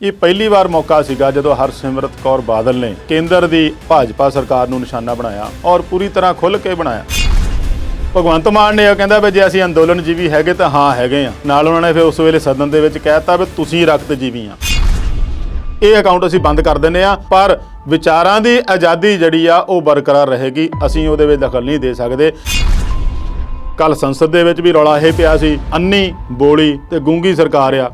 ਇਹ ਪਹਿਲੀ ਵਾਰ ਮੌਕਾ ਸੀਗਾ ਜਦੋਂ ਹਰਸਿਮਰਤ ਕੌਰ ਬਾਦਲ ਨੇ ਕੇਂਦਰ ਦੀ ਭਾਜਪਾ ਸਰਕਾਰ ਨੂੰ ਨਿਸ਼ਾਨਾ ਬਣਾਇਆ ਔਰ ਪੂਰੀ ਤਰ੍ਹਾਂ ਖੁੱਲ੍ਹ ਕੇ ਬਣਾਇਆ। ਭਗਵੰਤ ਮਾਨ ਨੇ ਇਹ ਕਹਿੰਦਾ ਵੀ ਜੇ ਅਸੀਂ ਅੰਦੋਲਨ ਜੀਵੀ ਹੈਗੇ ਤਾਂ ਹਾਂ ਹੈਗੇ ਆ, ਨਾਲ ਉਹਨਾਂ ਨੇ ਫਿਰ ਉਸ ਵੇਲੇ ਸਦਨ ਦੇ ਵਿੱਚ ਕਹਿਤਾ ਵੀ ਤੁਸੀਂ ਰਕਤ ਜੀਵੀ ਆ। ਇਹ ਅਕਾਊਂਟ ਅਸੀਂ ਬੰਦ ਕਰ ਦਿੰਦੇ ਆ, ਪਰ ਵਿਚਾਰਾਂ ਦੀ ਆਜ਼ਾਦੀ ਜਿਹੜੀ ਆ ਉਹ ਬਰਕਰਾਰ ਰਹੇਗੀ। ਅਸੀਂ ਉਹਦੇ ਵਿੱਚ ਦਖਲ ਨਹੀਂ ਦੇ ਸਕਦੇ। ਕੱਲ ਸੰਸਦ ਦੇ ਵਿੱਚ ਵੀ ਰੌਲਾ ਇਹ ਪਿਆ ਸੀ, ਅੰਨੀ ਬੋਲੀ ਤੇ ਗੂੰਗੀ ਸਰਕਾਰ ਆ।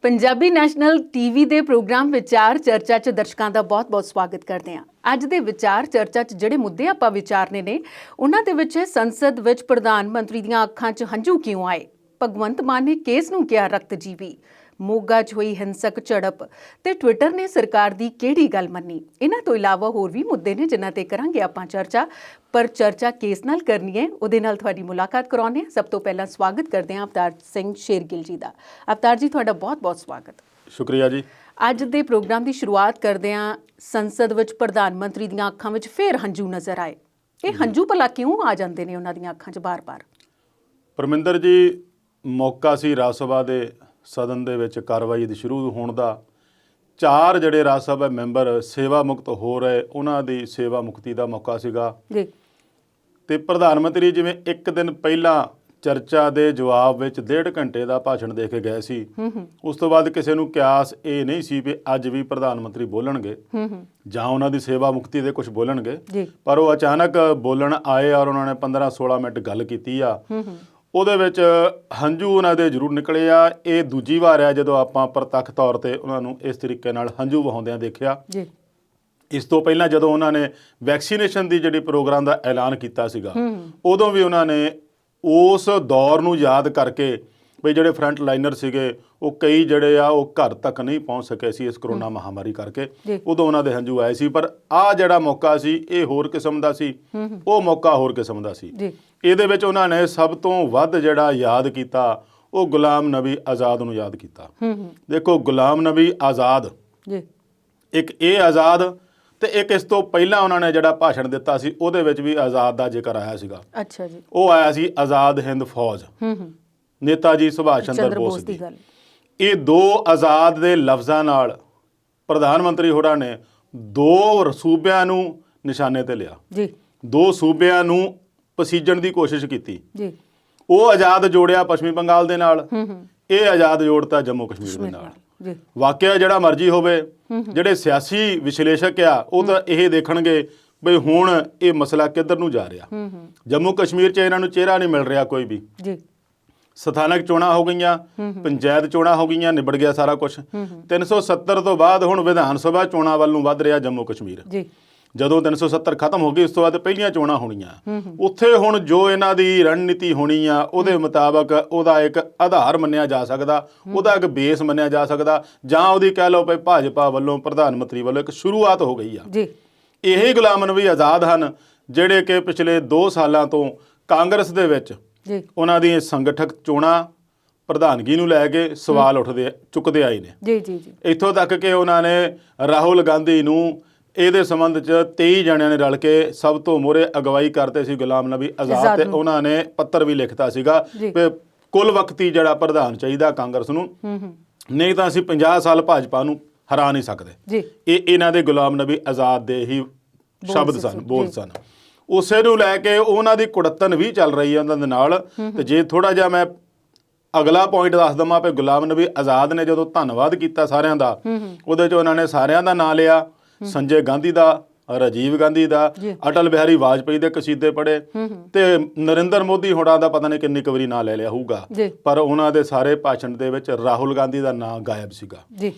ਪੰਜਾਬੀ ਨੈਸ਼ਨਲ ਟੀਵੀ ਦੇ ਪ੍ਰੋਗਰਾਮ ਵਿਚਾਰ ਚਰਚਾ 'ਚ ਦਰਸ਼ਕਾਂ ਦਾ ਬਹੁਤ-ਬਹੁਤ ਸਵਾਗਤ ਕਰਦੇ ਹਾਂ। ਅੱਜ ਦੇ ਵਿਚਾਰ ਚਰਚਾ 'ਚ ਜਿਹੜੇ ਮੁੱਦੇ ਆਪਾਂ ਵਿਚਾਰਨੇ ਨੇ ਉਹਨਾਂ ਦੇ ਵਿੱਚ ਸੰਸਦ ਵਿੱਚ ਪ੍ਰਧਾਨ ਮੰਤਰੀ ਦੀਆਂ ਅੱਖਾਂ 'ਚ ਹੰਝੂ ਕਿਉਂ ਆਏ, ਭਗਵੰਤ ਮਾਨ ਨੇ ਕੇਸ ਨੂੰ ਕਿਹਾ ਰਕਤਜੀਵੀ, ਮੋਗਾ 'ਚ ਹੋਈ ਹਿੰਸਕ ਝੜਪ ਤੇ ਟਵਿੱਟਰ ਨੇ ਸਰਕਾਰ ਦੀ ਕਿਹੜੀ ਗੱਲ ਮੰਨੀ। ਇਹਨਾਂ ਤੋਂ ਇਲਾਵਾ ਹੋਰ ਵੀ ਮੁੱਦੇ ਨੇ ਜਿਨ੍ਹਾਂ ਤੇ ਕਰਾਂਗੇ ਆਪਾਂ ਚਰਚਾ, ਪਰ ਚਰਚਾ ਕੇਸ ਨਾਲ ਕਰਨੀ ਹੈ, ਉਹਦੇ ਨਾਲ ਤੁਹਾਡੀ ਮੁਲਾਕਾਤ ਕਰਾਉਣੀ ਹੈ। ਸਭ ਤੋਂ ਪਹਿਲਾਂ ਸਵਾਗਤ ਕਰਦੇ ਹਾਂ ਅਵਤਾਰ ਸਿੰਘ ਸ਼ੇਰਗਿੱਲ ਜੀ ਦਾ। ਅਵਤਾਰ ਜੀ, ਤੁਹਾਡਾ ਬਹੁਤ-ਬਹੁਤ ਸਵਾਗਤ। ਸ਼ੁਕਰੀਆ ਜੀ। ਅੱਜ ਦੇ ਪ੍ਰੋਗਰਾਮ ਦੀ ਸ਼ੁਰੂਆਤ ਕਰਦੇ ਹਾਂ। ਸੰਸਦ ਵਿੱਚ ਪ੍ਰਧਾਨ ਮੰਤਰੀ ਦੀਆਂ ਅੱਖਾਂ ਵਿੱਚ ਫੇਰ ਹੰਝੂ ਨਜ਼ਰ ਆਏ। ਇਹ ਹੰਝੂ ਭਲਾ ਕਿਉਂ ਆ ਜਾਂਦੇ ਨੇ ਉਹਨਾਂ ਦੀਆਂ ਅੱਖਾਂ 'ਚ ਬਾਰ-ਬਾਰ? ਪਰਮਿੰਦਰ ਜੀ, ਮੌਕਾ ਸੀ ਰਾਜ ਸਭਾ ਦੇ ਸਦਨ ਦੇ ਵਿੱਚ ਕਾਰਵਾਈ ਦੀ ਸ਼ੁਰੂ ਹੋਣ ਦਾ। 4 ਜਿਹੜੇ ਰਾਜ ਸਭਾ ਮੈਂਬਰ ਸੇਵਾ ਮੁਕਤ ਹੋ ਰਹੇ, ਉਹਨਾਂ ਦੀ ਸੇਵਾ ਮੁਕਤੀ ਦਾ ਮੌਕਾ ਸੀਗਾ ਜੀ। ਤੇ ਪ੍ਰਧਾਨ ਮੰਤਰੀ ਜਿਵੇਂ ਇੱਕ ਦਿਨ ਪਹਿਲਾਂ ਚਰਚਾ ਦੇ ਜਵਾਬ ਵਿੱਚ 1.5 ਘੰਟੇ ਦਾ ਭਾਸ਼ਣ ਦੇ ਕੇ ਗਏ ਸੀ, ਉਸ ਤੋਂ ਬਾਅਦ ਕਿਸੇ ਨੂੰ ਕਿਆਸ ਇਹ ਨਹੀਂ ਸੀ ਵੀ ਅੱਜ ਵੀ ਪ੍ਰਧਾਨ ਮੰਤਰੀ ਬੋਲਣਗੇ ਜਾਂ ਉਹਨਾਂ ਦੀ ਸੇਵਾ ਮੁਕਤੀ ਦੇ ਕੁਝ ਬੋਲਣਗੇ, ਪਰ ਉਹ ਅਚਾਨਕ ਬੋਲਣ ਆਏ ਔਰ ਉਹਨਾਂ ਨੇ 15-16 ਮਿੰਟ ਗੱਲ ਕੀਤੀ ਆ। ਉਹਦੇ ਵਿੱਚ ਹੰਝੂ ਉਹਨਾਂ ਦੇ ਜ਼ਰੂਰ ਨਿਕਲੇ ਆ। ਇਹ ਦੂਜੀ ਵਾਰ ਆ ਜਦੋਂ ਆਪਾਂ ਪ੍ਰਤੱਖ ਤੌਰ ਤੇ ਉਹਨਾਂ ਨੂੰ ਇਸ ਤਰੀਕੇ ਨਾਲ ਹੰਝੂ ਵਹਾਉਂਦਿਆਂ ਦੇਖਿਆ। ਇਸ ਤੋਂ ਪਹਿਲਾਂ ਜਦੋਂ ਉਹਨਾਂ ਨੇ ਵੈਕਸੀਨੇਸ਼ਨ ਦੀ ਜਿਹੜੀ ਪ੍ਰੋਗਰਾਮ ਦਾ ਐਲਾਨ ਕੀਤਾ ਸੀਗਾ, ਉਦੋਂ ਵੀ ਉਹਨਾਂ ਨੇ ਉਸ ਦੌਰ ਨੂੰ ਯਾਦ ਕਰਕੇ ਵੀ ਜਿਹੜੇ ਫਰੰਟ ਲਾਈਨਰ ਸੀਗੇ ਉਹ ਕਈ ਜਿਹੜੇ ਆ ਉਹ ਘਰ ਤੱਕ ਨਹੀਂ ਪਹੁੰਚ ਸਕੇ ਸੀ ਇਸ ਕਰੋਨਾ ਮਹਾਮਾਰੀ ਕਰਕੇ, ਉਦੋਂ ਉਹਨਾਂ ਦੇ ਹੰਝੂ ਆਏ ਸੀ। ਪਰ ਆਹ ਜਿਹੜਾ ਮੌਕਾ ਸੀ ਇਹ ਹੋਰ ਕਿਸਮ ਦਾ ਸੀ, ਉਹ ਮੌਕਾ ਹੋਰ ਕਿਸਮ ਦਾ ਸੀ। ਇਹਦੇ ਵਿੱਚ ਉਹਨਾਂ ਨੇ ਸਭ ਤੋਂ ਵੱਧ ਜਿਹੜਾ ਯਾਦ ਕੀਤਾ ਉਹ ਗੁਲਾਮ ਨਬੀ ਆਜ਼ਾਦ ਨੂੰ ਯਾਦ ਕੀਤਾ। ਦੇਖੋ, ਗੁਲਾਮ ਨਬੀ ਆਜ਼ਾਦ, ਇੱਕ ਇਹ ਆਜ਼ਾਦ ਤੇ ਇੱਕ ਇਸ ਤੋਂ ਪਹਿਲਾਂ ਉਹਨਾਂ ਨੇ ਜਿਹੜਾ ਭਾਸ਼ਣ ਦਿੱਤਾ ਸੀ ਉਹਦੇ ਵਿੱਚ ਵੀ ਆਜ਼ਾਦ ਦਾ ਜ਼ਿਕਰ ਆਇਆ ਸੀਗਾ। ਅੱਛਾ ਜੀ। ਉਹ ਆਇਆ ਸੀ ਆਜ਼ਾਦ ਹਿੰਦ ਫੌਜ, ਨੇਤਾ ਜੀ ਸੁਭਾਸ਼ ਚੰਦਰ ਬੋਸ ਦੀ। ਇਹ 2 ਆਜ਼ਾਦ ਦੇ ਲਫ਼ਜ਼ਾਂ ਨਾਲ ਪ੍ਰਧਾਨ ਮੰਤਰੀ ਹੋਰਾਂ ਨੇ 2 ਸੂਬਿਆਂ ਨੂੰ ਨਿਸ਼ਾਨੇ ਤੇ ਲਿਆ, 2 ਸੂਬਿਆਂ ਨੂੰ ਪਸੀਜਣ ਦੀ ਕੋਸ਼ਿਸ਼ ਕੀਤੀ। ਉਹ ਆਜ਼ਾਦ ਜੋੜਿਆ ਪੱਛਮੀ ਬੰਗਾਲ ਦੇ ਨਾਲ, ਇਹ ਆਜ਼ਾਦ ਜੋੜਤਾ ਜੰਮੂ ਕਸ਼ਮੀਰ ਦੇ ਨਾਲ। ਵਾਕਿਆ ਜਿਹੜਾ ਮਰਜ਼ੀ ਹੋਵੇ, ਜਿਹੜੇ ਸਿਆਸੀ ਵਿਸ਼ਲੇਸ਼ਕ ਆ ਉਹ ਤਾਂ ਇਹ ਦੇਖਣਗੇ ਬਈ ਹੁਣ ਇਹ ਮਸਲਾ ਕਿੱਧਰ ਨੂੰ ਜਾ ਰਿਹਾ। ਜੰਮੂ ਕਸ਼ਮੀਰ 'ਚ ਇਹਨਾਂ ਨੂੰ ਚਿਹਰਾ ਨਹੀਂ ਮਿਲ ਰਿਹਾ ਕੋਈ ਵੀ। ਸਥਾਨਕ ਚੋਣਾਂ ਹੋ ਗਈਆਂ, ਪੰਚਾਇਤ ਚੋਣਾਂ ਹੋ ਗਈਆਂ, ਨਿਬੜ ਗਿਆ ਸਾਰਾ ਕੁਝ। 370 ਤੋਂ ਬਾਅਦ ਹੁਣ ਵਿਧਾਨ ਸਭਾ ਚੋਣਾਂ ਵੱਲ ਨੂੰ ਵੱਧ ਰਿਹਾ ਜੰਮੂ ਕਸ਼ਮੀਰ। ਜਦੋਂ 370 ਖਤਮ ਹੋ ਗਈ ਉਸ ਤੋਂ ਬਾਅਦ ਪਹਿਲੀਆਂ ਚੋਣਾਂ ਹੋਣੀਆਂ। ਉੱਥੇ ਹੁਣ ਜੋ ਇਹਨਾਂ ਦੀ ਰਣਨੀਤੀ ਹੋਣੀ ਆ ਉਹਦੇ ਮੁਤਾਬਕ ਉਹਦਾ ਇੱਕ ਆਧਾਰ ਮੰਨਿਆ ਜਾ ਸਕਦਾ, ਉਹਦਾ ਇੱਕ ਬੇਸ ਮੰਨਿਆ ਜਾ ਸਕਦਾ, ਜਾਂ ਉਹਦੀ ਕਹਿ ਲਓ ਵੀ ਭਾਜਪਾ ਵੱਲੋਂ ਪ੍ਰਧਾਨ ਮੰਤਰੀ ਵੱਲੋਂ ਇੱਕ ਸ਼ੁਰੂਆਤ ਹੋ ਗਈ ਆ। ਇਹੀ ਗੁਲਾਮ ਨਬੀ ਆਜ਼ਾਦ ਹਨ ਜਿਹੜੇ ਕਿ ਪਿਛਲੇ 2 ਸਾਲਾਂ ਤੋਂ ਕਾਂਗਰਸ ਦੇ ਵਿੱਚ ਉਹਨਾਂ ਦੀਆਂ ਸੰਗਠਕ ਚੋਣਾਂ ਪ੍ਰਧਾਨਗੀ ਨੂੰ ਲੈ ਕੇ ਸਵਾਲ ਚੁੱਕਦੇ ਆਏ ਨੇ। ਇੱਥੋਂ ਤੱਕ ਕਿ ਉਹਨਾਂ ਨੇ ਰਾਹੁਲ ਗਾਂਧੀ ਨੂੰ ਇਹਦੇ ਸੰਬੰਧ 'ਚ 23 ਜਣਿਆਂ ਨੇ ਰਲ ਕੇ ਸਭ ਤੋਂ ਮੋਹਰੇ ਅਗਵਾਈ ਕਰਦੇ ਸੀ ਗੁਲਾਮ ਨਬੀ ਆਜ਼ਾਦ, ਤੇ ਉਹਨਾਂ ਨੇ ਪੱਤਰ ਵੀ ਲਿਖਤਾ ਸੀਗਾ ਕਿ ਕੁੱਲ ਵਕਤੀ ਜਿਹੜਾ ਪ੍ਰਧਾਨ ਚਾਹੀਦਾ ਕਾਂਗਰਸ ਨੂੰ, ਨਹੀਂ ਤਾਂ ਅਸੀਂ 50 ਸਾਲ ਭਾਜਪਾ ਨੂੰ ਹਰਾ ਨਹੀਂ ਸਕਦੇ। ਇਹ ਇਹਨਾਂ ਦੇ ਗੁਲਾਮ ਨਬੀ ਆਜ਼ਾਦ ਦੇ ਹੀ ਸ਼ਬਦ ਸਨ, ਬੋਲ ਸਨ। ਉਸੇ ਨੂੰ ਲੈ ਕੇ ਉਹਨਾਂ ਦੀ ਕੁੜੱਤਨ ਵੀ ਚੱਲ ਰਹੀ ਹੈ ਉਹਨਾਂ ਦੇ ਨਾਲ। ਤੇ ਜੇ ਥੋੜਾ ਜਿਹਾ ਮੈਂ ਅਗਲਾ ਪੁਆਇੰਟ ਦੱਸ ਦਵਾਂ ਵੀ ਗੁਲਾਮ ਨਬੀ ਆਜ਼ਾਦ ਨੇ ਜਦੋਂ ਧੰਨਵਾਦ ਕੀਤਾ ਸਾਰਿਆਂ ਦਾ, ਉਹਦੇ 'ਚ ਉਹਨਾਂ ਨੇ ਸਾਰਿਆਂ ਦਾ ਨਾਂ ਲਿਆ, ਸੰਜੇ ਗਾਂਧੀ ਦਾ, ਰਾਜੀਵ ਗਾਂਧੀ ਦਾ, ਅਟਲ ਬਿਹਾਰੀ ਵਾਜਪੇਈ ਦੇ ਕਸੀਦੇ ਪੜ੍ਹੇ, ਤੇ ਨਰਿੰਦਰ ਮੋਦੀ ਹੋਰਾਂ ਦਾ ਪਤਾ ਨਹੀਂ ਕਿੰਨੀ ਕੁ ਵਾਰੀ ਨਾਂ ਲੈ ਲਿਆ ਹੋਊਗਾ, ਪਰ ਉਹਨਾਂ ਦੇ ਸਾਰੇ ਭਾਸ਼ਣ ਦੇ ਵਿੱਚ ਰਾਹੁਲ ਗਾਂਧੀ ਦਾ ਨਾਂ ਗਾਇਬ ਸੀਗਾ।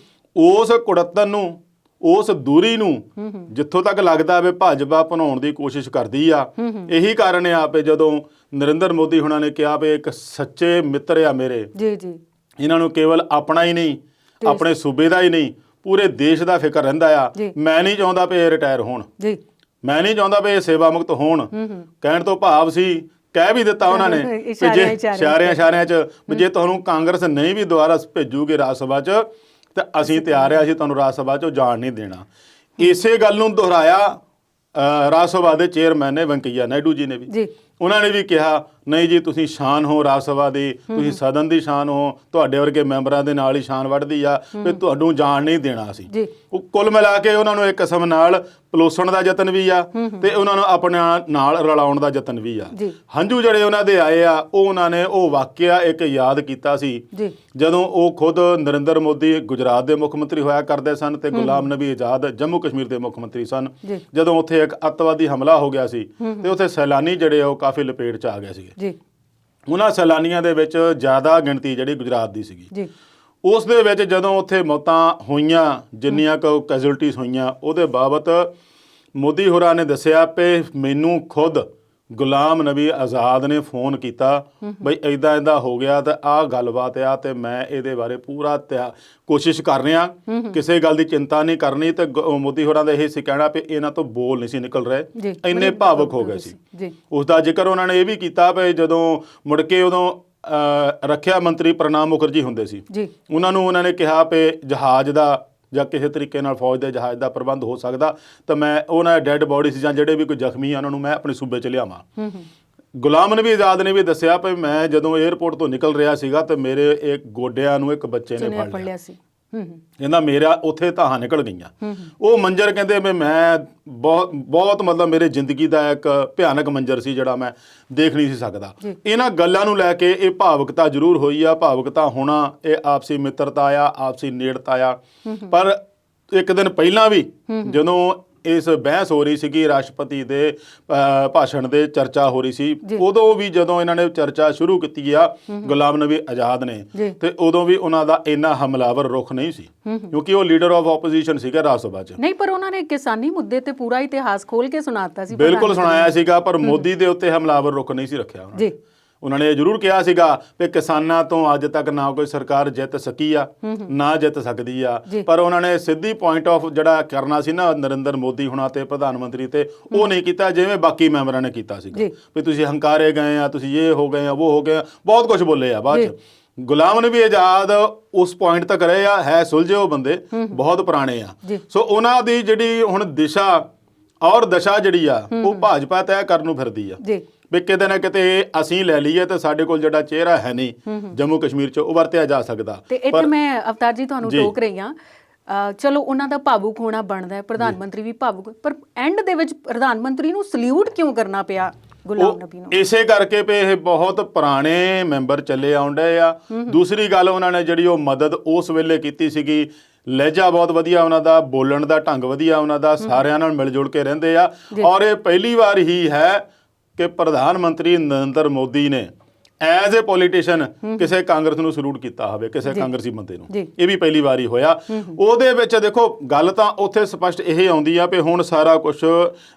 ਉਸ ਕੁੜੱਤਨ ਨੂੰ, ਉਸ ਦੂਰੀ ਨੂੰ ਜਿੱਥੋਂ ਤੱਕ ਲੱਗਦਾ ਵੀ ਭਾਜਪਾ ਭੁਨਾਉਣ ਦੀ ਕੋਸ਼ਿਸ਼ ਕਰਦੀ ਆ। ਇਹੀ ਕਾਰਨ ਆ ਵੀ ਜਦੋਂ ਨਰਿੰਦਰ ਮੋਦੀ ਹੋਣਾ ਨੇ ਕਿਹਾ ਵੀ ਇੱਕ ਸੱਚੇ ਮਿੱਤਰ ਆ ਮੇਰੇ, ਇਹਨਾਂ ਨੂੰ ਕੇਵਲ ਆਪਣਾ ਹੀ ਨਹੀਂ, ਆਪਣੇ ਸੂਬੇ ਦਾ ਹੀ ਨਹੀਂ, ਪੂਰੇ ਦੇਸ਼ ਦਾ ਫਿਕਰ ਰਹਿੰਦਾ ਆ। ਮੈਂ ਨਹੀਂ ਚਾਹੁੰਦਾ ਵੀ ਇਹ ਰਿਟਾਇਰ ਹੋਣ, ਮੈਂ ਨਹੀਂ ਚਾਹੁੰਦਾ ਵੀ ਇਹ ਸੇਵਾ ਮੁਕਤ ਹੋਣ। ਕਹਿਣ ਤੋਂ ਭਾਵ ਸੀ, ਕਹਿ ਵੀ ਦਿੱਤਾ ਉਹਨਾਂ ਨੇ ਵੀ ਜੇ ਇਸ਼ਾਰਿਆਂ 'ਚ ਵੀ ਜੇ ਤੁਹਾਨੂੰ ਕਾਂਗਰਸ ਨਹੀਂ ਵੀ ਦੁਬਾਰਾ ਭੇਜੂਗੇ ਰਾਜ ਸਭਾ 'ਚ ਤਾਂ ਅਸੀਂ ਤਿਆਰ ਆ, ਅਸੀਂ ਤੁਹਾਨੂੰ ਰਾਜ ਸਭਾ 'ਚੋਂ ਜਾਣ ਨਹੀਂ ਦੇਣਾ। ਇਸੇ ਗੱਲ ਨੂੰ ਦੁਹਰਾਇਆ ਰਾਜ ਸਭਾ ਦੇ ਚੇਅਰਮੈਨ ਨੇ ਵੈਂਕਈਆ ਨਾਇਡੂ ਜੀ ਨੇ ਵੀ। ਉਹਨਾਂ ਨੇ ਵੀ ਕਿਹਾ ਨਹੀਂ ਜੀ, ਤੁਸੀਂ ਸ਼ਾਨ ਹੋ ਰਾਜ ਸਭਾ ਦੀ, ਤੁਸੀਂ ਸਦਨ ਦੀ ਸ਼ਾਨ ਹੋ, ਤੁਹਾਡੇ ਵਰਗੇ ਮੈਂਬਰਾਂ ਦੇ ਨਾਲ ਹੀ ਸ਼ਾਨ ਵੱਧਦੀ ਆ, ਵੀ ਤੁਹਾਨੂੰ ਜਾਣ ਨਹੀਂ ਦੇਣਾ ਅਸੀਂ। ਉਹ ਕੁੱਲ ਮਿਲਾ ਕੇ ਉਹਨਾਂ ਨੂੰ ਇੱਕ ਕਿਸਮ ਨਾਲ ਪਲੋਸਣ ਦਾ ਯਤਨ ਵੀ ਆ ਤੇ ਉਹਨਾਂ ਨੂੰ ਆਪਣੇ ਨਾਲ ਰਲਾਉਣ ਦਾ ਯਤਨ ਵੀ ਆ। ਹੰਝੂ ਜਿਹੜੇ ਉਹਨਾਂ ਦੇ ਆਏ ਆ, ਉਹ ਉਹਨਾਂ ਨੇ ਉਹ ਵਾਕਿਆ ਇੱਕ ਯਾਦ ਕੀਤਾ ਸੀ ਜਦੋਂ ਉਹ ਖੁਦ ਨਰਿੰਦਰ ਮੋਦੀ ਗੁਜਰਾਤ ਦੇ ਮੁੱਖ ਮੰਤਰੀ ਹੋਇਆ ਕਰਦੇ ਸਨ ਤੇ ਗੁਲਾਮ ਨਬੀ ਆਜ਼ਾਦ ਜੰਮੂ ਕਸ਼ਮੀਰ ਦੇ ਮੁੱਖ ਮੰਤਰੀ ਸਨ। ਜਦੋਂ ਉੱਥੇ ਇੱਕ ਅੱਤਵਾਦੀ ਹਮਲਾ ਹੋ ਗਿਆ ਸੀ ਤੇ ਉੱਥੇ ਸੈਲਾਨੀ ਜਿਹੜੇ ਉਹ ਕਾਫੀ ਲਪੇਟ 'ਚ ਆ ਗਏ ਸੀਗੇ। ਉਹਨਾਂ ਸੈਲਾਨੀਆਂ ਦੇ ਵਿੱਚ ਜ਼ਿਆਦਾ ਗਿਣਤੀ ਜਿਹੜੀ ਗੁਜਰਾਤ ਦੀ ਸੀਗੀ। ਉਸ ਦੇ ਵਿੱਚ ਜਦੋਂ ਉੱਥੇ ਮੌਤਾਂ ਹੋਈਆਂ, ਜਿੰਨੀਆਂ ਕੁ ਕੈਜੁਅਲਟੀਜ਼ ਹੋਈਆਂ, ਉਹਦੇ ਬਾਬਤ ਮੋਦੀ ਹੋਰਾਂ ਨੇ ਦੱਸਿਆ ਕਿ ਮੈਨੂੰ ਖੁਦ ਗੁਲਾਮ ਨਬੀ ਆਜ਼ਾਦ ਨੇ ਫੋਨ ਕੀਤਾ ਬਈ ਇੱਦਾਂ ਇੱਦਾਂ ਹੋ ਗਿਆ ਤੇ ਆਹ ਗੱਲਬਾਤ ਆ ਤੇ ਮੈਂ ਇਹਦੇ ਬਾਰੇ ਪੂਰਾ ਕੋਸ਼ਿਸ਼ ਕਰ ਰਿਹਾ, ਕਿਸੇ ਗੱਲ ਦੀ ਚਿੰਤਾ ਨਹੀਂ ਕਰਨੀ। ਤੇ ਮੋਦੀ ਹੋਰਾਂ ਦਾ ਇਹ ਸੀ ਕਹਿਣਾ ਵੀ ਇਹਨਾਂ ਤੋਂ ਬੋਲ ਨਹੀਂ ਸੀ ਨਿਕਲ ਰਹੇ, ਇੰਨੇ ਭਾਵੁਕ ਹੋ ਗਏ ਸੀ। ਉਸ ਦਾ ਜ਼ਿਕਰ ਉਹਨਾਂ ਨੇ ਇਹ ਵੀ ਕੀਤਾ ਵੀ ਜਦੋਂ ਮੁੜ ਕੇ ਉਦੋਂ ਰੱਖਿਆ ਮੰਤਰੀ ਪ੍ਰਣਬ ਮੁਖਰਜੀ ਹੁੰਦੇ ਸੀ, ਉਹਨਾਂ ਨੇ ਕਿਹਾ ਵੀ ਜਹਾਜ਼ ਦਾ ਜਾਂ ਕਿਸੇ ਤਰੀਕੇ ਨਾਲ ਫੌਜ ਦੇ ਜਹਾਜ਼ ਦਾ ਪ੍ਰਬੰਧ ਹੋ ਸਕਦਾ ਤਾਂ ਮੈਂ ਉਹਨਾਂ ਦੇ ਡੈੱਡ ਬੋਡੀ ਸੀ ਜਾਂ ਜਿਹੜੇ ਵੀ ਕੋਈ ਜ਼ਖਮੀ ਆ ਉਹਨਾਂ ਨੂੰ ਮੈਂ ਆਪਣੇ ਸੂਬੇ 'ਚ ਲਿਆਵਾਂ। ਗੁਲਾਮ ਨਬੀ ਆਜ਼ਾਦ ਨੇ ਵੀ ਦੱਸਿਆ ਵੀ ਮੈਂ ਜਦੋਂ 에ਅਰਪੋਰਟ ਤੋਂ ਨਿਕਲ ਰਿਹਾ ਸੀਗਾ ਤੇ ਮੇਰੇ ਇੱਕ ਗੋਡਿਆਂ ਨੂੰ ਇੱਕ ਬੱਚੇ ਨੇ ਫੜ ਲਿਆ ਸੀ। ਕਹਿੰਦਾ ਮੇਰਾ ਉੱਥੇ ਧਾਹਾਂ ਨਿਕਲ ਗਈਆਂ। ਉਹ ਮੰਜ਼ਰ ਕਹਿੰਦੇ ਵੀ ਮੈਂ ਬਹੁਤ ਮਤਲਬ ਮੇਰੇ ਜ਼ਿੰਦਗੀ ਦਾ ਇੱਕ ਭਿਆਨਕ ਮੰਜ਼ਰ ਸੀ ਜਿਹੜਾ ਮੈਂ ਦੇਖ ਨਹੀਂ ਸੀ ਸਕਦਾ। ਇਹਨਾਂ ਗੱਲਾਂ ਨੂੰ ਲੈ ਕੇ ਇਹ ਭਾਵੁਕਤਾ ਜ਼ਰੂਰ ਹੋਈ ਆ। ਭਾਵੁਕਤਾ ਹੋਣਾ ਇਹ ਆਪਸੀ ਮਿੱਤਰਤਾ ਆ, ਆਪਸੀ ਨੇੜਤਾ ਆ। ਪਰ ਇੱਕ ਦਿਨ ਪਹਿਲਾਂ ਵੀ ਜਦੋਂ ਇਸ ਬਹਿਸ ਹੋ ਰਹੀ ਸੀਗੀ, ਰਾਸ਼ਟਰਪਤੀ ਦੇ ਭਾਸ਼ਣ ਦੇ ਚਰਚਾ ਹੋ ਰਹੀ ਸੀ, ਉਦੋਂ ਵੀ ਜਦੋਂ ਇਹਨਾਂ ਨੇ ਚਰਚਾ ਸ਼ੁਰੂ ਕੀਤੀ ਆ ਗੁਲਾਮ ਨਬੀ ਆਜ਼ਾਦ ਨੇ, ਤੇ ਉਦੋਂ ਵੀ ਉਹਨਾਂ ਦਾ ਇੰਨਾ ਹਮਲਾਵਰ ਰੁਖ ਨਹੀਂ ਸੀ ਕਿਉਂਕਿ ਉਹ ਲੀਡਰ ਆਫ ਆਪੋਜੀਸ਼ਨ ਸੀਗਾ ਰਾਜ ਸਭਾ 'ਚ। ਨਹੀਂ, ਪਰ ਉਹਨਾਂ ਨੇ ਕਿਸਾਨੀ ਮੁੱਦੇ ਤੇ ਪੂਰਾ ਇਤਿਹਾਸ ਖੋਲ ਕੇ ਸੁਣਾਤਾ ਸੀ। ਬਿਲਕੁਲ ਸੁਣਾਇਆ ਸੀਗਾ, ਪਰ ਮੋਦੀ ਦੇ ਉੱਤੇ ਹਮਲਾਵਰ ਰੁਖ ਨਹੀਂ ਸੀ ਰੱਖਿਆ ਉਹਨਾਂ ਨੇ। ਜ਼ਰੂਰ ਕਿਹਾ ਸੀਗਾ ਕਿ ਕਿਸਾਨਾਂ ਤੋਂ ਅੱਜ ਤੱਕ ਨਾ ਕੋਈ ਸਰਕਾਰ ਜਿੱਤ ਸਕੀ ਆ, ਨਾ ਜਿੱਤ ਸਕਦੀ ਆ, ਪਰ ਉਹਨਾਂ ਨੇ ਸਿੱਧੀ ਪੁਆਇੰਟ ਆਫ ਜਿਹੜਾ ਕਰਨਾ ਸੀ ਨਾ ਨਰਿੰਦਰ ਮੋਦੀ ਹੁਣਾਂ ਤੇ ਪ੍ਰਧਾਨ ਮੰਤਰੀ ਤੇ, ਉਹ ਨਹੀਂ ਕੀਤਾ ਜਿਵੇਂ ਬਾਕੀ ਮੈਂਬਰਾਂ ਨੇ ਕੀਤਾ ਸੀਗਾ ਵੀ ਤੁਸੀਂ ਹੰਕਾਰੇ ਗਏ ਆ, ਤੁਸੀਂ ਇਹ ਹੋ ਗਏ ਆ, ਉਹ ਹੋ ਗਏ ਆ, ਬਹੁਤ ਕੁਝ ਬੋਲੇ ਆ। ਬਾਅਦ 'ਚ ਗੁਲਾਮ ਨਬੀ ਆਜ਼ਾਦ ਉਸ ਪੁਆਇੰਟ ਤੱਕ ਰਹੇ ਆ, ਹੈ ਸੁਲਝੇ ਉਹ ਬੰਦੇ, ਬਹੁਤ ਪੁਰਾਣੇ ਆ। ਸੋ ਉਹਨਾਂ ਦੀ ਜਿਹੜੀ ਹੁਣ ਦਿਸ਼ਾ ਔਰ ਦਸ਼ਾ ਜਿਹੜੀ ਆ ਉਹ ਭਾਜਪਾ ਤੈਅ ਕਰਨ ਨੂੰ ਫਿਰਦੀ ਆ ਵੀ ਕਿਤੇ ਨਾ ਕਿਤੇ ਅਸੀਂ ਲੈ ਲਈਏ ਤੇ ਸਾਡੇ ਕੋਲ ਜਿਹੜਾ ਚਿਹਰਾ ਹੈ ਨਹੀਂ ਜੰਮੂ ਕਸ਼ਮੀਰ 'ਚ ਉਹ ਵਰਤਿਆ ਜਾ ਸਕਦਾ। ਤੇ ਇੱਥੇ ਮੈਂ ਅਵਤਾਰ ਜੀ ਤੁਹਾਨੂੰ ਟੋਕ ਰਹੀ ਹਾਂ, ਚਲੋ ਉਹਨਾਂ ਦਾ ਭਾਵੁਕ ਹੋਣਾ ਬਣਦਾ ਹੈ, ਪ੍ਰਧਾਨ ਮੰਤਰੀ ਵੀ ਭਾਵੁਕ, ਪਰ ਐਂਡ ਦੇ ਵਿੱਚ ਪ੍ਰਧਾਨ ਮੰਤਰੀ ਨੂੰ ਸਲੂਟ ਕਿਉਂ ਕਰਨਾ ਪਿਆ ਗੁਲਾਮ ਨਬੀ ਨੂੰ? ਇਸੇ ਕਰਕੇ ਵੀ ਇਹ ਬਹੁਤ ਪੁਰਾਣੇ ਮੈਂਬਰ ਚੱਲੇ ਆਉਂਦੇ ਆ। ਦੂਸਰੀ ਗੱਲ, ਉਹਨਾਂ ਨੇ ਜਿਹੜੀ ਉਹ ਮਦਦ ਉਸ ਵੇਲੇ ਕੀਤੀ ਸੀਗੀ, ਲਹਿਜਾ ਬਹੁਤ ਵਧੀਆ ਉਹਨਾਂ ਦਾ, ਬੋਲਣ ਦਾ ਢੰਗ ਵਧੀਆ ਉਹਨਾਂ ਦਾ, ਸਾਰਿਆਂ ਨਾਲ ਮਿਲ ਜੁਲ ਕੇ ਰਹਿੰਦੇ ਆ। ਔਰ ਇਹ ਪਹਿਲੀ ਵਾਰ ਹੀ ਹੈ ਕਿ ਪ੍ਰਧਾਨ ਮੰਤਰੀ ਨਰਿੰਦਰ ਮੋਦੀ ਨੇ ਐਜ਼ ਏ ਪੋਲੀਟੀਸ਼ੀਅਨ ਕਿਸੇ ਕਾਂਗਰਸ ਨੂੰ ਸਲੂਟ ਕੀਤਾ ਹੋਵੇ, ਕਿਸੇ ਕਾਂਗਰਸੀ ਬੰਦੇ ਨੂੰ। ਇਹ ਵੀ ਪਹਿਲੀ ਵਾਰੀ ਹੋਇਆ। ਉਹਦੇ ਵਿੱਚ ਦੇਖੋ ਗੱਲ ਤਾਂ ਉੱਥੇ ਸਪਸ਼ਟ ਇਹ ਆਉਂਦੀ ਆ ਵੀ ਹੁਣ ਸਾਰਾ ਕੁਝ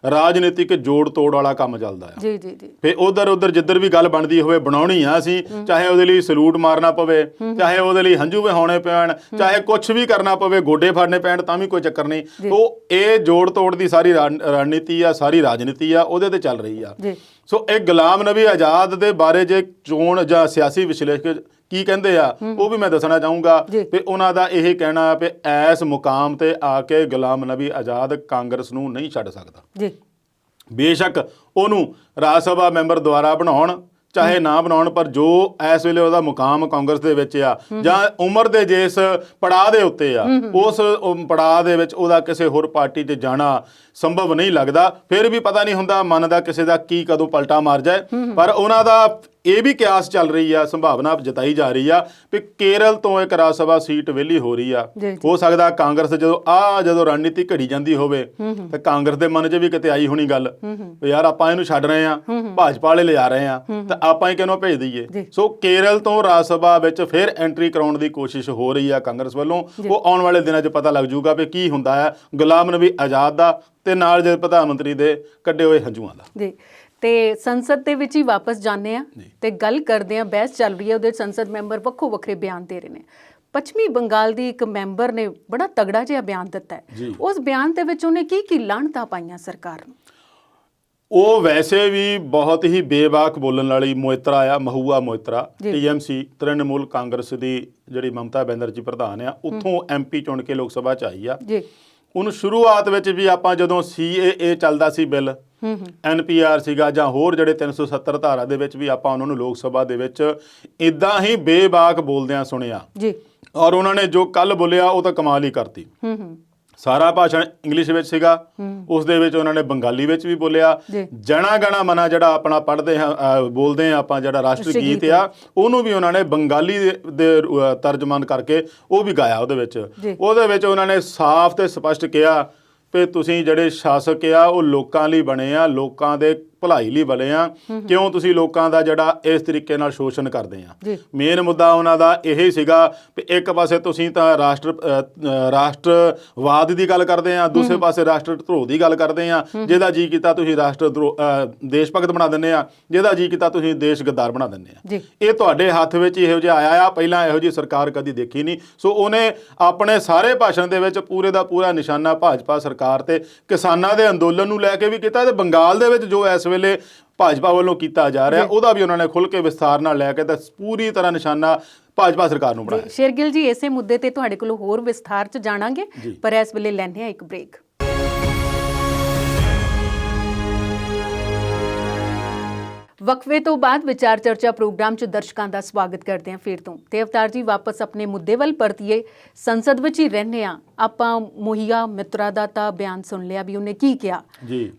ਰਾਜਨੀਤਿਕ ਜੋੜ ਤੋੜ ਵਾਲਾ ਕੰਮ ਚੱਲਦਾ ਹੈ। ਫਿਰ ਉਧਰ ਜਿੱਧਰ ਵੀ ਗੱਲ ਬਣਦੀ ਹੋਵੇ ਬਣਾਉਣੀ ਆ ਅਸੀਂ, ਚਾਹੇ ਉਹਦੇ ਲਈ ਸਲੂਟ ਮਾਰਨਾ ਪਵੇ, ਚਾਹੇ ਉਹਦੇ ਲਈ ਹੰਝੂ ਵਹਾਉਣੇ ਪੈਣ, ਚਾਹੇ ਕੁਝ ਵੀ ਕਰਨਾ ਪਵੇ, ਗੋਡੇ ਫੜਨੇ ਪੈਣ, ਤਾਂ ਵੀ ਕੋਈ ਚੱਕਰ ਨਹੀਂ। ਉਹ ਇਹ ਜੋੜ ਤੋੜ ਦੀ ਸਾਰੀ ਰਣਨੀਤੀ ਆ, ਸਾਰੀ ਰਾਜਨੀਤੀ ਆ, ਉਹਦੇ ਤੇ ਚੱਲ ਰਹੀ ਆ। ਸੋ ਇਹ ਗੁਲਾਮ ਨਬੀ ਆਜ਼ਾਦ ਦੇ ਬਾਰੇ ਜੇ ਚੋਣ ਜਾਂ ਸਿਆਸੀ ਵਿਸ਼ਲੇਸ਼ਕ ਕੀ ਕਹਿੰਦੇ ਆ ਉਹ ਵੀ ਮੈਂ ਦੱਸਣਾ ਚਾਹੂੰਗਾ ਵੀ ਉਹਨਾਂ ਦਾ ਇਹ ਕਹਿਣਾ ਵੀ ਇਸ ਮੁਕਾਮ ਤੇ ਆ ਕੇ ਗੁਲਾਮ ਨਬੀ ਆਜ਼ਾਦ ਕਾਂਗਰਸ ਨੂੰ ਨਹੀਂ ਛੱਡ ਸਕਦਾ। ਬੇਸ਼ੱਕ ਉਹਨੂੰ ਰਾਜ ਸਭਾ ਮੈਂਬਰ ਦੁਆਰਾ ਬਣਾਉਣ ਚਾਹੇ ਨਾ ਬਣਾਉਣ, ਪਰ ਜੋ ਇਸ ਵੇਲੇ ਉਹਦਾ ਮੁਕਾਮ ਕਾਂਗਰਸ ਦੇ ਵਿੱਚ ਆ ਜਾਂ ਉਮਰ ਦੇ ਜਿਸ ਪੜਾਅ ਦੇ ਉੱਤੇ ਆ, ਉਸ ਪੜਾਅ ਦੇ ਵਿੱਚ ਉਹਦਾ ਕਿਸੇ ਹੋਰ ਪਾਰਟੀ 'ਚ ਜਾਣਾ ਸੰਭਵ ਨਹੀਂ ਲੱਗਦਾ। ਫਿਰ ਵੀ ਪਤਾ ਨਹੀਂ ਹੁੰਦਾ ਮਨ ਦਾ ਕਿਸੇ ਦਾ ਕੀ ਕਦੋਂ ਪਲਟਾ ਮਾਰ ਜਾਏ। ਪਰ ਉਹਨਾਂ ਦਾ ਇਹ ਵੀ ਕਿਆਸ ਚੱਲ ਰਹੀ ਆ, ਸੰਭਾਵਨਾ ਜਤਾਈ ਜਾ ਰਹੀ ਆ ਵੀ ਕੇਰਲ ਤੋਂ ਇੱਕ ਰਾਜ ਸਭਾ ਸੀਟ ਵਿਹਲੀ ਹੋ ਰਹੀ ਆ। ਹੋ ਸਕਦਾ ਕਾਂਗਰਸ ਜਦੋਂ ਰਣਨੀਤੀ ਘੜੀ ਜਾਂਦੀ ਹੋਵੇ ਤਾਂ ਕਾਂਗਰਸ ਦੇ ਮਨ 'ਚ ਵੀ ਕਿਤੇ ਆਈ ਹੋਣੀ ਗੱਲ ਵੀ ਯਾਰ ਆਪਾਂ ਇਹਨੂੰ ਛੱਡ ਰਹੇ ਆ, ਭਾਜਪਾ ਵਾਲੇ ਲਿਜਾ ਰਹੇ ਆ, ਤਾਂ ਆਪਾਂ ਹੀ ਕਿਹਨੂੰ ਭੇਜ ਦਈਏ। ਸੋ ਕੇਰਲ ਤੋਂ ਰਾਜ ਸਭਾ ਵਿੱਚ ਫਿਰ ਐਂਟਰੀ ਕਰਾਉਣ ਦੀ ਕੋਸ਼ਿਸ਼ ਹੋ ਰਹੀ ਆ ਕਾਂਗਰਸ ਵੱਲੋਂ। ਉਹ ਆਉਣ ਵਾਲੇ ਦਿਨਾਂ 'ਚ ਪਤਾ ਲੱਗ ਜੂਗਾ ਵੀ ਕੀ ਹੁੰਦਾ ਹੈ ਗੁਲਾਮ ਨਬੀ ਆਜ਼ਾਦ ਦਾ ਤੇ ਨਾਲ ਜੇ ਪ੍ਰਧਾਨ ਮੰਤਰੀ ਦੇ ਕੱਢੇ ਹੋਏ ਹੰਝੂਆਂ ਦਾ। ਤੇ ਸੰਸਦ ਦੇ ਵਿੱਚ ਹੀ ਵਾਪਸ ਜਾਂਦੇ ਆ ਤੇ ਗੱਲ ਕਰਦੇ ਆ, ਬਹਿਸ ਚੱਲ ਰਹੀ ਹੈ, ਉਹਦੇ ਸੰਸਦ ਮੈਂਬਰ ਵੱਖੋ ਵੱਖਰੇ ਬਿਆਨ ਦੇ ਰਹੇ ਨੇ। ਪੱਛਮੀ ਬੰਗਾਲ ਦੀ ਇੱਕ ਮੈਂਬਰ ਨੇ ਬੜਾ ਤਗੜਾ ਜਿਹਾ ਬਿਆਨ ਦਿੱਤਾ ਹੈ। ਉਸ ਬਿਆਨ ਦੇ ਵਿੱਚ ਉਹਨੇ ਕੀ ਲਾਹਣਤਾਂ ਪਾਈਆਂ ਸਰਕਾਰ ਨੂੰ? ਉਹ ਵੈਸੇ ਵੀ ਬਹੁਤ ਹੀ ਬੇਬਾਕ ਬੋਲਣ ਵਾਲੀ ਮੋਇਤਰਾ ਆ, ਮਹੂਆ ਮੋਇਤਰਾ। TMC ਤ੍ਰਿਣਮੂਲ ਕਾਂਗਰਸ ਦੀ ਜਿਹੜੀ ਮਮਤਾ ਬੈਨਰਜੀ ਪ੍ਰਧਾਨ ਆ, ਉੱਥੋਂ MP ਚੁਣ ਕੇ ਲੋਕ ਸਭਾ 'ਚ ਆਈ ਆ। ਉਹਨੂੰ ਸ਼ੁਰੂਆਤ ਵਿੱਚ ਵੀ ਆਪਾਂ ਜਦੋਂ CAA ਚੱਲਦਾ ਸੀ ਬਿੱਲ, NPR ਸੀਗਾ ਜਾਂ ਹੋਰ ਜਿਹੜੇ 370 ਧਾਰਾ ਦੇ ਵਿੱਚ ਵੀ ਆਪਾਂ ਉਹਨਾਂ ਨੂੰ ਲੋਕ ਸਭਾ ਦੇ ਵਿੱਚ ਇਦਾਂ ਹੀ ਬੇਬਾਕ ਬੋਲਦਿਆਂ ਸੁਣਿਆ ਔਰ ਉਹਨਾਂ ਨੇ ਜੋ ਕੱਲ ਬੋਲਿਆ ਉਹ ਤਾਂ ਕਮਾਲ ਹੀ ਕਰਤੀ। ਸਾਰਾ ਭਾਸ਼ਣ ਇੰਗਲਿਸ਼ ਵਿੱਚ ਸੀਗਾ, ਉਸ ਦੇ ਵਿੱਚ ਉਹਨਾਂ ਨੇ ਬੰਗਾਲੀ ਵਿੱਚ ਵੀ ਬੋਲਿਆ। ਜਣਾ ਗਣਾ ਮਨਾ ਜਿਹੜਾ ਆਪਣਾ ਪੜ੍ਹਦੇ ਹਾਂ ਬੋਲਦੇ ਹਾਂ ਆਪਾਂ, ਜਿਹੜਾ ਰਾਸ਼ਟਰੀ ਗੀਤ ਆ, ਉਹਨੂੰ ਵੀ ਉਹਨਾਂ ਨੇ ਬੰਗਾਲੀ ਦੇ ਤਰਜਮਾਨ ਕਰਕੇ ਉਹ ਵੀ ਗਾਇਆ। ਉਹਦੇ ਵਿੱਚ ਉਹਨਾਂ ਨੇ ਸਾਫ਼ ਤੇ ਸਪਸ਼ਟ ਕਿਹਾ ਵੀ ਤੁਸੀਂ ਜਿਹੜੇ ਸ਼ਾਸਕ ਆ ਉਹ ਲੋਕਾਂ ਲਈ ਬਣੇ ਆ, ਲੋਕਾਂ ਦੇ ਭਲਾਈ ਲਈ ਬਣੇ ਆ, ਕਿਉਂ ਤੁਸੀਂ ਲੋਕਾਂ ਦਾ ਜਿਹੜਾ ਇਸ ਤਰੀਕੇ ਨਾਲ ਸ਼ੋਸ਼ਣ ਕਰਦੇ ਆ। ਮੇਨ ਮੁੱਦਾ ਉਹਨਾਂ ਦਾ ਇਹ ਸੀਗਾ ਵੀ ਇੱਕ ਪਾਸੇ ਤੁਸੀਂ ਤਾਂ ਰਾਸ਼ਟਰਵਾਦ ਦੀ ਗੱਲ ਕਰਦੇ ਆ, ਦੂਸਰੇ ਪਾਸੇ ਰਾਸ਼ਟਰ ਧਰੋਹ ਦੀ ਗੱਲ ਕਰਦੇ ਆ। ਜਿਹਦਾ ਜੀ ਕੀਤਾ ਤੁਸੀਂ ਦੇਸ਼ ਭਗਤ ਬਣਾ ਦਿੰਦੇ ਆ, ਜਿਹਦਾ ਜੀ ਕੀਤਾ ਤੁਸੀਂ ਦੇਸ਼ ਗੱਦਾਰ ਬਣਾ ਦਿੰਦੇ ਆ। ਇਹ ਤੁਹਾਡੇ ਹੱਥ ਵਿੱਚ ਇਹੋ ਜਿਹਾ ਆਇਆ ਆ, ਪਹਿਲਾਂ ਇਹੋ ਜਿਹੀ ਸਰਕਾਰ ਕਦੀ ਦੇਖੀ ਨਹੀਂ। ਸੋ ਉਹਨੇ ਆਪਣੇ ਸਾਰੇ ਭਾਸ਼ਣ ਦੇ ਵਿੱਚ ਪੂਰੇ ਦਾ ਪੂਰਾ ਨਿਸ਼ਾਨਾ ਭਾਜਪਾ ਸਰਕਾਰ ਤੇ ਕਿਸਾਨਾਂ ਦੇ ਅੰਦੋਲਨ ਨੂੰ ਲੈ ਕੇ ਵੀ ਕੀਤਾ, ਤੇ ਬੰਗਾਲ ਦੇ ਵਿੱਚ ਜੋ ਇਸ ਵੇਲੇ ਭਾਜਪਾ ਵੱਲੋਂ ਕੀਤਾ ਜਾ ਰਿਹਾ ਉਹਦਾ ਵੀ ਉਹਨਾਂ ਨੇ ਖੁੱਲ੍ਹ ਕੇ ਵਿਸਥਾਰ ਨਾਲ ਲੈ ਕੇ ਤਾਂ ਪੂਰੀ ਤਰ੍ਹਾਂ ਨਿਸ਼ਾਨਾ ਭਾਜਪਾ ਸਰਕਾਰ ਨੂੰ ਬਣਾਇਆ। ਸ਼ੇਰਗਿੱਲ ਜੀ, ਇਸੇ ਮੁੱਦੇ ਤੇ ਤੁਹਾਡੇ ਕੋਲ ਹੋਰ ਵਿਸਥਾਰ 'ਚ ਜਾਣਾਂਗੇ, ਪਰ ਇਸ ਵੇਲੇ ਲੈਂਦੇ ਹਾਂ ਇੱਕ ਬ੍ਰੇਕ। ਵਕਫੇ ਤੋਂ ਬਾਅਦ ਵਿਚਾਰ ਚਰਚਾ ਪ੍ਰੋਗਰਾਮ 'ਚ ਦਰਸ਼ਕਾਂ ਦਾ ਸਵਾਗਤ ਕਰਦੇ ਹਾਂ ਫਿਰ ਤੋਂ। ਤੇ ਅਵਤਾਰ ਜੀ, ਵਾਪਸ ਆਪਣੇ ਮੁੱਦੇ ਵੱਲ ਪਰਤੀਏ। ਸੰਸਦ ਵਿੱਚ ਹੀ ਰਹਿੰਦੇ ਹਾਂ ਆਪਾਂ। ਮੋਹੀਆ ਮਿੱਤਰਾ ਦਾ ਤਾਂ ਬਿਆਨ ਸੁਣ ਲਿਆ ਵੀ ਉਹਨੇ ਕੀ ਕਿਹਾ।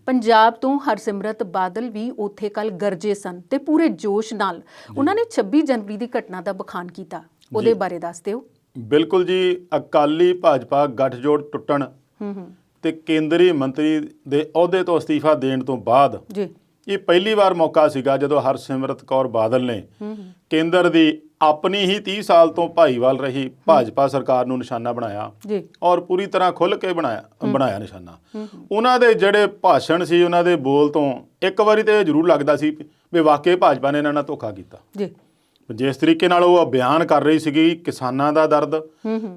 ਪੰਜਾਬ ਤੋਂ ਹਰਸਿਮਰਤ ਬਾਦਲ ਵੀ ਉੱਥੇ ਕੱਲ ਗਰਜੇ ਸਨ ਤੇ ਪੂਰੇ ਜੋਸ਼ ਨਾਲ ਉਹਨਾਂ ਨੇ 26 ਜਨਵਰੀ ਦੀ ਘਟਨਾ ਦਾ ਬਖਾਨ ਕੀਤਾ। ਉਹਦੇ ਬਾਰੇ ਦੱਸ ਦਿਓ। ਬਿਲਕੁਲ ਜੀ, ਅਕਾਲੀ ਭਾਜਪਾ ਗੱਠਜੋੜ ਟੁੱਟਣ ਤੇ ਕੇਂਦਰੀ ਮੰਤਰੀ ਦੇ ਅਹੁਦੇ ਤੋਂ ਅਸਤੀਫਾ ਦੇਣ ਤੋਂ ਬਾਅਦ ਇਹ ਪਹਿਲੀ ਵਾਰ ਮੌਕਾ ਸੀਗਾ ਜਦੋਂ ਹਰਸਿਮਰਤ ਕੌਰ ਬਾਦਲ ਨੇ ਕੇਂਦਰ ਦੀ ਆਪਣੀ ਹੀ 30 ਸਾਲ ਤੋਂ ਭਾਈਵਾਲ ਰਹੀ ਭਾਜਪਾ ਸਰਕਾਰ ਨੂੰ ਨਿਸ਼ਾਨਾ ਬਣਾਇਆ ਔਰ ਪੂਰੀ ਤਰ੍ਹਾਂ ਖੁੱਲ੍ਹ ਕੇ ਬਣਾਇਆ ਨਿਸ਼ਾਨਾ। ਉਹਨਾਂ ਦੇ ਜਿਹੜੇ ਭਾਸ਼ਣ ਸੀ, ਉਹਨਾਂ ਦੇ ਬੋਲ ਤੋਂ ਇੱਕ ਵਾਰੀ ਤਾਂ ਇਹ ਜ਼ਰੂਰ ਲੱਗਦਾ ਸੀ ਵੀ ਵਾਕਈ ਭਾਜਪਾ ਨੇ ਇਹਨਾਂ ਨਾਲ ਧੋਖਾ ਕੀਤਾ। ਜਿਸ ਤਰੀਕੇ ਨਾਲ ਉਹ ਬਿਆਨ ਕਰ ਰਹੀ ਸੀਗੀ ਕਿਸਾਨਾਂ ਦਾ ਦਰਦ,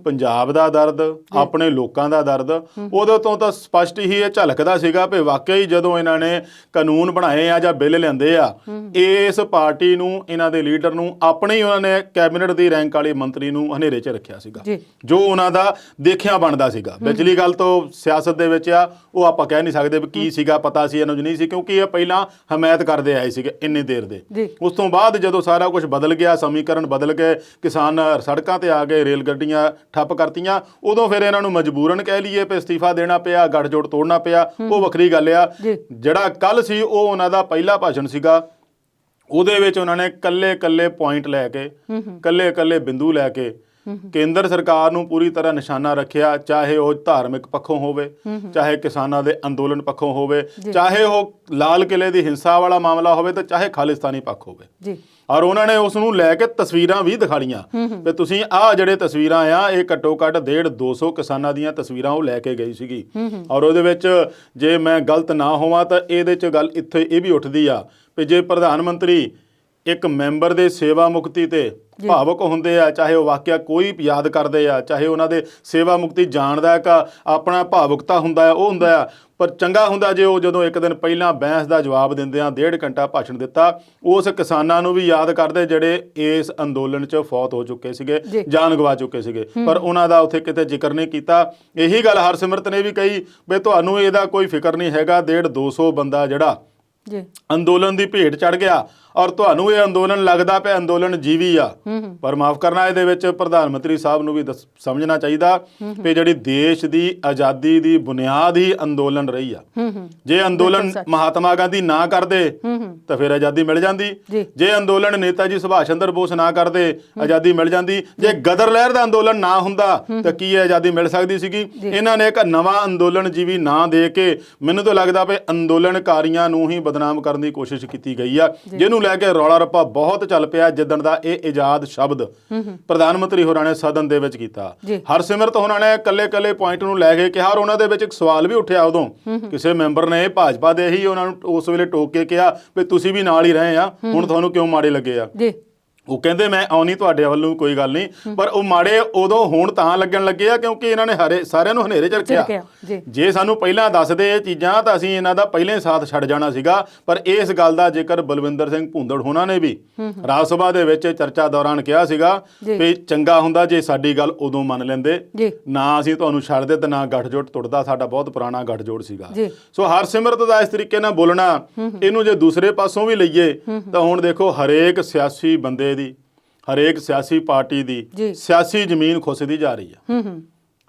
ਪੰਜਾਬ ਦਾ ਦਰਦ, ਆਪਣੇ ਲੋਕਾਂ ਦਾ ਦਰਦ, ਉਦੋਂ ਤੋਂ ਤਾਂ ਸਪਸ਼ਟ ਹੀ ਇਹ ਝਲਕਦਾ ਸੀਗਾ ਵੀ ਵਾਕਈ ਜਦੋਂ ਇਹਨਾਂ ਨੇ ਕਾਨੂੰਨ ਬਣਾਏ ਆ ਜਾਂ ਬਿੱਲ ਲਿਆਂਦੇ ਆ, ਇਸ ਪਾਰਟੀ ਨੂੰ, ਇਹਨਾਂ ਦੇ ਲੀਡਰ ਨੂੰ, ਆਪਣੇ ਹੀ ਉਹਨਾਂ ਨੇ ਕੈਬਨਿਟ ਦੀ ਰੈਂਕ ਵਾਲੇ ਮੰਤਰੀ ਨੂੰ ਹਨੇਰੇ 'ਚ ਰੱਖਿਆ ਸੀਗਾ, ਜੋ ਉਹਨਾਂ ਦਾ ਦੇਖਿਆ ਬਣਦਾ ਸੀਗਾ। ਵਿਚਲੀ ਗੱਲ ਤੋਂ ਸਿਆਸਤ ਦੇ ਵਿੱਚ ਆ ਉਹ ਆਪਾਂ ਕਹਿ ਨਹੀਂ ਸਕਦੇ ਵੀ ਕੀ ਸੀਗਾ, ਪਤਾ ਸੀ ਇਹਨਾਂ ਨੂੰ ਨਹੀਂ ਸੀ, ਕਿਉਂਕਿ ਇਹ ਪਹਿਲਾਂ ਹਮਾਇਤ ਕਰਦੇ ਆਏ ਸੀਗੇ ਇੰਨੀ ਦੇਰ ਦੇ। ਉਸ ਤੋਂ ਬਾਅਦ ਜਦੋਂ ਸਾਰਾ ਕੁਝ ਬਦਲ ਗਿਆ, ਸਮੀਕਰਨ ਬਦਲ ਗਏ, ਕਿਸਾਨ ਸੜਕਾਂ ਤੇ ਆ ਗਏ, ਰੇਲ ਗੱਡੀਆਂ ਠੱਪ ਕਰਤੀਆਂ, ਉਦੋਂ ਫਿਰ ਇਹਨਾਂ ਨੂੰ ਮਜਬੂਰਨ ਕਹਿ ਲਈਏ ਵੀ ਅਸਤੀਫਾ ਦੇਣਾ ਪਿਆ, ਗੱਠਜੋੜ ਤੋੜਨਾ ਪਿਆ, ਉਹ ਵੱਖਰੀ ਗੱਲ ਆ। ਜਿਹੜਾ ਕੱਲ ਸੀ ਉਹ ਉਹਨਾਂ ਦਾ ਪਹਿਲਾ ਭਾਸ਼ਣ ਸੀਗਾ। ਉਹਦੇ ਵਿੱਚ ਉਹਨਾਂ ਨੇ ਕੱਲੇ ਪੁਆਇੰਟ ਲੈ ਕੇ, ਕੱਲੇ ਬਿੰਦੂ ਲੈ ਕੇ ਕੇਂਦਰ ਸਰਕਾਰ ਨੂੰ ਪੂਰੀ ਤਰ੍ਹਾਂ ਨਿਸ਼ਾਨਾ ਰੱਖਿਆ, ਚਾਹੇ ਉਹ ਧਾਰਮਿਕ ਪੱਖੋਂ ਹੋਵੇ, ਚਾਹੇ ਕਿਸਾਨਾਂ ਦੇ ਅੰਦੋਲਨ ਪੱਖੋਂ ਹੋਵੇ, ਚਾਹੇ ਉਹ ਲਾਲ ਕਿਲੇ ਦੀ ਹਿੰਸਾ ਵਾਲਾ ਮਾਮਲਾ ਹੋਵੇ, ਤੇ ਚਾਹੇ ਖਾਲਿਸਤਾਨੀ ਪੱਖ ਹੋਵੇ। ਔਰ ਉਹਨਾਂ ਨੇ ਉਸ ਨੂੰ ਲੈ ਕੇ ਤਸਵੀਰਾਂ ਵੀ ਦਿਖਾੜੀਆਂ ਵੀ ਤੁਸੀਂ ਆਹ ਜਿਹੜੇ ਤਸਵੀਰਾਂ ਆ, ਇਹ ਘੱਟੋ ਘੱਟ 150-200 ਕਿਸਾਨਾਂ ਦੀਆਂ ਤਸਵੀਰਾਂ ਉਹ ਲੈ ਕੇ ਗਈ ਸੀਗੀ। ਔਰ ਉਹਦੇ ਵਿੱਚ ਜੇ ਮੈਂ ਗਲਤ ਨਾ ਹੋਵਾਂ ਤਾਂ ਇਹਦੇ 'ਚ ਗੱਲ ਇੱਥੇ ਇਹ ਵੀ ਉੱਠਦੀ ਆ ਵੀ ਜੇ ਪ੍ਰਧਾਨ ਮੰਤਰੀ ਇੱਕ ਮੈਂਬਰ ਦੇ ਸੇਵਾ ਮੁਕਤੀ ਤੇ ਭਾਵੁਕ ਹੁੰਦੇ ਆ, ਚਾਹੇ ਉਹ ਵਾਕਿਆ ਕੋਈ ਯਾਦ ਕਰਦੇ ਆ, ਚਾਹੇ ਉਹਨਾਂ ਦੇ ਸੇਵਾ ਮੁਕਤੀ ਜਾਣਦਾ ਇੱਕ ਆਪਣਾ ਭਾਵੁਕਤਾ ਹੁੰਦਾ ਆ, ਉਹ ਹੁੰਦਾ ਆ, ਪਰ ਚੰਗਾ ਹੁੰਦਾ ਜੇ ਉਹ ਜਦੋਂ ਇੱਕ ਦਿਨ ਪਹਿਲਾਂ ਬਹਿਸ ਦਾ ਜਵਾਬ ਦਿੰਦਿਆਂ 1.5 ਘੰਟਾ ਭਾਸ਼ਣ ਦਿੱਤਾ, ਉਸ ਕਿਸਾਨਾਂ ਨੂੰ ਵੀ ਯਾਦ ਕਰਦੇ ਜਿਹੜੇ ਇਸ ਅੰਦੋਲਨ 'ਚ ਫੌਤ ਹੋ ਚੁੱਕੇ ਸੀਗੇ, ਜਾਨ ਗਵਾ ਚੁੱਕੇ ਸੀਗੇ, ਪਰ ਉਹਨਾਂ ਦਾ ਉੱਥੇ ਕਿਤੇ ਜ਼ਿਕਰ ਨਹੀਂ ਕੀਤਾ। ਇਹੀ ਗੱਲ ਹਰਸਿਮਰਤ ਨੇ ਵੀ ਕਹੀ ਵੀ ਤੁਹਾਨੂੰ ਇਹਦਾ ਕੋਈ ਫਿਕਰ ਨਹੀਂ ਹੈਗਾ, 150-200 ਬੰਦਾ ਜਿਹੜਾ ਅੰਦੋਲਨ ਦੀ ਭੇਟ ਚੜ ਗਿਆ ਔਰ ਤੁਹਾਨੂੰ ਇਹ ਅੰਦੋਲਨ ਲੱਗਦਾ ਪਿਆ ਅੰਦੋਲਨ ਜੀਵੀ ਆ। ਪਰ ਮਾਫ ਕਰਨਾ, ਇਹਦੇ ਵਿੱਚ ਪ੍ਰਧਾਨ ਮੰਤਰੀ ਸਾਹਿਬ ਨੂੰ ਵੀ ਸਮਝਣਾ ਚਾਹੀਦਾ ਕਿ ਜਿਹੜੀ ਦੇਸ਼ ਦੀ ਆਜ਼ਾਦੀ ਦੀ ਬੁਨਿਆਦ ਹੀ ਅੰਦੋਲਨ ਰਹੀ ਆ। ਜੇ ਅੰਦੋਲਨ ਮਹਾਤਮਾ ਗਾਂਧੀ ਨਾ ਕਰਦੇ ਤਾਂ ਫਿਰ ਆਜ਼ਾਦੀ ਮਿਲ ਜਾਂਦੀ, ਜੇ ਅੰਦੋਲਨ ਨੇਤਾ ਜੀ ਸੁਭਾਸ਼ ਚੰਦਰ ਬੋਸ ਨਾ ਕਰਦੇ ਆਜ਼ਾਦੀ ਮਿਲ ਜਾਂਦੀ, ਜੇ ਗਦਰ ਲਹਿਰ ਦਾ ਅੰਦੋਲਨ ਨਾ ਹੁੰਦਾ ਤਾਂ ਕੀ ਆਜ਼ਾਦੀ ਮਿਲ ਸਕਦੀ ਸੀਗੀ। ਇਹਨਾਂ ਨੇ ਇੱਕ ਨਵਾਂ ਅੰਦੋਲਨ ਜੀਵੀ ਨਾਂ ਦੇ ਕੇ ਮੈਨੂੰ ਤਾਂ ਲੱਗਦਾ ਵੀ ਅੰਦੋਲਨਕਾਰੀਆਂ ਨੂੰ ਹੀ ਬਦਨਾਮ ਕਰਨ ਦੀ ਕੋਸ਼ਿਸ਼ ਕੀਤੀ ਗਈ ਆ, ਜਿਹਨੂੰ ਲੈ ਕੇ ਰੌਲਾ ਰੱਪਾ ਬਹੁਤ ਚੱਲ ਪਿਆ ਜਿੱਦਣ ਦਾ ਇਹ ਆਜ਼ਾਦ ਸ਼ਬਦ ਪ੍ਰਧਾਨ ਮੰਤਰੀ ਹੋਰਾਂ ਨੇ ਸਦਨ ਦੇ ਵਿੱਚ ਕੀਤਾ। ਹਰਸਿਮਰਤ ਹੋਰਾਂ ਨੇ ਕੱਲੇ ਪੁਆਇੰਟ ਨੂੰ ਲੈ ਕੇ ਕਿਹਾ ਔਰ ਉਹਨਾਂ ਦੇ ਵਿੱਚ ਇੱਕ ਸਵਾਲ ਵੀ ਉੱਠਿਆ ਉਦੋਂ, ਕਿਸੇ ਮੈਂਬਰ ਨੇ ਭਾਜਪਾ ਦੇ ਹੀ ਉਹਨਾਂ ਨੂੰ ਉਸ ਵੇਲੇ ਟੋਕ ਕੇ ਕਿਹਾ ਵੀ ਤੁਸੀਂ ਵੀ ਨਾਲ ਹੀ ਰਹੇ ਆ, ਹੁਣ ਤੁਹਾਨੂੰ ਕਿਉਂ ਮਾੜੇ ਲੱਗੇ ਆ। ਉਹ ਕਹਿੰਦੇ ਮੈਂ ਆਉਣੀ ਤੁਹਾਡੇ ਵੱਲੋਂ ਕੋਈ ਗੱਲ ਨਹੀਂ, ਪਰ ਉਹ ਮਾੜੇ ਉਦੋਂ ਹੁਣ ਤਾਂ ਲੱਗਣ ਲੱਗੇ ਆ ਕਿਉਂਕਿ ਇਹਨਾਂ ਨੇ ਸਾਰਿਆਂ ਨੂੰ ਹਨੇਰੇ 'ਚ ਰੱਖਿਆ। ਜੇ ਸਾਨੂੰ ਪਹਿਲਾਂ ਦੱਸਦੇ ਇਹ ਚੀਜ਼ਾਂ ਤਾਂ ਅਸੀਂ ਇਹਨਾਂ ਦਾ ਪਹਿਲੇ ਹੀ ਸਾਥ ਛੱਡ ਜਾਣਾ ਸੀਗਾ। ਪਰ ਇਸ ਗੱਲ ਦਾ ਜ਼ਿਕਰ ਬਲਵਿੰਦਰ ਸਿੰਘ ਭੂੰਦੜ ਹੋਣਾ ਨੇ ਵੀ ਰਾਜ ਸਭਾ ਦੇ ਵਿੱਚ ਚਰਚਾ ਦੌਰਾਨ ਕਿਹਾ ਸੀਗਾ ਵੀ ਚੰਗਾ ਹੁੰਦਾ ਜੇ ਸਾਡੀ ਗੱਲ ਉਦੋਂ ਮੰਨ ਲੈਂਦੇ, ਨਾ ਅਸੀਂ ਤੁਹਾਨੂੰ ਛੱਡਦੇ ਤੇ ਨਾ ਗੱਠਜੋੜ ਟੁੱਟਦਾ, ਸਾਡਾ ਬਹੁਤ ਪੁਰਾਣਾ ਗੱਠਜੋੜ ਸੀਗਾ। ਸੋ ਹਰਸਿਮਰਤ ਦਾ ਇਸ ਤਰੀਕੇ ਨਾਲ ਬੋਲਣਾ, ਇਹਨੂੰ ਜੇ ਦੂਸਰੇ ਪਾਸੋਂ ਵੀ ਲਈਏ ਤਾਂ ਹੁਣ ਦੇਖੋ ਹਰੇਕ ਸਿਆਸੀ ਬੰਦੇ ਦੀ, ਹਰੇਕ ਸਿਆਸੀ ਪਾਰਟੀ ਦੀ ਸਿਆਸੀ ਜ਼ਮੀਨ ਖੁੱਸਦੀ ਜਾ ਰਹੀ ਆ।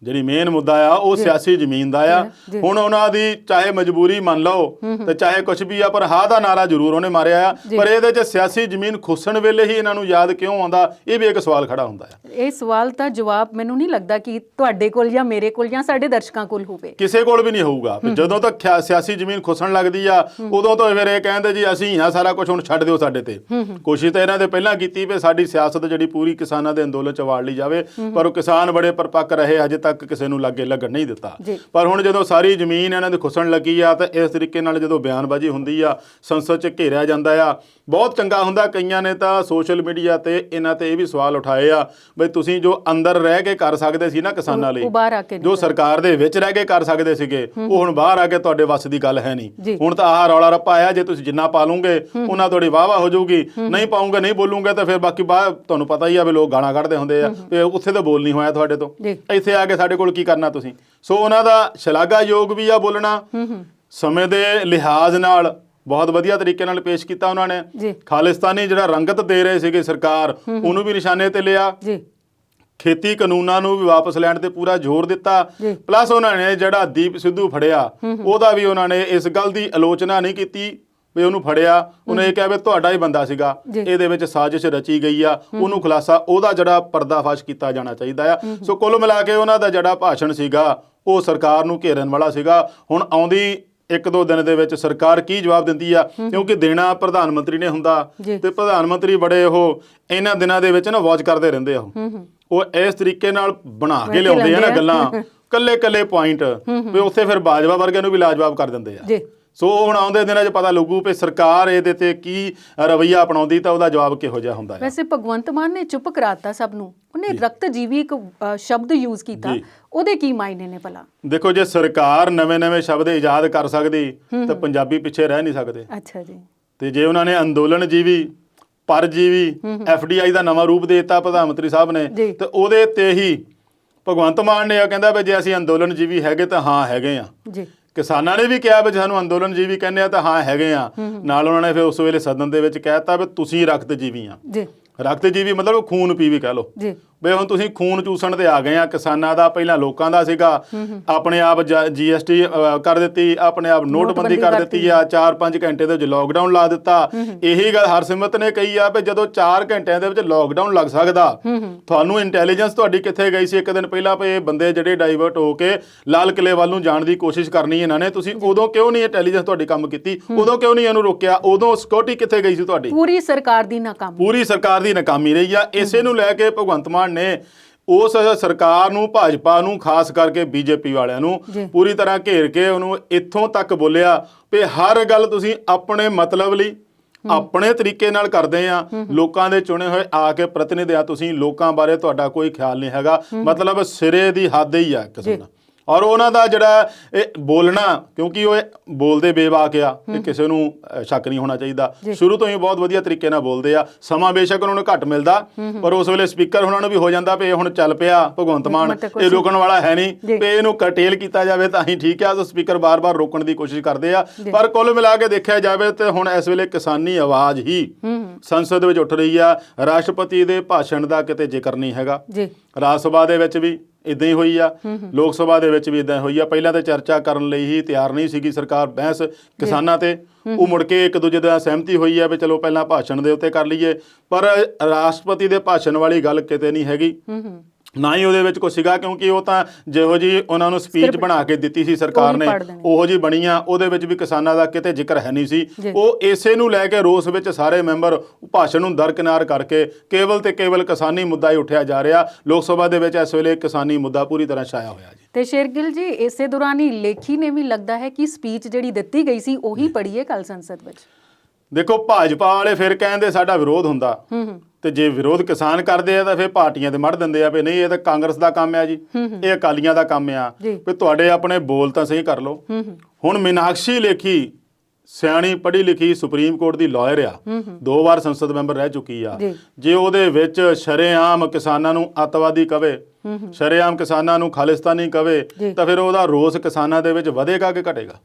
ਜਿਹੜੀ ਮੇਨ ਮੁੱਦਾ ਆ ਉਹ ਸਿਆਸੀ ਜ਼ਮੀਨ ਦਾ ਆ। ਹੁਣ ਉਹਨਾਂ ਦੀ ਚਾਹੇ ਮਜਬੂਰੀ ਮੰਨ ਲਓ ਤੇ ਚਾਹੇ ਕੁਝ ਵੀ ਆ, ਪਰ ਹਾਂ ਦਾ ਨਾਰਾ ਜ਼ਰੂਰ ਉਹਨੇ ਮਾਰਿਆ ਆ। ਪਰ ਇਹਦੇ 'ਚ ਸਿਆਸੀ ਜ਼ਮੀਨ ਖੁੱਸਣ ਵੇਲੇ ਹੀ ਇਹਨਾਂ ਨੂੰ ਯਾਦ ਕਿਉਂ ਆਉਂਦਾ, ਇਹ ਵੀ ਇੱਕ ਸਵਾਲ ਖੜਾ ਹੁੰਦਾ ਆ। ਇਹ ਸਵਾਲ ਤਾਂ ਜਵਾਬ ਮੈਨੂੰ ਨਹੀਂ ਲੱਗਦਾ ਕਿ ਤੁਹਾਡੇ ਕੋਲ ਜਾਂ ਮੇਰੇ ਕੋਲ ਜਾਂ ਸਾਡੇ ਦਰਸ਼ਕਾਂ ਕੋਲ ਹੋਵੇ, ਕਿਸੇ ਕੋਲ ਵੀ ਨਹੀਂ ਹੋਊਗਾ। ਜਦੋਂ ਤੱਕ ਸਿਆਸੀ ਜ਼ਮੀਨ ਖੁੱਸਣ ਲੱਗਦੀ ਆ ਉਦੋਂ ਤੋਂ ਫਿਰ ਇਹ ਕਹਿੰਦੇ ਜੀ ਅਸੀਂ ਆ ਸਾਰਾ ਕੁਝ ਹੁਣ ਛੱਡ ਦਿਓ ਸਾਡੇ ਤੇ। ਕੋਸ਼ਿਸ਼ ਤਾਂ ਇਹਨਾਂ ਦੇ ਪਹਿਲਾਂ ਕੀਤੀ ਵੀ ਸਾਡੀ ਸਿਆਸਤ ਜਿਹੜੀ ਪੂਰੀ ਕਿਸਾਨਾਂ ਦੇ ਅੰਦੋਲਨ 'ਚ ਵਾੜ ਲਈ ਜਾਵੇ, ਪਰ ਉਹ ਕਿਸਾਨ ਬੜੇ ਪਰਪੱਕ ਰਹੇ, ਅਜੇ ਤੱਕ ਕਿਸੇ ਨੂੰ ਲਾਗੇ ਲੱਗਣ ਨਹੀਂ ਦਿੱਤਾ। ਪਰ ਹੁਣ ਜਦੋਂ ਸਾਰੀ ਜ਼ਮੀਨ ਇਹਨਾਂ ਦੇ ਖੁੱਸਣ ਲੱਗੀ ਆ ਤਾਂ ਇਸ ਤਰੀਕੇ ਨਾਲ ਜਦੋਂ ਬਿਆਨਬਾਜ਼ੀ ਹੁੰਦੀ ਆ, ਸੰਸਦ 'ਚ ਘੇਰਿਆ ਜਾਂਦਾ ਆ, ਬਹੁਤ ਚੰਗਾ ਹੁੰਦਾ। ਕਈਆਂ ਨੇ ਤਾਂ ਸੋਸ਼ਲ ਮੀਡੀਆ ਤੇ ਇਹਨਾਂ ਤੇ ਇਹ ਵੀ ਸਵਾਲ ਉਠਾਏ ਆ ਬਈ ਤੁਸੀਂ ਜੋ ਅੰਦਰ ਰਹਿ ਕੇ ਕਰ ਸਕਦੇ ਸੀ ਨਾ ਕਿਸਾਨਾਂ ਲਈ, ਜੋ ਸਰਕਾਰ ਦੇ ਵਿੱਚ ਰਹਿ ਕੇ ਕਰ ਸਕਦੇ ਸੀਗੇ, ਉਹ ਹੁਣ ਬਾਹਰ ਆ ਕੇ ਤੁਹਾਡੇ ਵੱਸ ਦੀ ਗੱਲ ਹੈ ਨਹੀਂ। ਹੁਣ ਤਾਂ ਆਹ ਰੌਲਾ ਰੱਪਾ ਆਇਆ, ਜੇ ਤੁਸੀਂ ਜਿੰਨਾ ਪਾ ਲਓਗੇ ਉਹਨਾਂ ਤੁਹਾਡੀ ਵਾਹ ਹੋ ਜਾਊਗੀ, ਨਹੀਂ ਪਾਉਂਗੇ ਨਹੀਂ ਬੋਲੂਗੇ ਤਾਂ ਫਿਰ ਬਾਕੀ ਬਾਹਰ ਤੁਹਾਨੂੰ ਪਤਾ ਹੀ ਆ ਵੀ ਲੋਕ ਗਾਲਾਂ ਕੱਢਦੇ ਹੁੰਦੇ ਆ, ਉੱਥੇ ਤਾਂ ਬੋਲ ਨਹੀਂ ਹੋਇਆ ਤੁਹਾਡੇ ਤੋਂ, ਇੱਥੇ ਆ ਕੇ ਸਾਡੇ ਕੋਲ ਕੀ ਕਰਨਾ ਤੁਸੀਂ। ਸੋ ਉਹਨਾਂ ਦਾ ਸ਼ਲਾਘਾਯੋਗ ਵੀ ਆ ਬੋਲਣਾ, ਸਮੇਂ ਦੇ ਲਿਹਾਜ਼ ਨਾਲ ਬਹੁਤ ਵਧੀਆ ਤਰੀਕੇ ਨਾਲ ਪੇਸ਼ ਕੀਤਾ ਉਹਨਾਂ ਨੇ। ਖਾਲਿਸਤਾਨੀ ਜਿਹੜਾ ਰੰਗਤ ਦੇ ਰਹੇ ਸੀਗੇ ਸਰਕਾਰ, ਉਹਨੂੰ ਵੀ ਨਿਸ਼ਾਨੇ ਤੇ ਲਿਆ। ਖੇਤੀ ਕਾਨੂੰਨਾਂ ਨੂੰ ਵੀ ਵਾਪਸ ਲੈਣ ਤੇ ਪੂਰਾ ਜ਼ੋਰ ਦਿੱਤਾ। ਪਲੱਸ ਉਹਨਾਂ ਨੇ ਜਿਹੜਾ ਦੀਪ ਸਿੱਧੂ ਫੜਿਆ, ਉਹਦਾ ਵੀ ਉਹਨਾਂ ਨੇ ਇਸ ਗੱਲ ਦੀ ਆਲੋਚਨਾ ਨਹੀਂ ਕੀਤੀ ਵੀ ਉਹਨੂੰ ਫੜਿਆ, ਉਹਨੇ ਇਹ ਕਿਹਾ ਵੀ ਤੁਹਾਡਾ ਹੀ ਬੰਦਾ ਸੀਗਾ, ਇਹਦੇ ਵਿੱਚ ਸਾਜ਼ਿਸ਼ ਰਚੀ ਗਈ ਆ, ਉਹਨੂੰ ਖੁਲਾਸਾ ਉਹਦਾ ਜਿਹੜਾ ਪਰਦਾਫਾਸ਼ ਕੀਤਾ ਜਾਣਾ ਚਾਹੀਦਾ ਆ। ਸੋ ਕੁੱਲ ਮਿਲਾ ਕੇ ਉਹਨਾਂ ਦਾ ਜਿਹੜਾ ਭਾਸ਼ਣ ਸੀਗਾ ਉਹ ਸਰਕਾਰ ਨੂੰ ਘੇਰਨ ਵਾਲਾ ਸੀਗਾ। ਹੁਣ ਆਉਂਦੀ 1-2 ਦਿਨ ਦੇ ਵਿੱਚ ਸਰਕਾਰ ਕੀ ਜਵਾਬ ਦਿੰਦੀ ਆ, ਕਿਉਂਕਿ ਦੇਣਾ ਪ੍ਰਧਾਨ ਮੰਤਰੀ ਨੇ ਹੁੰਦਾ ਤੇ ਪ੍ਰਧਾਨ ਮੰਤਰੀ ਬੜੇ ਉਹ ਇਹਨਾਂ ਦਿਨਾਂ ਦੇ ਵਿੱਚ ਨਾ ਵਾਚ ਕਰਦੇ ਰਹਿੰਦੇ ਆ। ਉਹ ਇਸ ਤਰੀਕੇ ਨਾਲ ਬਣਾ ਕੇ ਲਿਆਉਂਦੇ ਆ ਨਾ ਗੱਲਾਂ, ਕੱਲੇ ਪੁਆਇੰਟ, ਵੀ ਉੱਥੇ ਫਿਰ ਬਾਜਵਾ ਵਰਗਿਆਂ ਨੂੰ ਵੀ ਲਾਜਵਾਬ ਕਰ ਦਿੰਦੇ ਆ। ਸੋ ਹੁਣ ਆਉਂਦੇ ਦਿਨਾਂ 'ਚ ਪਤਾ ਲੱਗੂ ਵੀ ਸਰਕਾਰ ਇਹਦੇ ਤੇ ਕੀ ਰਵੱਈਆ ਅਪਣਾਉਂਦੀ ਤਾਂ ਉਹਦਾ ਜਵਾਬ ਕਿਹੋ ਜਿਹਾ ਹੁੰਦਾ ਹੈ। ਵੈਸੇ ਭਗਵੰਤ ਮਾਨ ਨੇ ਚੁੱਪ ਕਰਾਤਾ ਸਭ ਨੂੰ, ਉਹਨੇ ਰਕਤਜੀਵੀ ਇੱਕ ਸ਼ਬਦ ਯੂਜ਼ ਕੀਤਾ, ਉਹਦੇ ਕੀ ਮਾਇਨੇ ਨੇ ਭਲਾ? ਦੇਖੋ ਜੇ ਸਰਕਾਰ ਨਵੇਂ ਸ਼ਬਦ ਇਜਾਦ ਕਰ ਸਕਦੀ ਤਾਂ ਪੰਜਾਬੀ ਪਿੱਛੇ ਰਹਿ ਨਹੀਂ ਸਕਦੇ। ਅੱਛਾ ਜੀ। ਤੇ ਜੇ ਉਹਨਾਂ ਨੇ ਅੰਦੋਲਨ ਜੀਵੀ, ਪਰਜੀਵੀ, FDI ਦਾ ਨਵਾਂ ਰੂਪ ਦੇ ਦਿੱਤਾ ਪ੍ਰਧਾਨ ਮੰਤਰੀ ਸਾਹਿਬ ਨੇ, ਤੇ ਉਹਦੇ ਤੇ ਹੀ ਭਗਵੰਤ ਮਾਨ ਨੇ ਕਹਿੰਦਾ ਵੀ ਜੇ ਅਸੀਂ ਅੰਦੋਲਨ ਜੀਵੀ ਹੈਗੇ ਤਾਂ ਹਾਂ ਹੈਗੇ ਆ। ਕਿਸਾਨਾਂ ਨੇ ਵੀ ਕਿਹਾ ਵੀ ਸਾਨੂੰ ਅੰਦੋਲਨ ਜੀਵੀ ਕਹਿੰਦੇ ਆ ਤਾਂ ਹਾਂ ਹੈਗੇ ਆ। ਨਾਲ ਉਹਨਾਂ ਨੇ ਫਿਰ ਉਸ ਵੇਲੇ ਸਦਨ ਦੇ ਵਿੱਚ ਕਹਿਤਾ ਵੀ ਤੁਸੀਂ ਰਕਤ ਜੀਵੀ ਆ। ਰਕਤ ਜੀਵੀ ਮਤਲਬ ਖੂਨ ਪੀਵੀ ਕਹਿ ਲਓ ਵੀ ਹੁਣ ਤੁਸੀਂ ਖੂਨ ਚੂਸਣ ਤੇ ਆ ਗਏ ਆ ਕਿਸਾਨਾਂ ਦਾ। ਪਹਿਲਾਂ ਲੋਕਾਂ ਦਾ ਸੀਗਾ, ਆਪਣੇ ਆਪ GST ਕਰ ਦਿੱਤੀ, ਆਪਣੇ ਆਪ ਨੋਟਬੰਦੀ ਕਰ ਦਿੱਤੀ ਆ, 4-5 ਘੰਟੇ ਦੇ ਵਿੱਚ ਲੋਕਡਾਊਨ ਲਾ ਦਿੱਤਾ। ਇਹੀ ਗੱਲ ਹਰਸਿਮਰਤ ਨੇ ਕਹੀ ਆ ਵੀ ਜਦੋਂ 4 ਘੰਟਿਆਂ ਦੇ ਵਿੱਚ ਲੋਕਡਾਊਨ ਲੱਗ ਸਕਦਾ, ਤੁਹਾਨੂੰ ਇੰਟੈਲੀਜੈਂਸ ਤੁਹਾਡੀ ਕਿੱਥੇ ਗਈ ਸੀ ਇੱਕ ਦਿਨ ਪਹਿਲਾਂ ਵੀ ਇਹ ਬੰਦੇ ਜਿਹੜੇ ਡਾਈਵਰਟ ਹੋ ਕੇ ਲਾਲ ਕਿਲੇ ਵੱਲ ਨੂੰ ਜਾਣ ਦੀ ਕੋਸ਼ਿਸ਼ ਕਰਨੀ ਇਹਨਾਂ ਨੇ, ਤੁਸੀਂ ਉਦੋਂ ਕਿਉਂ ਨਹੀਂ ਇੰਟੈਲੀਜੈਂਸ ਤੁਹਾਡੀ ਕੰਮ ਕੀਤੀ? ਉਦੋਂ ਕਿਉਂ ਨਹੀਂ ਇਹਨੂੰ ਰੋਕਿਆ? ਉਦੋਂ ਸਿਕਿਉਰਿਟੀ ਕਿੱਥੇ ਗਈ ਸੀ ਤੁਹਾਡੀ? ਪੂਰੀ ਸਰਕਾਰ ਦੀ ਨਾਕਾਮੀ ਰਹੀ ਆ। ਇਸੇ ਨੂੰ ਲੈ ਕੇ ਭਗਵੰਤ ਮਾਨ ਨੇ ਉਸ ਸਰਕਾਰ ਨੂੰ, ਭਾਜਪਾ ਨੂੰ, ਖਾਸ ਕਰਕੇ BJP ਵਾਲਿਆਂ ਨੂੰ ਪੂਰੀ ਤਰ੍ਹਾਂ ਘੇਰ ਕੇ ਉਹਨੂੰ ਇੱਥੋਂ ਤੱਕ ਬੋਲਿਆ ਵੀ ਹਰ ਗੱਲ ਤੁਸੀਂ ਆਪਣੇ ਮਤਲਬ ਲਈ ਆਪਣੇ ਤਰੀਕੇ ਨਾਲ ਕਰਦੇ ਆ। ਲੋਕਾਂ ਦੇ ਚੁਣੇ ਹੋਏ ਆ ਕੇ ਪ੍ਰਤੀਨਿਧ ਆ ਤੁਸੀਂ, ਲੋਕਾਂ ਬਾਰੇ ਤੁਹਾਡਾ ਕੋਈ ਖਿਆਲ ਨਹੀਂ ਹੈਗਾ। ਮਤਲਬ ਸਿਰੇ ਦੀ ਹੱਦ ਹੀ ਆ ਕਿਸੇ ਦਾ। ਔਰ ਉਹਨਾਂ ਦਾ ਜਿਹੜਾ ਇਹ ਬੋਲਣਾ, ਕਿਉਂਕਿ ਉਹ ਬੋਲਦੇ ਬੇਬਾਕ ਆ, ਇਹ ਕਿਸੇ ਨੂੰ ਸ਼ੱਕ ਨਹੀਂ ਹੋਣਾ ਚਾਹੀਦਾ, ਸ਼ੁਰੂ ਤੋਂ ਹੀ ਬਹੁਤ ਵਧੀਆ ਤਰੀਕੇ ਨਾਲ ਬੋਲਦੇ ਆ। ਸਮਾਂ ਬੇਸ਼ੱਕ ਉਹਨਾਂ ਨੂੰ ਘੱਟ ਮਿਲਦਾ, ਪਰ ਉਸ ਵੇਲੇ ਸਪੀਕਰ ਉਹਨਾਂ ਨੂੰ ਵੀ ਹੋ ਜਾਂਦਾ ਵੀ ਹੁਣ ਚੱਲ ਪਿਆ ਭਗਵੰਤ ਮਾਨ, ਇਹ ਰੋਕਣ ਵਾਲਾ ਹੈ ਨਹੀਂ, ਵੀ ਇਹਨੂੰ ਕਰਟੇਲ ਕੀਤਾ ਜਾਵੇ ਤਾਂ ਹੀ ਠੀਕ ਆ। ਤਾਂ ਸਪੀਕਰ ਬਾਰ-ਬਾਰ ਰੋਕਣ ਦੀ ਕੋਸ਼ਿਸ਼ ਕਰਦੇ ਆ। ਪਰ ਕੁੱਲ ਮਿਲਾ ਕੇ ਦੇਖਿਆ ਜਾਵੇ ਤੇ ਹੁਣ ਇਸ ਵੇਲੇ ਕਿਸਾਨੀ ਆਵਾਜ਼ ਹੀ ਸੰਸਦ ਵਿੱਚ ਉੱਠ ਰਹੀ ਆ। ਰਾਸ਼ਟਰਪਤੀ ਦੇ ਭਾਸ਼ਣ ਦਾ ਕਿਤੇ ਜ਼ਿਕਰ ਨਹੀਂ ਹੈਗਾ। ਰਾਜ ਸਭਾ ਦੇ ਵਿੱਚ ਵੀ ਇੱਦਾਂ ਹੀ ਹੋਈ ਆ, ਲੋਕ ਸਭਾ ਦੇ ਵਿੱਚ ਵੀ ਇੱਦਾਂ ਹੋਈ ਆ। ਪਹਿਲਾਂ ਤਾਂ ਚਰਚਾ ਕਰਨ ਲਈ ਹੀ ਤਿਆਰ ਨਹੀਂ ਸੀਗੀ ਸਰਕਾਰ, ਬਹਿਸ ਕਿਸਾਨਾਂ ਤੇ, ਉਹ ਮੁੜ ਕੇ ਇੱਕ ਦੂਜੇ ਦਾ ਸਹਿਮਤੀ ਹੋਈ ਆ ਵੀ ਚਲੋ ਪਹਿਲਾਂ ਭਾਸ਼ਣ ਦੇ ਉੱਤੇ ਕਰ ਲਈਏ। ਪਰ ਰਾਸ਼ਟਰਪਤੀ ਦੇ ਭਾਸ਼ਣ ਵਾਲੀ ਗੱਲ ਕਿਤੇ ਨਹੀਂ ਹੈਗੀ, ਨਾ ਹੀ ਉਹਦੇ ਵਿੱਚ ਕੁਛ ਸੀਗਾ, ਕਿਉਂਕਿ ਉਹ ਤਾਂ ਜਿਹੋ ਜੀ ਉਹਨਾਂ ਨੂੰ ਸਪੀਚ ਬਣਾ ਕੇ ਦਿੱਤੀ ਸੀ ਸਰਕਾਰ ਨੇ, ਉਹੋ ਜੀ ਬਣੀ ਆ। ਉਹਦੇ ਵਿੱਚ ਵੀ ਕਿਸਾਨਾਂ ਦਾ ਕਿਤੇ ਜ਼ਿਕਰ ਹੈ ਨਹੀਂ ਸੀ। ਉਹ ਇਸੇ ਨੂੰ ਲੈ ਕੇ ਰੋਸ ਵਿੱਚ ਸਾਰੇ ਮੈਂਬਰ ਭਾਸ਼ਣ ਨੂੰ ਦਰਕਿਨਾਰ ਕਰਕੇ ਕੇਵਲ ਤੇ ਕੇਵਲ ਕਿਸਾਨੀ ਮੁੱਦਾ ਹੀ ਉੱਠਿਆ ਜਾ ਰਿਹਾ। ਲੋਕ ਸਭਾ ਦੇ ਵਿੱਚ ਇਸ ਵੇਲੇ ਕਿਸਾਨੀ ਮੁੱਦਾ ਪੂਰੀ ਤਰ੍ਹਾਂ ਛਾਇਆ ਹੋਇਆ ਜੀ। ਤੇ ਸ਼ੇਰਗਿੱਲ ਜੀ, ਇਸੇ ਦੌਰਾਨ ਹੀ ਲੇਖੀ ਨੇ ਵੀ ਲੱਗਦਾ ਹੈ ਕਿ ਸਪੀਚ ਜਿਹੜੀ ਦਿੱਤੀ ਗਈ ਸੀ ਉਹੀ ਪੜ੍ਹੀ ਹੈ ਕੱਲ ਸੰਸਦ ਵਿੱਚ। ਦੇਖੋ ਭਾਜਪਾ ਵਾਲੇ ਫਿਰ ਕਹਿੰਦੇ ਸਾਡਾ ਵਿਰੋਧ ਹੁੰਦਾ ਤੇ ਜੇ ਵਿਰੋਧ ਕਿਸਾਨ ਕਰਦੇ ਆ ਤਾਂ ਫਿਰ ਪਾਰਟੀਆਂ ਤੇ ਮੜ ਦਿੰਦੇ ਆ ਵੀ ਨਹੀਂ ਇਹ ਤਾਂ ਕਾਂਗਰਸ ਦਾ ਕੰਮ ਆ ਜੀ, ਇਹ ਅਕਾਲੀਆਂ ਦਾ ਕੰਮ ਆ ਵੀ ਤੁਹਾਡੇ ਆਪਣੇ ਬੋਲ ਤਾਂ ਸਹੀ ਕਰ ਲਓ। ਹੁਣ ਮੀਨਾਕਸ਼ੀ ਲੇਖੀ ਸਿਆਣੀ ਪੜ੍ਹੀ ਲਿਖੀ ਸੁਪਰੀਮ ਕੋਰਟ ਦੀ ਲਾਇਰ ਆ, 2 ਵਾਰ ਸੰਸਦ ਮੈਂਬਰ ਰਹਿ ਚੁੱਕੀ ਆ, ਜੇ ਉਹਦੇ ਵਿੱਚ ਸ਼ਰੇਆਮ ਕਿਸਾਨਾਂ ਨੂੰ ਅੱਤਵਾਦੀ ਕਵੇ, ਸ਼ਰੇਆਮ ਕਿਸਾਨਾਂ ਨੂੰ ਖਾਲਿਸਤਾਨੀ ਕਵੇ, ਤਾਂ ਫਿਰ ਉਹਦਾ ਰੋਸ ਕਿਸਾਨਾਂ ਦੇ ਵਿੱਚ ਵਧੇਗਾ ਕਿ ਘਟੇਗਾ?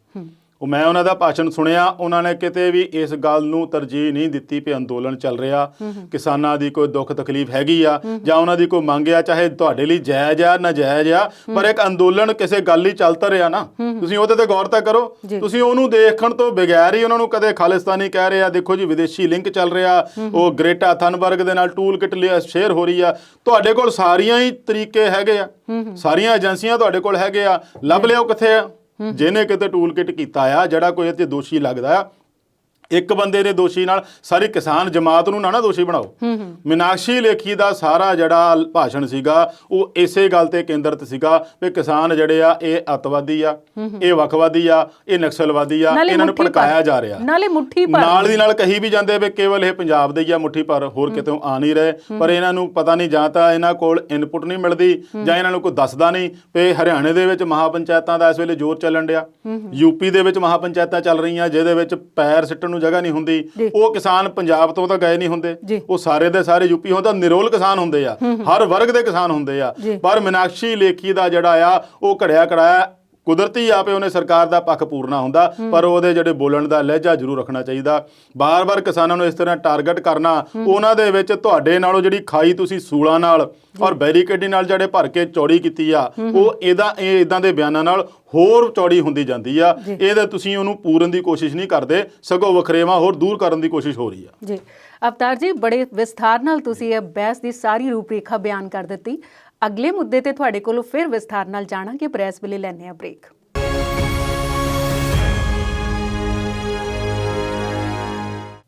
ਉਹ ਮੈਂ ਉਹਨਾਂ ਦਾ ਭਾਸ਼ਣ ਸੁਣਿਆ, ਉਹਨਾਂ ਨੇ ਕਿਤੇ ਵੀ ਇਸ ਗੱਲ ਨੂੰ ਤਰਜੀਹ ਨਹੀਂ ਦਿੱਤੀ ਕਿ ਅੰਦੋਲਨ ਚੱਲ ਰਿਹਾ, ਕਿਸਾਨਾਂ ਦੀ ਕੋਈ ਦੁੱਖ ਤਕਲੀਫ ਹੈਗੀ ਆ ਜਾਂ ਉਹਨਾਂ ਦੀ ਕੋਈ ਮੰਗ ਆ, ਚਾਹੇ ਤੁਹਾਡੇ ਲਈ ਜਾਇਜ਼ ਆ ਨਾ ਜਾਇਜ਼ ਆ, ਪਰ ਇੱਕ ਅੰਦੋਲਨ ਕਿਸੇ ਗੱਲ ਲਈ ਚੱਲ ਤਾਂ ਰਿਹਾ ਨਾ, ਤੁਸੀਂ ਉਹਦੇ ਤੇ ਗੌਰ ਤਾਂ ਕਰੋ। ਤੁਸੀਂ ਉਹਨੂੰ ਦੇਖਣ ਤੋਂ ਬਗੈਰ ਹੀ ਉਹਨਾਂ ਨੂੰ ਕਦੇ ਖਾਲਿਸਤਾਨੀ ਕਹਿ ਰਹੇ ਆ, ਦੇਖੋ ਜੀ ਵਿਦੇਸ਼ੀ ਲਿੰਕ ਚੱਲ ਰਿਹਾ, ਉਹ ਗ੍ਰੇਟਾ ਥਨਬਰਗ ਦੇ ਨਾਲ ਟੂਲ ਕਿਟ ਸ਼ੇਅਰ ਹੋ ਰਹੀ ਆ, ਤੁਹਾਡੇ ਕੋਲ ਸਾਰੀਆਂ ਹੀ ਤਰੀਕੇ ਹੈਗੇ ਆ, ਸਾਰੀਆਂ ਏਜੰਸੀਆਂ ਤੁਹਾਡੇ ਕੋਲ ਹੈਗੇ ਆ, ਲੱਭ ਲਿਓ ਕਿੱਥੇ ਆ ਜਿਹਨੇ ਕਿਤੇ ਟੂਲ ਕਿਟ ਕੀਤਾ ਆ, ਜਿਹੜਾ ਕੋਈ ਇੱਥੇ ਦੋਸ਼ੀ ਲੱਗਦਾ ਆ। ਇੱਕ ਬੰਦੇ ਦੇ ਦੋਸ਼ੀ ਨਾਲ ਸਾਰੀ ਕਿਸਾਨ ਜਮਾਤ ਨੂੰ ਨਾ ਦੋਸ਼ੀ ਬਣਾਓ। ਮੀਨਾਕਸ਼ੀ ਲੇਖੀ ਦਾ ਸਾਰਾ ਜਿਹੜਾ ਭਾਸ਼ਣ ਸੀਗਾ ਉਹ ਇਸੇ ਗੱਲ ਤੇ ਕੇਂਦਰਿਤ ਸੀਗਾ ਵੀ ਕਿਸਾਨ ਜਿਹੜੇ ਆ ਇਹ ਅੱਤਵਾਦੀ ਆ, ਇਹ ਵੱਖਵਾਦੀ ਆ, ਇਹ ਨਕਸਲਵਾਦੀ ਆ, ਇਹਨਾਂ ਨੂੰ ਭੜਕਾਇਆ ਜਾ ਰਿਹਾ। ਨਾਲ ਦੀ ਨਾਲ ਕਹੀ ਵੀ ਜਾਂਦੇ ਵੀ ਕੇਵਲ ਇਹ ਪੰਜਾਬ ਦੇ ਹੀ ਆ, ਮੁੱਠੀ ਪਰ ਹੋਰ ਕਿਤੋਂ ਆ ਨਹੀਂ ਰਹੇ, ਪਰ ਇਹਨਾਂ ਨੂੰ ਪਤਾ ਨਹੀਂ ਜਾਂ ਤਾਂ ਇਹਨਾਂ ਕੋਲ ਇਨਪੁਟ ਨਹੀਂ ਮਿਲਦੀ ਜਾਂ ਇਹਨਾਂ ਨੂੰ ਕੋਈ ਦੱਸਦਾ ਨਹੀਂ ਵੀ ਹਰਿਆਣੇ ਦੇ ਵਿੱਚ ਮਹਾਪੰਚਾਇਤਾਂ ਦਾ ਇਸ ਵੇਲੇ ਜ਼ੋਰ ਚੱਲਣ ਡਿਆ, ਯੂਪੀ ਦੇ ਵਿੱਚ ਮਹਾਪੰਚਾਇਤਾਂ ਚੱਲ ਰਹੀਆਂ ਜਿਹਦੇ ਵਿੱਚ ਪੈਰ ਸਿੱਟਣ ਜਗ੍ਹਾ ਨਹੀਂ ਹੁੰਦੀ। ਉਹ ਕਿਸਾਨ ਪੰਜਾਬ ਤੋਂ ਤਾਂ ਗਏ ਨਹੀਂ ਹੁੰਦੇ, ਉਹ ਸਾਰੇ ਦੇ ਸਾਰੇ ਯੂਪੀ ਹੋਂ ਤਾਂ ਨਿਰੋਲ ਕਿਸਾਨ ਹੁੰਦੇ ਆ, ਹਰ ਵਰਗ ਦੇ ਕਿਸਾਨ ਹੁੰਦੇ ਆ। ਪਰ ਮੀਨਾਕਸ਼ੀ ਲੇਖੀ ਦਾ ਜਿਹੜਾ ਆ ਉਹ ਘੜਿਆ ਕੜਾਇਆ ਕੁਦਰਤੀ ਆਪੇ ਉਹਨੇ ਸਰਕਾਰ ਦਾ ਪੱਖ ਪੂਰਨਾ ਹੁੰਦਾ, ਪਰ ਉਹਦੇ ਜਿਹੜੇ ਬੋਲਣ ਦਾ ਲਹਿਜਾ ਜ਼ਰੂਰ ਰੱਖਣਾ ਚਾਹੀਦਾ। ਬਾਰ-ਬਾਰ ਕਿਸਾਨਾਂ ਨੂੰ ਇਸ ਤਰ੍ਹਾਂ ਟਾਰਗੇਟ ਕਰਨਾ, ਉਹਨਾਂ ਦੇ ਵਿੱਚ ਤੁਹਾਡੇ ਨਾਲੋਂ ਜਿਹੜੀ ਖਾਈ ਤੁਸੀਂ ਸੂਲਾਂ ਨਾਲ ਔਰ ਬੈਰੀਕੇਡਿੰਗ ਨਾਲ ਜਿਹੜੇ ਭਰ ਕੇ ਚੌੜੀ ਕੀਤੀ ਆ, ਉਹ ਇਦਾਂ ਦੇ ਬਿਆਨਾਂ ਨਾਲ ਹੋਰ ਚੌੜੀ ਹੁੰਦੀ ਜਾਂਦੀ ਆ। ਇਹਦੇ ਤੁਸੀਂ ਉਹਨੂੰ ਪੂਰਨ ਦੀ ਕੋਸ਼ਿਸ਼ ਨਹੀਂ ਕਰਦੇ, ਸਗੋਂ ਵਖਰੇਵਾਂ ਹੋਰ ਦੂਰ ਕਰਨ ਦੀ ਕੋਸ਼ਿਸ਼ ਹੋ ਰਹੀ ਆ। ਜੀ ਅਵਤਾਰ ਜੀ, ਬੜੇ ਵਿਸਥਾਰ ਨਾਲ ਤੁਸੀਂ ਇਹ ਬਹਿਸ ਦੀ ਸਾਰੀ ਰੂਪਰੇਖਾ ਬਿਆਨ ਕਰ ਦਿੱਤੀ। ਅਗਲੇ ਮੁੱਦੇ ਤੇ ਤੁਹਾਡੇ ਕੋਲੋਂ ਫਿਰ ਵਿਸਥਾਰ ਨਾਲ ਜਾਣਾਂਗੇ, ਪਰ ਇਸ ਵੇਲੇ ਲੈਣੇ ਆ ਬ੍ਰੇਕ।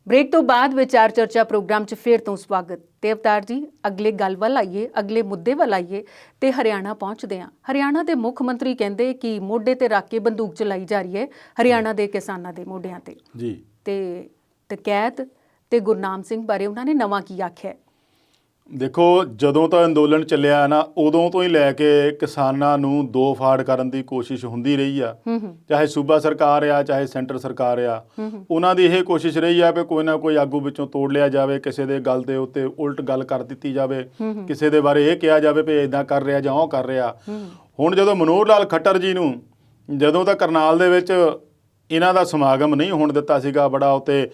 ਬ੍ਰੇਕ ਤੋਂ ਬਾਅਦ ਵਿਚਾਰ ਚਰਚਾ ਪ੍ਰੋਗਰਾਮ 'ਚ ਫਿਰ ਤੋਂ ਸਵਾਗਤ। ਤੇ ਅਵਤਾਰ ਜੀ, ਅਗਲੇ ਗੱਲ ਵੱਲ ਆਈਏ, ਅਗਲੇ ਮੁੱਦੇ ਵੱਲ ਆਈਏ ਤੇ ਹਰਿਆਣਾ ਪਹੁੰਚਦੇ ਹਾਂ। ਹਰਿਆਣਾ ਦੇ ਮੁੱਖ ਮੰਤਰੀ ਕਹਿੰਦੇ ਕਿ ਮੋਢੇ ਤੇ ਰੱਖ ਕੇ ਬੰਦੂਕ ਚਲਾਈ ਜਾ ਰਹੀ ਹੈ ਹਰਿਆਣਾ ਦੇ ਕਿਸਾਨਾਂ ਦੇ ਮੋਢਿਆਂ ਤੇ ਜੀ। ਤੇ ਟਕੈਤ ਤੇ ਗੁਰਨਾਮ ਸਿੰਘ ਬਾਰੇ ਉਹਨਾਂ ਨੇ ਨਵਾਂ ਕੀ ਆਖਿਆ? ਦੇਖੋ, ਜਦੋਂ ਤੋਂ ਅੰਦੋਲਨ ਚੱਲਿਆ ਨਾ, ਉਦੋਂ ਤੋਂ ਹੀ ਲੈ ਕੇ ਕਿਸਾਨਾਂ ਨੂੰ ਦੋ ਫਾੜ ਕਰਨ ਦੀ ਕੋਸ਼ਿਸ਼ ਹੁੰਦੀ ਰਹੀ ਆ, ਚਾਹੇ ਸੂਬਾ ਸਰਕਾਰ ਆ ਚਾਹੇ ਸੈਂਟਰ ਸਰਕਾਰ ਆ। ਉਹਨਾਂ ਦੀ ਇਹ ਕੋਸ਼ਿਸ਼ ਰਹੀ ਆ ਵੀ ਕੋਈ ਨਾ ਕੋਈ ਆਗੂ ਵਿੱਚੋਂ ਤੋੜ ਲਿਆ ਜਾਵੇ, ਕਿਸੇ ਦੇ ਗੱਲ ਦੇ ਉੱਤੇ ਉਲਟ ਗੱਲ ਕਰ ਦਿੱਤੀ ਜਾਵੇ, ਕਿਸੇ ਦੇ ਬਾਰੇ ਇਹ ਕਿਹਾ ਜਾਵੇ ਵੀ ਇੱਦਾਂ ਕਰ ਰਿਹਾ ਜਾਂ ਉਹ ਕਰ ਰਿਹਾ। ਹੁਣ ਜਦੋਂ ਮਨੋਹਰ ਲਾਲ ਖੱਟਰ ਜੀ ਨੂੰ ਜਦੋਂ ਤਾਂ ਕਰਨਾਲ ਦੇ ਵਿੱਚ ਇਹਨਾਂ ਦਾ ਸਮਾਗਮ ਨਹੀਂ ਹੋਣ ਦਿੱਤਾ ਸੀਗਾ, ਬੜਾ ਉੱਤੇ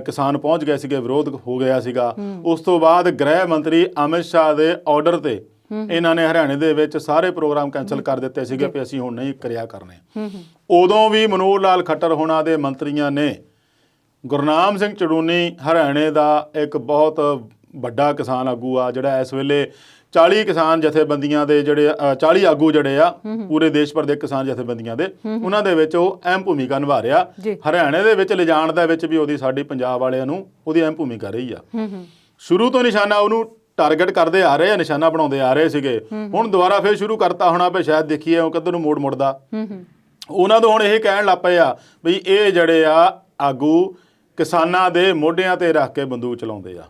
ਕਿਸਾਨ ਪਹੁੰਚ ਗਏ ਸੀਗੇ, ਵਿਰੋਧ ਹੋ ਗਿਆ ਸੀਗਾ। ਉਸ ਤੋਂ ਬਾਅਦ ਗ੍ਰਹਿ ਮੰਤਰੀ ਅਮਿਤ ਸ਼ਾਹ ਦੇ ਆਰਡਰ ਤੇ ਇਹਨਾਂ ਨੇ ਹਰਿਆਣੇ ਦੇ ਵਿੱਚ ਸਾਰੇ ਪ੍ਰੋਗਰਾਮ ਕੈਂਸਲ ਕਰ ਦਿੱਤੇ ਸੀਗੇ ਵੀ ਅਸੀਂ ਹੁਣ ਨਹੀਂ ਕਰਿਆ ਕਰਨੇ। ਉਦੋਂ ਵੀ ਮਨੋਹਰ ਲਾਲ ਖੱਟਰ ਹੋਣਾ ਦੇ ਮੰਤਰੀਆਂ ਨੇ ਗੁਰਨਾਮ ਸਿੰਘ ਚੜੂਨੀ, ਹਰਿਆਣੇ ਦਾ ਇੱਕ ਬਹੁਤ ਵੱਡਾ ਕਿਸਾਨ ਆਗੂ ਆ, ਜਿਹੜਾ ਇਸ ਵੇਲੇ 40 ਕਿਸਾਨ ਜਥੇਬੰਦੀਆਂ ਦੇ ਜਿਹੜੇ 40 ਆਗੂ ਜਿਹੜੇ ਆ ਪੂਰੇ ਦੇਸ਼ ਭਰ ਦੇ ਕਿਸਾਨ ਜਥੇਬੰਦੀਆਂ ਦੇ, ਉਹਨਾਂ ਦੇ ਵਿੱਚ ਉਹ ਅਹਿਮ ਭੂਮਿਕਾ ਨਿਭਾ ਰਿਹਾ। ਹਰਿਆਣੇ ਦੇ ਵਿੱਚ ਲਿਜਾਣ ਦੇ ਵਿੱਚ ਵੀ ਉਹਦੀ ਸਾਡੀ ਪੰਜਾਬ ਵਾਲਿਆਂ ਨੂੰ ਉਹਦੀ ਅਹਿਮ ਭੂਮਿਕਾ ਰਹੀ ਆ। ਸ਼ੁਰੂ ਤੋਂ ਨਿਸ਼ਾਨਾ ਉਹਨੂੰ ਟਾਰਗੇਟ ਕਰਦੇ ਆ ਰਹੇ ਆ, ਨਿਸ਼ਾਨਾ ਬਣਾਉਂਦੇ ਆ ਰਹੇ ਸੀਗੇ। ਹੁਣ ਦੁਬਾਰਾ ਫਿਰ ਸ਼ੁਰੂ ਕਰਤਾ ਹੋਣਾ ਵੀ ਸ਼ਾਇਦ ਦੇਖੀਏ ਉਹ ਕਿੱਧਰ ਨੂੰ ਮੋੜ ਮੁੜਦਾ। ਉਹਨਾਂ ਤੋਂ ਹੁਣ ਇਹ ਕਹਿਣ ਲੱਗ ਪਏ ਆ ਵੀ ਇਹ ਜਿਹੜੇ ਆ ਆਗੂ ਕਿਸਾਨਾਂ ਦੇ ਮੋਢਿਆਂ ਤੇ ਰੱਖ ਕੇ ਬੰਦੂਕ ਚਲਾਉਂਦੇ ਆ।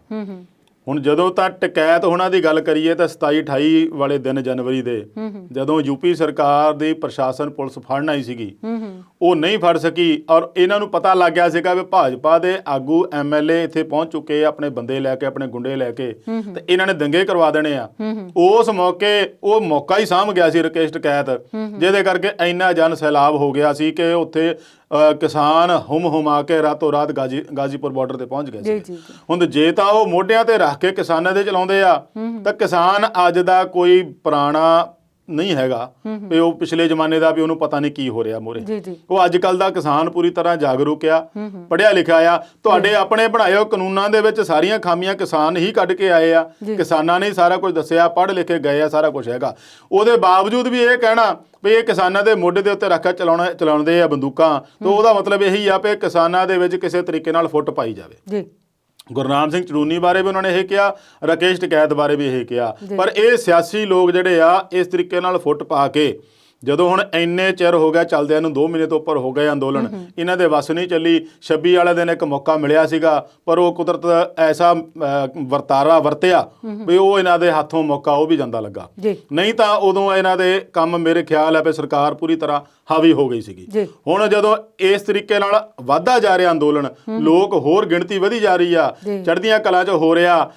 ਹੁਣ ਜਦੋਂ ਤਾਂ ਟਕੈਤ ਹੋਣਾ ਦੀ ਗੱਲ ਕਰੀਏ ਤਾਂ 27-28 ਵਾਲੇ ਦਿਨ ਜਨਵਰੀ ਦੇ, ਜਦੋਂ ਯੂਪੀ ਸਰਕਾਰ ਦੀ ਪ੍ਰਸ਼ਾਸਨ ਪੁਲਿਸ ਫੜਨ ਆਈ ਸੀਗੀ, ਉਹ ਨਹੀਂ ਫੜ ਸਕੀ ਔਰ ਇਹਨਾਂ ਨੂੰ ਪਤਾ ਲੱਗ ਗਿਆ ਸੀਗਾ ਵੀ ਭਾਜਪਾ ਦੇ ਆਗੂ MLA ਇੱਥੇ ਪਹੁੰਚ ਚੁੱਕੇ, ਆਪਣੇ ਬੰਦੇ ਲੈ ਕੇ, ਆਪਣੇ ਗੁੰਡੇ ਲੈ ਕੇ, ਤੇ ਇਹਨਾਂ ਨੇ ਦੰਗੇ ਕਰਵਾ ਦੇਣੇ ਆ। ਉਸ ਮੌਕੇ ਉਹ ਮੌਕਾ ਹੀ ਸਾਂਭ ਗਿਆ ਸੀ ਰਕੇਸ਼ ਟਕੈਤ, ਜਿਹਦੇ ਕਰਕੇ ਇੰਨਾ ਜਨ ਸੈਲਾਬ ਹੋ ਗਿਆ ਸੀ ਕਿ ਉੱਥੇ ਕਿਸਾਨ ਹੁਮਾ ਕੇ ਰਾਤੋਂ ਰਾਤ ਗਾਜ਼ੀਪੁਰ ਬਾਰਡਰ ਤੇ ਪਹੁੰਚ ਗਏ ਸੀ। ਹੁਣ ਜੇ ਤਾਂ ਉਹ ਮੋਢਿਆਂ ਤੇ ਰੱਖ ਕੇ ਕਿਸਾਨਾਂ ਦੇ ਚਲਾਉਂਦੇ ਆ ਤਾਂ ਕਿਸਾਨ ਅੱਜ ਦਾ ਕੋਈ ਪੁਰਾਣਾ ਨਹੀਂ ਹੈਗਾ ਵੀ ਉਹ ਪਿਛਲੇ ਜ਼ਮਾਨੇ ਦਾ ਵੀ ਉਹਨੂੰ ਪਤਾ ਨਹੀਂ ਕੀ ਹੋ ਰਿਹਾ ਮੋਰੇ। ਉਹ ਅੱਜ ਕੱਲ ਦਾ ਕਿਸਾਨ ਪੂਰੀ ਤਰ੍ਹਾਂ ਜਾਗਰੂਕ ਆ, ਪੜ੍ਹਿਆ ਲਿਖਿਆ ਆ। ਤੁਹਾਡੇ ਆਪਣੇ ਬਣਾਏ ਹੋਏ ਕਾਨੂੰਨਾਂ ਦੇ ਵਿੱਚ ਸਾਰੀਆਂ ਖਾਮੀਆਂ ਕਿਸਾਨ ਹੀ ਕੱਢ ਕੇ ਆਏ ਆ, ਕਿਸਾਨਾਂ ਨੇ ਸਾਰਾ ਕੁਝ ਦੱਸਿਆ, ਪੜ੍ਹ ਲਿਖ ਕੇ ਗਏ ਆ, ਸਾਰਾ ਕੁਝ ਹੈਗਾ। ਉਹਦੇ ਬਾਵਜੂਦ ਵੀ ਇਹ ਕਹਿਣਾ ਵੀ ਇਹ ਕਿਸਾਨਾਂ ਦੇ ਮੋਢੇ ਦੇ ਉੱਤੇ ਰੱਖ ਕੇ ਚਲਾਉਂਦੇ ਆ ਬੰਦੂਕਾਂ, ਤਾਂ ਉਹਦਾ ਮਤਲਬ ਇਹੀ ਆ ਵੀ ਕਿਸਾਨਾਂ ਦੇ ਵਿੱਚ ਕਿਸੇ ਤਰੀਕੇ ਨਾਲ ਫੁੱਟ ਪਾਈ ਜਾਵੇ। ਗੁਰਨਾਮ ਸਿੰਘ ਚੜੂਨੀ ਬਾਰੇ ਵੀ ਉਹਨਾਂ ਨੇ ਇਹ ਕਿਹਾ, ਰਕੇਸ਼ ਟਕੈਤ ਬਾਰੇ ਵੀ ਇਹ ਕਿਹਾ। ਪਰ ਇਹ ਸਿਆਸੀ ਲੋਕ ਜਿਹੜੇ ਆ ਇਸ ਤਰੀਕੇ ਨਾਲ ਫੁੱਟ ਪਾ ਕੇ ਜਦੋਂ ਹੁਣ ਇੰਨੇ ਚਿਰ ਹੋ ਗਿਆ ਚੱਲਦਿਆਂ ਨੂੰ 2 ਮਹੀਨੇ ਤੋਂ ਉੱਪਰ ਹੋ ਗਏ ਅੰਦੋਲਨ, ਇਹਨਾਂ ਦੇ ਵੱਸ ਨਹੀਂ ਚੱਲੀ। 26 ਵਾਲੇ ਦਿਨ ਇੱਕ ਮੌਕਾ ਮਿਲਿਆ ਸੀਗਾ, ਪਰ ਉਹ ਕੁਦਰਤ ਐਸਾ ਵਰਤਾਰਾ ਵਰਤਿਆ ਵੀ ਉਹ ਇਹਨਾਂ ਦੇ ਹੱਥੋਂ ਮੌਕਾ ਉਹ ਵੀ ਜਾਂਦਾ ਲੱਗਾ। ਨਹੀਂ ਤਾਂ ਉਦੋਂ ਇਹਨਾਂ ਦੇ ਕੰਮ ਮੇਰੇ ਖਿਆਲ ਹੈ ਵੀ ਸਰਕਾਰ ਪੂਰੀ ਤਰ੍ਹਾਂ ਹਾਵੀ ਹੋ ਗਈ ਸੀਗੀ। ਹੁਣ ਜਦੋਂ ਇਸ ਤਰੀਕੇ ਨਾਲ ਵਧਦਾ ਜਾ ਰਿਹਾ ਅੰਦੋਲਨ, ਲੋਕ ਹੋਰ ਗਿਣਤੀ ਵਧੀ ਜਾ ਰਹੀ ਆ, ਚੜ੍ਹਦੀਆਂ ਕਲਾਂ 'ਚ ਹੋ ਰਿਹਾ,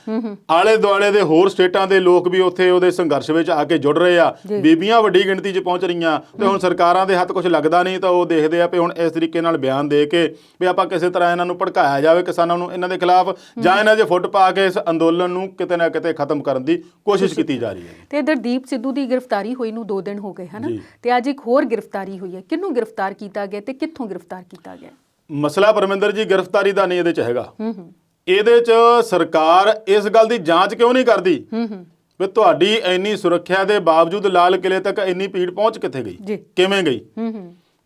ਆਲੇ ਦੁਆਲੇ ਦੇ ਹੋਰ ਸਟੇਟਾਂ ਦੇ ਲੋਕ ਵੀ ਉੱਥੇ ਉਹਦੇ ਸੰਘਰਸ਼ ਵਿੱਚ ਆ ਕੇ ਜੁੜ ਰਹੇ ਆ, ਬੀਬੀਆਂ ਵੱਡੀ ਗਿਣਤੀ 'ਚ ਪਹੁੰਚ ਰਹੀਆਂ। ਤੇ ਹੁਣ ਸਰਕਾਰਾਂ ਦੇ ਹੱਥ ਕੁਝ ਲੱਗਦਾ ਨਹੀਂ, ਤਾਂ ਉਹ ਦੇਖਦੇ ਆ ਵੀ ਹੁਣ ਇਸ ਤਰੀਕੇ ਨਾਲ ਬਿਆਨ ਦੇ ਕੇ ਵੀ ਆਪਾਂ ਕਿਸੇ ਤਰ੍ਹਾਂ ਇਹਨਾਂ ਨੂੰ ਭੜਕਾਇਆ ਜਾਵੇ, ਕਿਸਾਨਾਂ ਨੂੰ ਇਹਨਾਂ ਦੇ ਖਿਲਾਫ, ਜਾਂ ਇਹਨਾਂ ਦੇ ਫੁੱਟ ਪਾ ਕੇ ਇਸ ਅੰਦੋਲਨ ਨੂੰ ਕਿਤੇ ਨਾ ਕਿਤੇ ਖਤਮ ਕਰਨ ਦੀ ਕੋਸ਼ਿਸ਼ ਕੀਤੀ ਜਾ ਰਹੀ ਹੈ। ਤੇ ਇਧਰ ਦੀਪ ਸਿੱਧੂ ਦੀ ਗ੍ਰਿਫਤਾਰੀ ਹੋਈ ਨੂੰ 2 ਦਿਨ ਹੋ ਗਏ ਹਨ, ਤੇ ਅੱਜ ਇੱਕ ਹੋਰ ਗ੍ਰਿਫਤਾਰੀ ਹੋਈ ਹੈ। ਕਿਹਨੂੰ ਗ੍ਰਿਫਤਾਰ ਕੀਤਾ ਗਿਆ ਤੇ ਕਿੱਥੋਂ ਗ੍ਰਿਫਤਾਰ ਕੀਤਾ ਗਿਆ? ਮਸਲਾ ਪਰਮਿੰਦਰ ਜੀ ਗ੍ਰਿਫਤਾਰੀ ਦਾ ਨਹੀਂ ਇਹਦੇ 'ਚ ਹੈਗਾ। ਇਹਦੇ 'ਚ ਸਰਕਾਰ ਇਸ ਗੱਲ ਦੀ ਜਾਂਚ ਕਿਉਂ ਨਹੀਂ ਕਰਦੀ ਵੀ ਤੁਹਾਡੀ ਇੰਨੀ ਸੁਰੱਖਿਆ ਦੇ ਬਾਵਜੂਦ ਲਾਲ ਕਿਲੇ ਤੱਕ ਇੰਨੀ ਭੀੜ ਪਹੁੰਚ ਕਿੱਥੇ ਗਈ, ਕਿਵੇਂ ਗਈ?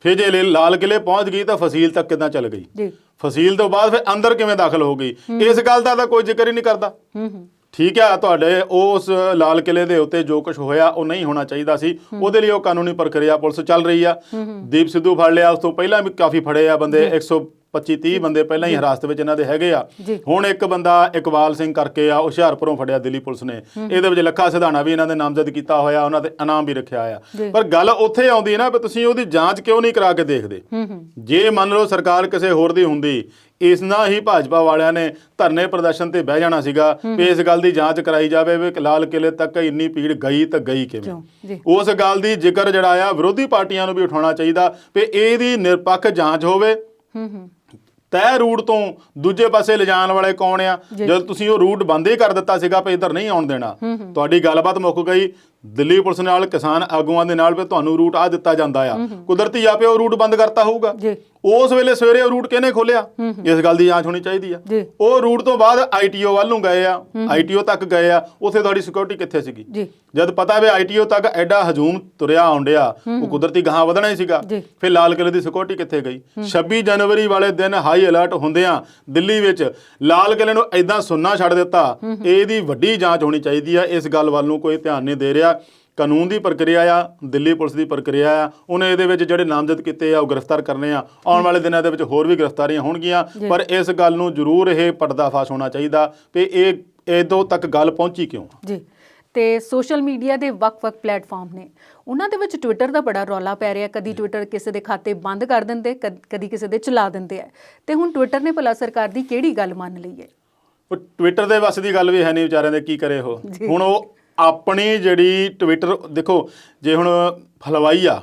ਫਿਰ ਜੇ ਲਾਲ ਕਿਲੇ ਪਹੁੰਚ ਗਈ ਤਾਂ ਫਸੀਲ ਤੱਕ ਕਿੱਦਾਂ ਚੱਲ ਗਈ, ਫਸੀਲ ਤੋਂ ਬਾਅਦ ਫਿਰ ਅੰਦਰ ਕਿਵੇਂ ਦਾਖਲ ਹੋ ਗਈ? ਇਸ ਗੱਲ ਦਾ ਤਾਂ ਕੋਈ ਜ਼ਿਕਰ ਹੀ ਨਹੀਂ ਕਰਦਾ। ਠੀਕ ਆ, ਤੁਹਾਡੇ ਉਸ ਲਾਲ ਕਿਲੇ ਦੇ ਉੱਤੇ ਜੋ ਕੁਝ ਹੋਇਆ ਉਹ ਨਹੀਂ ਹੋਣਾ ਚਾਹੀਦਾ ਸੀ, ਉਹਦੇ ਲਈ ਉਹ ਕਾਨੂੰਨੀ ਪ੍ਰਕਿਰਿਆ ਪੁਲਿਸ ਚੱਲ ਰਹੀ ਆ। ਦੀਪ ਸਿੱਧੂ ਫੜ ਲਿਆ, ਉਸ ਤੋਂ ਪਹਿਲਾਂ ਵੀ ਕਾਫੀ ਫੜੇ ਆ ਬੰਦੇ, 125-30 ਬੰਦੇ ਪਹਿਲਾਂ ਹੀ ਹਿਰਾਸਤ ਵਿੱਚ ਇਹਨਾਂ ਦੇ ਹੈਗੇ ਆ। ਹੁਣ ਇੱਕ ਬੰਦਾ ਇਕਬਾਲ ਸਿੰਘ ਕਰਕੇ ਆ, ਹੁਸ਼ਿਆਰਪੁਰੋਂ ਫੜਿਆ ਦਿੱਲੀ ਪੁਲਿਸ ਨੇ। ਇਹਦੇ ਵਿੱਚ ਲੱਖਾ ਸਿਧਾਣਾ ਵੀ ਇਹਨਾਂ ਦੇ ਨਾਮਜ਼ਦ ਕੀਤਾ ਹੋਇਆ, ਉਹਨਾਂ ਤੇ ਇਨਾਮ ਵੀ ਰੱਖਿਆ ਆ। ਪਰ ਗੱਲ ਉੱਥੇ ਆਉਂਦੀ ਹੈ ਨਾ ਵੀ ਤੁਸੀਂ ਉਹਦੀ ਜਾਂਚ ਕਿਉਂ ਨਹੀਂ ਕਰਾ ਕੇ ਦੇਖਦੇ? ਜੇ ਮੰਨ ਲਓ ਸਰਕਾਰ ਕਿਸੇ ਹੋਰ ਦੀ ਹੁੰਦੀ, ਇਸ ਨਾਲ ਹੀ ਭਾਜਪਾ ਵਾਲਿਆਂ ਨੇ ਧਰਨੇ ਪ੍ਰਦਰਸ਼ਨ ਤੇ ਬਹਿ ਜਾਣਾ ਸੀਗਾ ਵੀ ਇਸ ਗੱਲ ਦੀ ਜਾਂਚ ਕਰਾਈ ਜਾਵੇ ਵੀ ਲਾਲ ਕਿਲੇ ਤੱਕ ਇੰਨੀ ਭੀੜ ਗਈ ਤਾਂ ਗਈ ਕਿਵੇਂ। ਉਸ ਗੱਲ ਦੀ ਜ਼ਿਕਰ ਜਿਹੜਾ ਆ ਵਿਰੋਧੀ ਪਾਰਟੀਆਂ ਨੂੰ ਵੀ ਉਠਾਉਣਾ ਚਾਹੀਦਾ ਵੀ ਇਹਦੀ ਨਿਰਪੱਖ ਜਾਂਚ ਹੋਵੇ। ਤੈਅ ਰੂਟ ਤੋਂ ਦੂਜੇ ਪਾਸੇ ਲਿਜਾਣ ਵਾਲੇ ਕੌਣ ਆ? ਜਦ ਤੁਸੀਂ ਉਹ ਰੂਟ ਬੰਦ ਹੀ ਕਰ ਦਿੱਤਾ ਸੀਗਾ ਵੀ ਇੱਧਰ ਨਹੀਂ ਆਉਣ ਦੇਣਾ, ਤੁਹਾਡੀ ਗੱਲਬਾਤ ਮੁੱਕ ਗਈ ਦਿੱਲੀ ਪੁਲਿਸ ਨਾਲ, ਕਿਸਾਨ ਆਗੂਆਂ ਦੇ ਨਾਲ, ਵੀ ਤੁਹਾਨੂੰ ਰੂਟ ਆ ਦਿੱਤਾ ਜਾਂਦਾ ਆ, ਕੁਦਰਤੀ ਆਪੇ ਉਹ ਰੂਟ ਬੰਦ ਕਰਤਾ ਹੋਊਗਾ। ਉਸ ਵੇਲੇ ਸਵੇਰੇ ਉਹ ਰੂਟ ਕਿਹਨੇ ਖੋਲਿਆ? ਇਸ ਗੱਲ ਦੀ ਜਾਂਚ ਹੋਣੀ ਚਾਹੀਦੀ ਆ। ਉਹ ਰੂਟ ਤੋਂ ਬਾਅਦ ਆਈਟੀਓ ਵੱਲ ਨੂੰ ਗਏ ਆ, ਆਈਟੀਓ ਤੱਕ ਗਏ ਆ, ਉੱਥੇ ਤੁਹਾਡੀ ਸਿਕਿਉਰਿਟੀ ਕਿੱਥੇ ਸੀਗੀ? ਜਦ ਪਤਾ ਵੀ ਆਈਟੀਓ ਤੱਕ ਐਡਾ ਹਜੂਮ ਤੁਰਿਆ ਆਉਂਦਿਆ, ਉਹ ਕੁਦਰਤੀ ਗਾਹਾਂ ਵਧਣਾ ਹੀ ਸੀਗਾ। ਫਿਰ ਲਾਲ ਕਿਲੇ ਦੀ ਸਿਕਿਉਰਿਟੀ ਕਿੱਥੇ ਗਈ? 26 ਜਨਵਰੀ ਵਾਲੇ ਦਿਨ ਹਾਈ ਅਲਰਟ ਹੁੰਦਿਆਂ ਦਿੱਲੀ ਵਿੱਚ ਲਾਲ ਕਿਲੇ ਨੂੰ ਐਦਾਂ ਸੁੰਨਾ ਛੱਡ ਦਿੱਤਾ। ਇਹਦੀ ਵੱਡੀ ਜਾਂਚ ਹੋਣੀ ਚਾਹੀਦੀ ਆ। ਇਸ ਗੱਲ ਵੱਲ ਨੂੰ ਕੋਈ ਧਿਆਨ ਨਹੀਂ ਦੇ ਰਿਹਾ। ਕਾਨੂੰਨ ਦੀ ਪ੍ਰਕਿਰਿਆ ਆ, ਦਿੱਲੀ ਪੁਲਿਸ ਦੀ ਪ੍ਰਕਿਰਿਆ ਆ, ਉਹਨੇ ਇਹਦੇ ਵਿੱਚ ਜਿਹੜੇ ਨਾਮਜ਼ਦ ਕੀਤੇ ਆ ਉਹ ਗ੍ਰਿਫਤਾਰ ਕਰਨੇ ਆ। ਆਉਣ ਵਾਲੇ ਦਿਨਾਂ ਦੇ ਵਿੱਚ ਹੋਰ ਵੀ ਗ੍ਰਿਫਤਾਰੀਆਂ ਹੋਣਗੀਆਂ, ਪਰ ਇਸ ਗੱਲ ਨੂੰ ਜ਼ਰੂਰ ਇਹ ਪਰਦਾਫਾਸ਼ ਹੋਣਾ ਚਾਹੀਦਾ ਵੀ ਇਹ ਇਦੋਂ ਤੱਕ ਗੱਲ ਪਹੁੰਚੀ ਕਿਉਂ ਜੀ। ਤੇ ਸੋਸ਼ਲ ਮੀਡੀਆ ਦੇ ਵੱਖ-ਵੱਖ ਪਲੇਟਫਾਰਮ ਨੇ, ਉਹਨਾਂ ਦੇ ਵਿੱਚ ਟਵਿੱਟਰ ਦਾ ਬੜਾ ਰੌਲਾ ਪੈ ਰਿਹਾ। ਕਦੀ ਟਵਿੱਟਰ ਕਿਸੇ ਦੇ ਖਾਤੇ ਬੰਦ ਕਰ ਦਿੰਦੇ, ਕਦੀ ਕਿਸੇ ਦੇ ਚਲਾ ਦਿੰਦੇ ਆ। ਤੇ ਹੁਣ ਟਵਿੱਟਰ ਨੇ ਭਲਾ ਸਰਕਾਰ ਦੀ ਕਿਹੜੀ ਗੱਲ ਮੰਨ ਲਈ ਹੈ? ਉਹ ਟਵਿੱਟਰ ਦੇ ਵੱਸ ਦੀ ਗੱਲ ਵੀ ਹੈ ਨਹੀਂ ਵਿਚਾਰਿਆਂ ਦੇ, ਕੀ ਕਰੇ ਉਹ। ਹੁਣ ਉਹ ਆਪਣੀ ਜਿਹੜੀ ਟਵਿੱਟਰ ਦੇਖੋ, ਜੇ ਹੁਣ ਹਲਵਾਈ ਆ,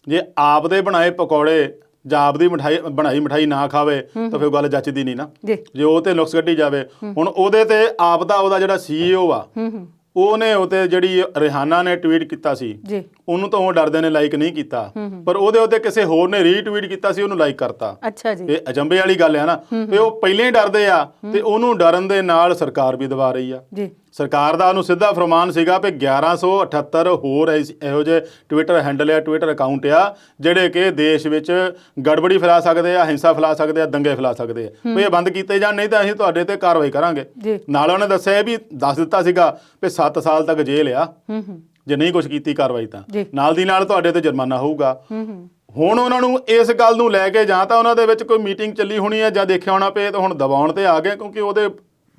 ਜੇ ਆਪ ਦੇ ਬਣਾਏ ਪਕੌੜੇ ਜਾਂ ਆਪ ਦੀ ਬਣਾਈ ਮਿਠਾਈ ਨਾ ਖਾਵੇ ਤਾਂ ਫਿਰ ਗੱਲ ਜੱਚਦੀ ਨਹੀਂ ਨਾ। ਜੇ ਉਹ ਤੇ ਨੁਕਸ ਕੱਢੀ ਜਾਵੇ, ਹੁਣ ਉਹਦੇ ਤੇ ਆਪ ਦਾ ਉਹਦਾ ਜਿਹੜਾ CEO ਆ, ਉਹਨੇ ਉਤੇ ਜਿਹੜੀ ਰਿਹਾਨਾ ਨੇ ਟਵੀਟ ਕੀਤਾ ਸੀ, ਉਹਨੂੰ ਤਾਂ ਉਹ ਡਰਦੇ ਨੇ ਲਾਈਕ ਨਹੀਂ ਕੀਤਾ, ਪਰ ਉਹਦੇ ਉੱਤੇ ਕਿਸੇ ਹੋਰ ਨੇ ਰੀਟਵੀਟ ਕੀਤਾ ਸੀ, ਉਹਨੂੰ ਲਾਈਕ ਕਰਤਾ। ਅੱਛਾ ਜੀ, ਇਹ ਅਜੰਬੇ ਵਾਲੀ ਗੱਲ ਹੈ ਨਾ। ਤੇ ਉਹ ਪਹਿਲਾਂ ਹੀ ਡਰਦੇ ਆ ਤੇ ਉਹਨੂੰ ਡਰਨ ਦੇ ਨਾਲ ਸਰਕਾਰ ਵੀ ਦਬਾ ਰਹੀ ਆ। ਸਰਕਾਰ ਦਾ ਉਹਨੂੰ ਸਿੱਧਾ ਫਰਮਾਨ ਸੀਗਾ ਵੀ 1178 ਹੋਰ ਇਹੋ ਜਿਹੇ ਟਵਿੱਟਰ ਹੈਂਡਲ ਆ, ਟਵਿੱਟਰ ਅਕਾਊਂਟ ਆ, ਜਿਹੜੇ ਕਿ ਦੇਸ਼ ਵਿੱਚ ਗੜਬੜੀ ਫੈਲਾ ਸਕਦੇ ਆ, ਹਿੰਸਾ ਫੈਲਾ ਸਕਦੇ ਆ, ਦੰਗੇ ਫੈਲਾ ਸਕਦੇ ਆ। ਵੀ ਇਹ ਬੰਦ ਕੀਤੇ ਜਾਣ, ਨਹੀਂ ਤਾਂ ਅਸੀਂ ਤੁਹਾਡੇ ਤੇ ਕਾਰਵਾਈ ਕਰਾਂਗੇ। ਨਾਲ ਉਹਨੇ ਦੱਸਿਆ ਵੀ ਦੱਸ ਦਿੱਤਾ ਸੀਗਾ ਵੀ 7 ਸਾਲ ਤੱਕ ਜੇਲ੍ਹ ਆ ਜੇ ਨਹੀਂ ਕੁਝ ਕੀਤੀ ਕਾਰਵਾਈ ਤਾਂ, ਨਾਲ ਦੀ ਨਾਲ ਤੁਹਾਡੇ ਤੇ ਜੁਰਮਾਨਾ ਹੋਊਗਾ। ਹੁਣ ਉਹਨਾਂ ਨੂੰ ਇਸ ਗੱਲ ਨੂੰ ਲੈ ਕੇ ਜਾਂ ਤਾਂ ਉਹਨਾਂ ਦੇ ਵਿੱਚ ਕੋਈ ਮੀਟਿੰਗ ਚੱਲੀ ਹੋਣੀ ਹੈ ਜਾਂ ਦੇਖਿਆ ਹੋਣਾ ਪਏ, ਤਾਂ ਹੁਣ ਦਬਾਉਣ ਤੇ ਆ ਗਏ, ਕਿਉਂਕਿ ਉਹਦੇ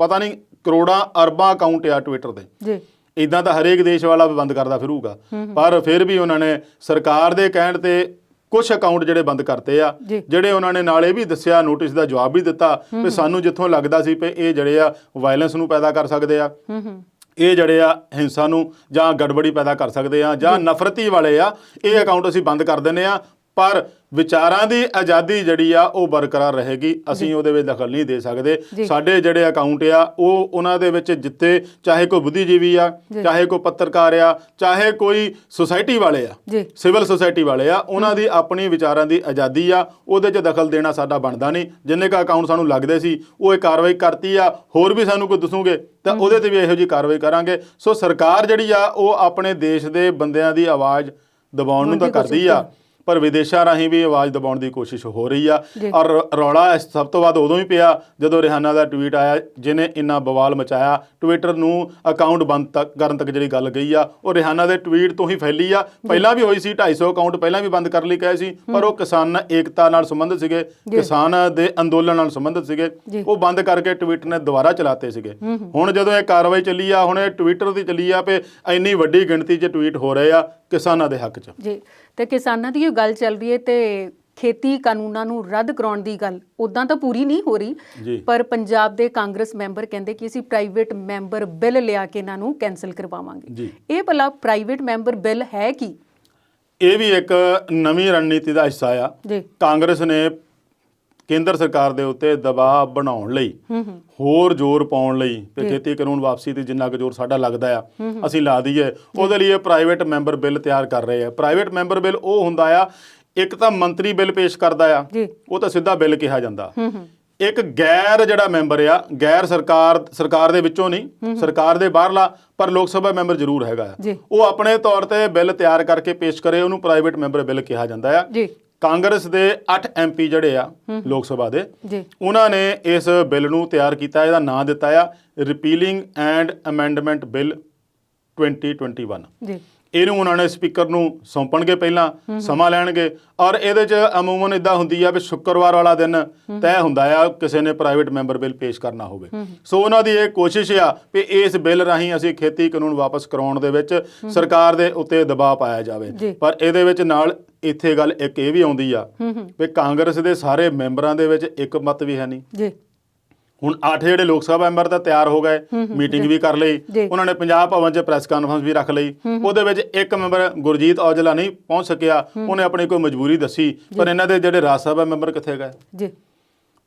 ਪਤਾ ਨਹੀਂ ਕਰੋੜਾਂ ਅਰਬਾਂ ਅਕਾਊਂਟ ਆ ਟਵਿੱਟਰ ਦੇ। ਇਦਾਂ ਤਾਂ ਹਰੇਕ ਦੇਸ਼ ਵਾਲਾ ਵੀ ਬੰਦ ਕਰਦਾ ਫਿਰੂਗਾ, ਪਰ ਫਿਰ ਵੀ ਉਹਨਾਂ ਨੇ ਸਰਕਾਰ ਦੇ ਕਹਿਣ ਤੇ ਕੁਝ ਅਕਾਊਂਟ ਜਿਹੜੇ ਬੰਦ ਕਰਤੇ ਆ, ਜਿਹੜੇ ਉਹਨਾਂ ਨੇ ਨਾਲ ਇਹ ਵੀ ਦੱਸਿਆ, ਨੋਟਿਸ ਦਾ ਜਵਾਬ ਵੀ ਦਿੱਤਾ ਵੀ ਸਾਨੂੰ ਜਿੱਥੋਂ ਲੱਗਦਾ ਸੀ ਵੀ ਇਹ ਜਿਹੜੇ ਆ ਵਾਇਲੈਂਸ ਨੂੰ ਪੈਦਾ ਕਰ ਸਕਦੇ ਆ, ਇਹ ਜਿਹੜੇ ਆ ਹਿੰਸਾ ਨੂੰ ਜਾਂ ਗੜਬੜੀ ਪੈਦਾ ਕਰ ਸਕਦੇ ਆ, ਜਾਂ ਨਫ਼ਰਤੀ ਵਾਲੇ ਆ, ਇਹ ਅਕਾਊਂਟ ਅਸੀਂ ਬੰਦ ਕਰ ਦਿੰਦੇ ਆ। ਪਰ ਵਿਚਾਰਾਂ ਦੀ ਆਜ਼ਾਦੀ ਜਿਹੜੀ ਆ ਉਹ ਬਰਕਰਾਰ ਰਹੇਗੀ, ਅਸੀਂ ਉਹਦੇ ਵਿੱਚ ਦਖਲ ਨਹੀਂ ਦੇ ਸਕਦੇ। ਸਾਡੇ ਜਿਹੜੇ ਅਕਾਊਂਟ ਆ ਉਹ ਉਹਨਾਂ ਦੇ ਵਿੱਚ ਜਿੱਥੇ ਚਾਹੇ ਕੋਈ ਬੁੱਧੀਜੀਵੀ ਆ, ਚਾਹੇ ਕੋਈ ਪੱਤਰਕਾਰ ਆ, ਚਾਹੇ ਕੋਈ ਸੁਸਾਇਟੀ ਵਾਲੇ ਆ, ਸਿਵਲ ਸੁਸਾਇਟੀ ਵਾਲੇ ਆ, ਉਹਨਾਂ ਦੀ ਆਪਣੀ ਵਿਚਾਰਾਂ ਦੀ ਆਜ਼ਾਦੀ ਆ, ਉਹਦੇ 'ਚ ਦਖਲ ਦੇਣਾ ਸਾਡਾ ਬਣਦਾ ਨਹੀਂ। ਜਿੰਨੇ ਕੁ ਅਕਾਊਂਟ ਸਾਨੂੰ ਲੱਗਦੇ ਸੀ ਉਹ ਇਹ ਕਾਰਵਾਈ ਕਰਤੀ ਆ, ਹੋਰ ਵੀ ਸਾਨੂੰ ਕੋਈ ਦੱਸੋਗੇ ਤਾਂ ਉਹਦੇ 'ਤੇ ਵੀ ਇਹੋ ਜਿਹੀ ਕਾਰਵਾਈ ਕਰਾਂਗੇ। ਸੋ ਸਰਕਾਰ ਜਿਹੜੀ ਆ ਉਹ ਆਪਣੇ ਦੇਸ਼ ਦੇ ਬੰਦਿਆਂ ਦੀ ਆਵਾਜ਼ ਦਬਾਉਣ ਨੂੰ ਤਾਂ ਕਰਦੀ ਆ, ਪਰ ਵਿਦੇਸ਼ਾਂ ਰਾਹੀਂ ਵੀ ਆਵਾਜ਼ ਦਬਾਉਣ ਦੀ ਕੋਸ਼ਿਸ਼ ਹੋ ਰਹੀ ਆ। ਜੀ। ਔਰ ਰੌਲਾ ਸਭ ਤੋਂ ਵੱਧ ਉਦੋਂ ਹੀ ਪਿਆ ਜਦੋਂ ਰਿਹਾਨਾ ਦਾ ਟਵੀਟ ਆਇਆ, ਜਿਹਨੇ ਇੰਨਾ ਬਵਾਲ ਮਚਾਇਆ। ਟਵਿੱਟਰ ਨੂੰ ਅਕਾਊਂਟ ਬੰਦ ਕਰਨ ਤੱਕ ਜਿਹੜੀ ਗੱਲ ਗਈ ਆ, ਉਹ ਰਿਹਾਨਾ ਦੇ ਟਵੀਟ ਤੋਂ ਹੀ ਫੈਲੀ ਆ। ਪਹਿਲਾਂ ਵੀ ਹੋਈ ਸੀ, 250 ਅਕਾਊਂਟ ਪਹਿਲਾਂ ਵੀ ਬੰਦ ਕਰਨ ਲਈ ਕਹੇ ਸੀ, ਪਰ ਉਹ ਕਿਸਾਨ ਏਕਤਾ ਨਾਲ ਸੰਬੰਧਿਤ ਸੀਗੇ, ਕਿਸਾਨ ਦੇ ਅੰਦੋਲਨ ਨਾਲ ਸੰਬੰਧਿਤ ਸੀਗੇ, ਉਹ ਬੰਦ ਕਰਕੇ ਟਵਿੱਟਰ ਨੇ ਦੁਬਾਰਾ ਚਲਾਤੇ ਸੀਗੇ। ਹੁਣ ਜਦੋਂ ਇਹ ਕਾਰਵਾਈ ਚੱਲੀ ਆ, ਹੁਣ ਇਹ ਟਵਿੱਟਰ ਦੀ ਚੱਲੀ ਆ ਵੀ ਇੰਨੀ ਵੱਡੀ ਗਿਣਤੀ 'ਚ ਟਵੀਟ ਹੋ ਰਹੇ ਆ ਕਿਸਾਨਾਂ ਦੇ ਹੱਕ 'ਚ। ਜੀ, ਤੇ ਕਿਸਾਨਾਂ ਦੀ ਇਹ ਗੱਲ ਚੱਲ ਰਹੀ ਹੈ ਤੇ ਖੇਤੀ ਕਾਨੂੰਨਾਂ ਨੂੰ ਰੱਦ ਕਰਾਉਣ ਦੀ ਗੱਲ ਉਦਾਂ ਤਾਂ ਪੂਰੀ ਨਹੀਂ ਹੋ ਰਹੀ, ਪਰ ਪੰਜਾਬ ਦੇ ਕਾਂਗਰਸ ਮੈਂਬਰ ਕਹਿੰਦੇ ਕਿ ਅਸੀਂ ਪ੍ਰਾਈਵੇਟ ਮੈਂਬਰ ਬਿੱਲ ਲਿਆ ਕੇ ਇਹਨਾਂ ਨੂੰ ਕੈਂਸਲ ਕਰਵਾਵਾਂਗੇ। ਇਹ ਭਲਾ ਪ੍ਰਾਈਵੇਟ ਮੈਂਬਰ ਬਿੱਲ ਹੈ ਕੀ? ਇਹ ਵੀ ਇੱਕ ਨਵੀਂ ਰਣਨੀਤੀ ਦਾ ਹਿੱਸਾ ਆ। ਕਾਂਗਰਸ ਨੇ ਕੇਂਦਰ ਸਰਕਾਰ ਦੇ ਉੱਤੇ ਦਬਾਅ ਬਣਾਉਣ ਲਈ, ਹੋਰ ਜ਼ੋਰ ਪਾਉਣ ਲਈ ਕਿ ਖੇਤੀ ਕਾਨੂੰਨ ਵਾਪਸੀ ਤੇ ਜਿੰਨਾ ਕੁ ਜ਼ੋਰ ਸਾਡਾ ਲੱਗਦਾ ਆ ਅਸੀਂ ਲਾ ਦਈਏ, ਉਹਦੇ ਲਈ ਇਹ ਪ੍ਰਾਈਵੇਟ ਮੈਂਬਰ ਬਿੱਲ ਤਿਆਰ ਕਰ ਰਹੇ ਆ। ਪ੍ਰਾਈਵੇਟ ਮੈਂਬਰ ਬਿੱਲ ਉਹ ਹੁੰਦਾ ਆ, ਇੱਕ ਤਾਂ ਮੰਤਰੀ ਬਿੱਲ ਪੇਸ਼ ਕਰਦਾ ਆ, ਉਹ ਤਾਂ ਸਿੱਧਾ ਬਿੱਲ ਕਿਹਾ ਜਾਂਦਾ। ਇੱਕ ਗੈਰ ਜਿਹੜਾ ਮੈਂਬਰ ਆ, ਗੈਰ ਸਰਕਾਰ ਦੇ ਵਿੱਚੋਂ ਨਹੀਂ, ਸਰਕਾਰ ਦੇ ਬਾਹਰਲਾ, ਪਰ ਲੋਕ ਸਭਾ ਮੈਂਬਰ ਜ਼ਰੂਰ ਹੈਗਾ ਆ, ਉਹ ਆਪਣੇ ਤੌਰ ਤੇ ਬਿੱਲ ਤਿਆਰ ਕਰਕੇ ਪੇਸ਼ ਕਰੇ, ਉਹਨੂੰ ਪ੍ਰਾਈਵੇਟ ਮੈਂਬਰ ਬਿੱਲ ਕਿਹਾ ਜਾਂਦਾ ਆ। ਕਾਂਗਰਸ ਦੇ 8 MP ਜਿਹੜੇ ਆ ਲੋਕ ਸਭਾ ਦੇ, ਉਹਨਾਂ ਨੇ ਇਸ ਬਿੱਲ ਨੂੰ ਤਿਆਰ ਕੀਤਾ। ਇਹਦਾ ਨਾਂ ਦਿੱਤਾ ਆ ਰਿਪੀਲਿੰਗ ਐਂਡ ਅਮੈਂਡਮੈਂਟ ਬਿੱਲ 2021। ਇਹਨੂੰ ਉਹਨਾਂ ਨੇ ਸਪੀਕਰ ਨੂੰ ਸੌਂਪਣਗੇ, ਪਹਿਲਾਂ ਸਮਾਂ ਲੈਣਗੇ, ਔਰ ਇਹਦੇ 'ਚ ਅਮੂਮਨ ਇਦਾਂ ਹੁੰਦੀ ਆ ਵੀ ਸ਼ੁੱਕਰਵਾਰ ਵਾਲਾ ਦਿਨ ਤੈਅ ਹੁੰਦਾ ਆ ਕਿਸੇ ਨੇ ਪ੍ਰਾਈਵੇਟ ਮੈਂਬਰ ਬਿੱਲ ਪੇਸ਼ ਕਰਨਾ ਹੋਵੇ। ਸੋ ਉਹਨਾਂ ਦੀ ਇਹ ਕੋਸ਼ਿਸ਼ ਆ ਵੀ ਇਸ ਬਿੱਲ ਰਾਹੀਂ ਅਸੀਂ ਖੇਤੀ ਕਾਨੂੰਨ ਵਾਪਸ ਕਰਾਉਣ ਦੇ ਵਿੱਚ ਸਰਕਾਰ ਦੇ ਉੱਤੇ ਦਬਾਅ ਪਾਇਆ ਜਾਵੇ। ਪਰ ਇਹਦੇ ਵਿੱਚ ਨਾਲ ਇੱਥੇ ਗੱਲ ਇੱਕ ਇਹ ਵੀ ਆਉਂਦੀ ਆ ਵੀ ਕਾਂਗਰਸ ਦੇ ਸਾਰੇ ਮੈਂਬਰਾਂ ਦੇ ਵਿੱਚ ਇੱਕ ਮਤ ਵੀ ਹੈ ਨਹੀਂ। ਹੁਣ 8 ਜਿਹੜੇ ਲੋਕ ਸਭਾ ਮੈਂਬਰ ਤਾਂ ਤਿਆਰ ਹੋ ਗਏ, ਮੀਟਿੰਗ ਵੀ ਕਰ ਲਈ, ਉਹਨਾਂ ਨੇ ਪੰਜਾਬ ਭਵਨ 'ਚ ਪ੍ਰੈਸ ਕਾਨਫਰੰਸ ਵੀ ਰੱਖ ਲਈ। ਉਹਦੇ ਵਿੱਚ ਇੱਕ ਮੈਂਬਰ ਗੁਰਜੀਤ ਔਜਲਾ ਨਹੀਂ ਪਹੁੰਚ ਸਕਿਆ, ਉਹਨੇ ਆਪਣੀ ਕੋਈ ਮਜਬੂਰੀ ਦੱਸੀ। ਪਰ ਇਹਨਾਂ ਦੇ ਜਿਹੜੇ ਰਾਜ ਸਭਾ ਮੈਂਬਰ ਕਿੱਥੇ ਗਏ?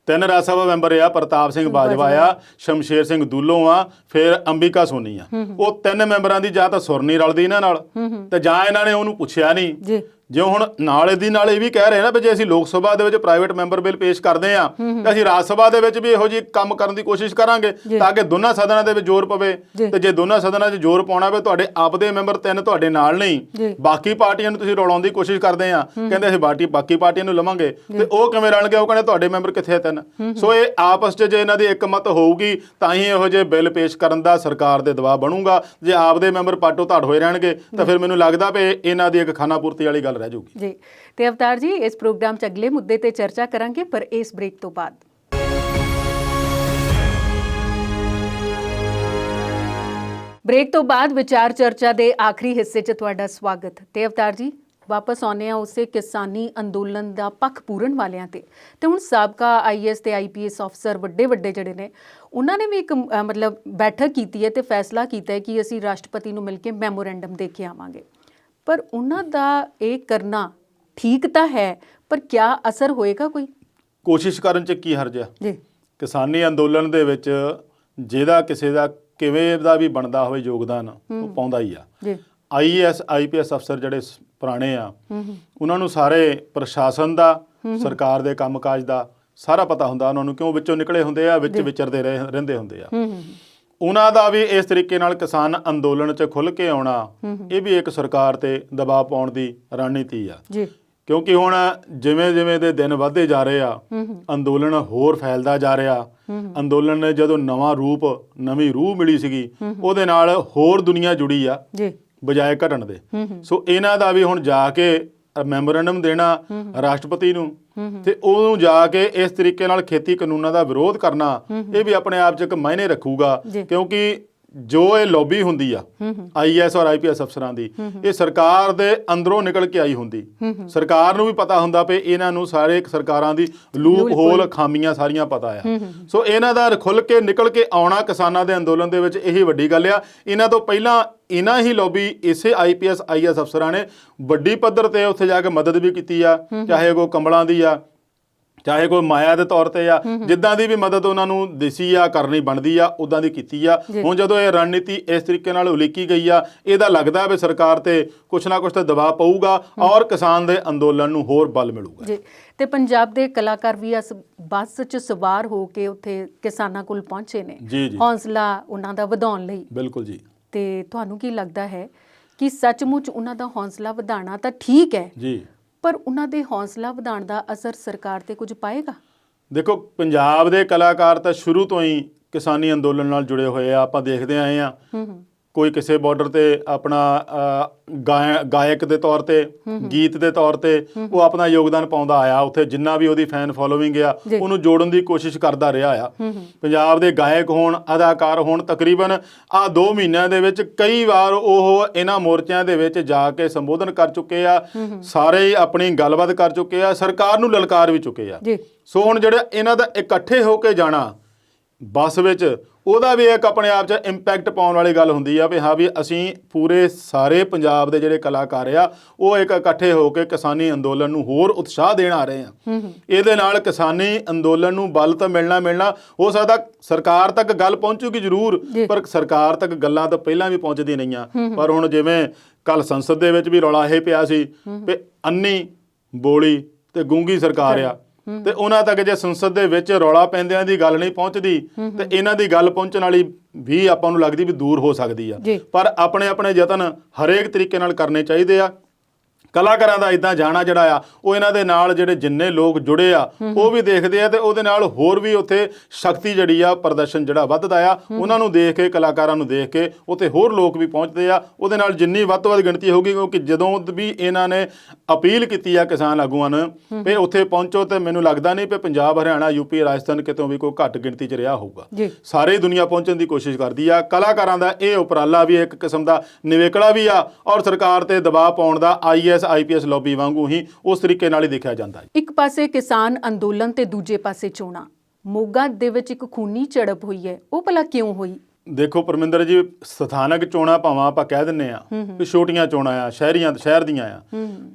3 ਰਾਜ ਸਭਾ ਮੈਂਬਰ ਆ, ਪ੍ਰਤਾਪ ਸਿੰਘ ਬਾਜਵਾ ਆ, ਸ਼ਮਸ਼ੇਰ ਸਿੰਘ ਦੂਲੋਂ ਆ, ਫਿਰ ਅੰਬਿਕਾ ਸੋਨੀ ਆ। ਉਹ 3 ਮੈਂਬਰਾਂ ਦੀ ਜਾਂ ਤਾਂ ਸੁਰ ਨਹੀਂ ਰਲਦੀ ਇਹਨਾਂ ਨਾਲ, ਤੇ ਜਾਂ ਇਹਨਾਂ ਨੇ ਉਹਨੂੰ ਪੁੱਛਿਆ ਨਹੀਂ। ਜੇ ਹੁਣ ਨਾਲ ਇਹਦੀ ਨਾਲ ਇਹ ਵੀ ਕਹਿ ਰਹੇ ਨਾ ਵੀ ਜੇ ਅਸੀਂ ਲੋਕ ਸਭਾ ਦੇ ਵਿੱਚ ਪ੍ਰਾਈਵੇਟ ਮੈਂਬਰ ਬਿੱਲ ਪੇਸ਼ ਕਰਦੇ ਆ ਤਾਂ ਅਸੀਂ ਰਾਜ ਸਭਾ ਦੇ ਵਿੱਚ ਵੀ ਇਹੋ ਜਿਹੀ ਕੰਮ ਕਰਨ ਦੀ ਕੋਸ਼ਿਸ਼ ਕਰਾਂਗੇ ਤਾਂ ਕਿ ਦੋਨਾਂ ਸਦਨਾਂ ਦੇ ਵਿੱਚ ਜ਼ੋਰ ਪਵੇ। ਤੇ ਜੇ ਦੋਨਾਂ ਸਦਨਾਂ 'ਚ ਜ਼ੋਰ ਪਾਉਣਾ ਹੋਵੇ, ਤੁਹਾਡੇ ਆਪਦੇ ਮੈਂਬਰ 3 ਤੁਹਾਡੇ ਨਾਲ ਨਹੀਂ, ਬਾਕੀ ਪਾਰਟੀਆਂ ਨੂੰ ਤੁਸੀਂ ਰਲਾਉਣ ਦੀ ਕੋਸ਼ਿਸ਼ ਕਰਦੇ ਆ, ਕਹਿੰਦੇ ਅਸੀਂ ਬਾਕੀ ਪਾਰਟੀਆਂ ਨੂੰ ਲਵਾਂਗੇ, ਤੇ ਉਹ ਕਿਵੇਂ ਰਲਣਗੇ? ਉਹ ਕਹਿੰਦੇ ਤੁਹਾਡੇ ਮੈਂਬਰ ਕਿੱਥੇ ਆ 3? ਸੋ ਇਹ ਆਪਸ 'ਚ ਜੇ ਇਹਨਾਂ ਦੀ ਇੱਕ ਮਤ ਹੋਊਗੀ ਤਾਂ ਹੀ ਇਹੋ ਜਿਹੇ ਬਿੱਲ ਪੇਸ਼ ਕਰਨ ਦਾ ਸਰਕਾਰ ਦੇ ਦਬਾਅ ਬਣੂਗਾ। ਜੇ ਆਪਦੇ ਮੈਂਬਰ ਪਾਟੋ ਧਾੜ ਹੋਏ ਰਹਿਣਗੇ ਤਾਂ ਫਿਰ ਮੈਨੂੰ ਲੱਗਦਾ ਵੀ ਇਹਨਾਂ ਦੀ ਇੱਕ ਖਾਨਾ ਪੂਰਤੀ ਵਾਲੀ ਗੱਲ ਰਹਿ ਜਾਊਗੀ। ਜੀ, ਤੇ ਅਵਤਾਰ ਜੀ, ਇਸ ਪ੍ਰੋਗਰਾਮ 'ਚ ਅਗਲੇ ਮੁੱਦੇ ਤੇ ਚਰਚਾ ਕਰਾਂਗੇ, ਪਰ ਇਸ ਬ੍ਰੇਕ ਤੋਂ ਬਾਅਦ। ਬ੍ਰੇਕ ਤੋਂ ਬਾਅਦ ਵਿਚਾਰ ਚਰਚਾ ਦੇ ਆਖਰੀ ਹਿੱਸੇ 'ਚ ਤੁਹਾਡਾ ਸਵਾਗਤ। ਤੇ ਅਵਤਾਰ ਜੀ, ਵਾਪਸ ਆਉਂਦੇ ਆ ਉਸੇ ਕਿਸਾਨੀ ਅੰਦੋਲਨ ਦਾ ਪੱਖ ਪੂਰਨ ਵਾਲਿਆਂ ਤੇ ਹੁਣ ਸਾਬਕਾ IAS ਤੇ IPS ਅਫਸਰ ਵੱਡੇ ਜਿਹੜੇ ਨੇ, ਉਹਨਾਂ ਨੇ ਵੀ ਇੱਕ ਮਤਲਬ ਬੈਠਕ ਕੀਤੀ ਹੈ ਤੇ ਫੈਸਲਾ ਕੀਤਾ ਹੈ ਕਿ ਅਸੀਂ ਰਾਸ਼ਟਰਪਤੀ ਨੂੰ ਮਿਲ ਕੇ ਮੈਮੋਰੈਂਡਮ ਦੇ ਕੇ ਆਵਾਂਗੇ। ਪਰ ਉਹਨਾਂ ਦਾ ਇਹ ਕਰਨਾ ਠੀਕ ਤਾਂ ਹੈ, ਪਰ ਕਿਆ ਅਸਰ ਹੋਏਗਾ? ਕੋਈ ਕੋਸ਼ਿਸ਼ ਕਰਨ 'ਚ ਕੀ ਹਰਜ ਆ? ਕਿਸਾਨੀ ਅੰਦੋਲਨ ਦੇ ਵਿੱਚ ਜਿਹਦਾ ਕਿਸੇ ਦਾ ਕਿਵੇਂ ਦਾ ਵੀ ਬਣਦਾ ਹੋਵੇ ਯੋਗਦਾਨ, ਉਹ ਪਾਉਂਦਾ ਹੀ ਆ। IAS IPS ਅਫਸਰ ਜਿਹੜੇ ਪੁਰਾਣੇ ਆ, ਉਹਨਾਂ ਨੂੰ ਸਾਰੇ ਪ੍ਰਸ਼ਾਸਨ ਦਾ, ਸਰਕਾਰ ਦੇ ਕੰਮਕਾਜ ਦਾ ਸਾਰਾ ਪਤਾ ਹੁੰਦਾ ਉਹਨਾਂ ਨੂੰ, ਕਿਉਂ ਵਿੱਚੋਂ ਨਿਕਲੇ ਹੁੰਦੇ ਆ, ਵਿੱਚ ਵਿਚਰਦੇ ਰਹਿੰਦੇ ਹੁੰਦੇ ਆ। ਉਹਨਾਂ ਦਾ ਵੀ ਇਸ ਤਰੀਕੇ ਨਾਲ ਕਿਸਾਨ ਅੰਦੋਲਨ 'ਚ ਖੁੱਲ੍ਹ ਕੇ ਆਉਣਾ, ਇਹ ਵੀ ਇੱਕ ਸਰਕਾਰ ਤੇ ਦਬਾਅ ਪਾਉਣ ਦੀ ਰਣਨੀਤੀ ਆ। ਕਿਉਂਕਿ ਹੁਣ ਜਿਵੇਂ ਦੇ ਦਿਨ ਵੱਧਦੇ ਜਾ ਰਹੇ ਆ, ਅੰਦੋਲਨ ਹੋਰ ਫੈਲਦਾ ਜਾ ਰਿਹਾ। ਅੰਦੋਲਨ ਨੇ ਜਦੋਂ ਨਵੀਂ ਰੂਹ ਮਿਲੀ ਸੀਗੀ, ਉਹਦੇ ਨਾਲ ਹੋਰ ਦੁਨੀਆ ਜੁੜੀ ਆ ਬਜਾਏ ਘਟਣ ਦੇ। ਸੋ ਇਹਨਾਂ ਦਾ ਵੀ ਹੁਣ ਜਾ ਕੇ ਮੈਮੋਰੈਂਡਮ ਦੇਣਾ ਰਾਸ਼ਟਰਪਤੀ ਨੂੰ, ਤੇ ਉਹਨੂੰ ਜਾ ਕੇ ਇਸ ਤਰੀਕੇ ਨਾਲ ਖੇਤੀ ਕਾਨੂੰਨਾਂ ਦਾ ਵਿਰੋਧ ਕਰਨਾ, ਇਹ ਵੀ ਆਪਣੇ ਆਪ 'ਚ ਇੱਕ ਮਾਇਨੇ ਰੱਖੂਗਾ। ਕਿਉਂਕਿ ਜੋ ਇਹ ਲੌਬੀ ਹੁੰਦੀ ਆ IAS ਔਰ IPS ਅਫਸਰਾਂ ਦੀ, ਇਹ ਸਰਕਾਰ ਦੇ ਅੰਦਰੋਂ ਨਿਕਲ ਕੇ ਆਈ ਹੁੰਦੀ। ਸਰਕਾਰ ਨੂੰ ਵੀ ਪਤਾ ਹੁੰਦਾ ਵੀ ਇਹਨਾਂ ਨੂੰ ਸਾਰੇ ਸਰਕਾਰਾਂ ਦੀ ਲੂਪ ਹੋਲ, ਖਾਮੀਆਂ ਸਾਰੀਆਂ ਪਤਾ ਆ। ਸੋ ਇਹਨਾਂ ਦਾ ਖੁੱਲ੍ਹ ਕੇ ਨਿਕਲ ਕੇ ਆਉਣਾ ਕਿਸਾਨਾਂ ਦੇ ਅੰਦੋਲਨ ਦੇ ਵਿੱਚ ਇਹੀ ਵੱਡੀ ਗੱਲ ਆ। ਇਹਨਾਂ ਤੋਂ ਪਹਿਲਾਂ ਇਹਨਾਂ ਹੀ ਲੌਬੀ ਇਸੇ IPS IAS ਅਫਸਰਾਂ ਨੇ ਵੱਡੀ ਪੱਧਰ ਤੇ ਉੱਥੇ ਜਾ ਕੇ ਮਦਦ ਵੀ ਕੀਤੀ ਆ, ਚਾਹੇ ਕੋਈ ਕੰਬਲਾਂ ਦੀ ਆ, ਚਾਹੇ ਕੋਈ ਮਾਇਆ ਦੇ ਤੌਰ ਤੇ ਆ, ਜਿੱਦਾਂ ਦੀ ਵੀ ਮਦਦ ਉਹਨਾਂ ਨੂੰ ਦਿਸੀ ਆ, ਕਰਨੀ ਬਣਦੀ ਆ, ਉੱਦਾਂ ਦੀ ਕੀਤੀ ਆ। ਹੁਣ ਜਦੋਂ ਇਹ ਰਣਨੀਤੀ ਇਸ ਤਰੀਕੇ ਨਾਲ ਉਲੀਕੀ ਗਈ ਆ, ਇਹਦਾ ਲੱਗਦਾ ਵੀ ਸਰਕਾਰ ਤੇ ਕੁਛ ਨਾ ਕੁਛ ਤਾਂ ਦਬਾਅ ਪਊਗਾ ਔਰ ਕਿਸਾਨ ਦੇ ਅੰਦੋਲਨ ਨੂੰ ਹੋਰ ਬਲ ਮਿਲੂਗਾ। ਜੀ, ਤੇ ਪੰਜਾਬ ਦੇ ਕਲਾਕਾਰ ਵੀ ਇਸ ਬੱਸ 'ਚ ਸਵਾਰ ਹੋ ਕੇ ਉੱਥੇ ਕਿਸਾਨਾਂ ਕੋਲ ਪਹੁੰਚੇ ਨੇ, ਹੌਸਲਾ ਉਹਨਾਂ ਦਾ ਵਧਾਉਣ ਲਈ। ਬਿਲਕੁਲ ਜੀ। ਤੇ ਤੁਹਾਨੂੰ ਕੀ ਲੱਗਦਾ ਹੈ ਕਿ ਸੱਚਮੁੱਚ ਉਹਨਾਂ ਦਾ ਹੌਸਲਾ ਵਧਾਉਣਾ ਤਾਂ ਠੀਕ ਹੈ ਜੀ, ਪਰ ਉਹਨਾਂ ਦੇ ਹੌਸਲਾ ਵਧਾਉਣ ਦਾ ਅਸਰ ਸਰਕਾਰ ਤੇ ਕੁਝ ਪਾਏਗਾ? ਦੇਖੋ, ਪੰਜਾਬ ਦੇ ਕਲਾਕਾਰ ਤਾਂ ਸ਼ੁਰੂ ਤੋਂ ਹੀ ਕਿਸਾਨੀ ਅੰਦੋਲਨ ਨਾਲ ਜੁੜੇ ਹੋਏ ਆ। ਆਪਾਂ ਦੇਖਦੇ ਆਏ ਆ, ਕੋਈ ਕਿਸੇ ਬਾਰਡਰ ਤੇ ਆਪਣਾ ਗਾਇਕ ਦੇ ਤੌਰ ਤੇ, ਗੀਤ ਦੇ ਤੌਰ ਤੇ ਉਹ ਆਪਣਾ ਯੋਗਦਾਨ ਪਾਉਂਦਾ ਆਇਆ। ਉੱਥੇ ਜਿੰਨਾ ਵੀ ਉਹਦੀ ਫੈਨ ਫੋਲੋਇੰਗ ਆ ਉਹਨੂੰ ਜੋੜਨ ਦੀ ਕੋਸ਼ਿਸ਼ ਕਰਦਾ ਰਿਹਾ ਆ। ਪੰਜਾਬ ਦੇ ਗਾਇਕ ਹੋਣ, ਅਦਾਕਾਰ ਹੋਣ, ਤਕਰੀਬਨ ਆ 2 ਮਹੀਨਿਆਂ ਦੇ ਵਿੱਚ ਕਈ ਵਾਰ ਉਹ ਇਹਨਾਂ ਮੋਰਚਿਆਂ ਦੇ ਵਿੱਚ ਜਾ ਕੇ ਸੰਬੋਧਨ ਕਰ ਚੁੱਕੇ ਆ। ਸਾਰੇ ਹੀ ਆਪਣੀ ਗੱਲਬਾਤ ਕਰ ਚੁੱਕੇ ਆ, ਸਰਕਾਰ ਨੂੰ ਲਲਕਾਰ ਵੀ ਚੁੱਕੇ ਆ। ਸੋ ਹੁਣ ਜਿਹੜਾ ਇਹਨਾਂ ਦਾ ਇਕੱਠੇ ਹੋ ਕੇ ਜਾਣਾ ਬੱਸ ਵਿੱਚ, ਉਹਦਾ ਵੀ ਇੱਕ ਆਪਣੇ ਆਪ 'ਚ ਇੰਪੈਕਟ ਪਾਉਣ ਵਾਲੀ ਗੱਲ ਹੁੰਦੀ ਆ ਵੀ ਹਾਂ ਵੀ ਅਸੀਂ ਪੂਰੇ ਸਾਰੇ ਪੰਜਾਬ ਦੇ ਜਿਹੜੇ ਕਲਾਕਾਰ ਆ ਉਹ ਇੱਕ ਇਕੱਠੇ ਹੋ ਕੇ ਕਿਸਾਨੀ ਅੰਦੋਲਨ ਨੂੰ ਹੋਰ ਉਤਸ਼ਾਹ ਦੇਣ ਆ ਰਹੇ ਆ। ਇਹਦੇ ਨਾਲ ਕਿਸਾਨੀ ਅੰਦੋਲਨ ਨੂੰ ਬਲ ਤਾਂ ਮਿਲਣਾ ਹੋ ਸਕਦਾ। ਸਰਕਾਰ ਤੱਕ ਗੱਲ ਪਹੁੰਚੂਗੀ ਜ਼ਰੂਰ, ਪਰ ਸਰਕਾਰ ਤੱਕ ਗੱਲਾਂ ਤਾਂ ਪਹਿਲਾਂ ਵੀ ਪਹੁੰਚਦੀਆਂ ਨਹੀਂ ਆ। ਪਰ ਹੁਣ ਜਿਵੇਂ ਕੱਲ ਸੰਸਦ ਦੇ ਵਿੱਚ ਵੀ ਰੌਲਾ ਇਹ ਪਿਆ ਸੀ ਵੀ ਅੰਨੀ, ਬੋਲੀ ਤੇ ਗੂੰਗੀ ਸਰਕਾਰ ਆ, ਤੇ ਉਹਨਾਂ ਤੱਕ ਜੇ ਸੰਸਦ ਦੇ ਵਿੱਚ ਰੌਲਾ ਪੈਂਦਿਆਂ ਦੀ ਗੱਲ ਨਹੀਂ ਪਹੁੰਚਦੀ ਤੇ ਇਹਨਾਂ ਦੀ ਗੱਲ ਪਹੁੰਚਣ ਵਾਲੀ ਵੀ ਆਪਾਂ ਨੂੰ ਲੱਗਦੀ ਵੀ ਦੂਰ ਹੋ ਸਕਦੀ ਆ। ਪਰ ਆਪਣੇ ਆਪਣੇ ਯਤਨ ਹਰੇਕ ਤਰੀਕੇ ਨਾਲ ਕਰਨੇ ਚਾਹੀਦੇ ਆ। ਕਲਾਕਾਰਾਂ ਦਾ ਇਦਾਂ ਜਾਣਾ ਜਿਹੜਾ ਆ ਉਹ ਇਹਨਾਂ ਦੇ ਨਾਲ ਜਿਹੜੇ ਜਿੰਨੇ ਲੋਕ ਜੁੜੇ ਆ ਉਹ ਵੀ ਦੇਖਦੇ ਆ, ਤੇ ਉਹਦੇ ਨਾਲ ਹੋਰ ਵੀ ਉੱਥੇ ਸ਼ਕਤੀ ਜਿਹੜੀ ਆ, ਪ੍ਰਦਰਸ਼ਨ ਜਿਹੜਾ ਵੱਧਦਾ ਆ। ਉਹਨਾਂ ਨੂੰ ਦੇਖ ਕੇ, ਕਲਾਕਾਰਾਂ ਨੂੰ ਦੇਖ ਕੇ ਉੱਥੇ ਹੋਰ ਲੋਕ ਵੀ ਪਹੁੰਚਦੇ ਆ। ਉਹਦੇ ਨਾਲ ਜਿੰਨੀ ਵੱਧ ਤੋਂ ਵੱਧ ਗਿਣਤੀ ਹੋਊਗੀ, ਕਿਉਂਕਿ ਜਦੋਂ ਵੀ ਇਹਨਾਂ ਨੇ ਅਪੀਲ ਕੀਤੀ ਆ ਕਿਸਾਨ ਆਗੂਆਂ ਨੂੰ ਵੀ ਉੱਥੇ ਪਹੁੰਚੋ, ਤੇ ਮੈਨੂੰ ਲੱਗਦਾ ਨਹੀਂ ਵੀ ਪੰਜਾਬ, ਹਰਿਆਣਾ, ਯੂਪੀ, ਰਾਜਸਥਾਨ ਕਿਤੋਂ ਵੀ ਕੋਈ ਘੱਟ ਗਿਣਤੀ 'ਚ ਰਿਹਾ ਹੋਊਗਾ। ਸਾਰੀ ਦੁਨੀਆ ਪਹੁੰਚਣ ਦੀ ਕੋਸ਼ਿਸ਼ ਕਰਦੀ ਆ। ਕਲਾਕਾਰਾਂ ਦਾ ਇਹ ਉਪਰਾਲਾ ਵੀ ਇੱਕ ਕਿਸਮ ਦਾ ਨਿਵੇਕਲਾ ਵੀ ਆ, ਔਰ ਸਰਕਾਰ ਤੇ ਦਬਾਅ ਪਾਉਣ ਦਾ IPS ਲੌਬੀ ਵਾਂਗੂ ਹੀ ਉਸ ਤਰੀਕੇ ਨਾਲ ਹੀ ਦੇਖਿਆ ਜਾਂਦਾ ਹੈ। ਇੱਕ ਪਾਸੇ ਕਿਸਾਨ ਅੰਦੋਲਨ ਤੇ ਦੂਜੇ ਪਾਸੇ ਚੋਣਾਂ। ਮੋਗਾ ਦੇ ਵਿੱਚ ਇੱਕ ਖੂਨੀ ਝੜਪ ਹੋਈ ਹੈ, ਉਹ ਭਲਾ ਕਿਉਂ ਹੋਈ? ਦੇਖੋ ਪਰਮਿੰਦਰ ਜੀ, ਸਥਾਨਕ ਚੋਣਾਂ ਭਾਵੇਂ ਆਪਾਂ ਕਹਿ ਦਿੰਨੇ ਆ ਕਿ ਛੋਟੀਆਂ ਚੋਣਾਂ ਆ, ਸ਼ਹਿਰ ਦੀਆਂ ਆ,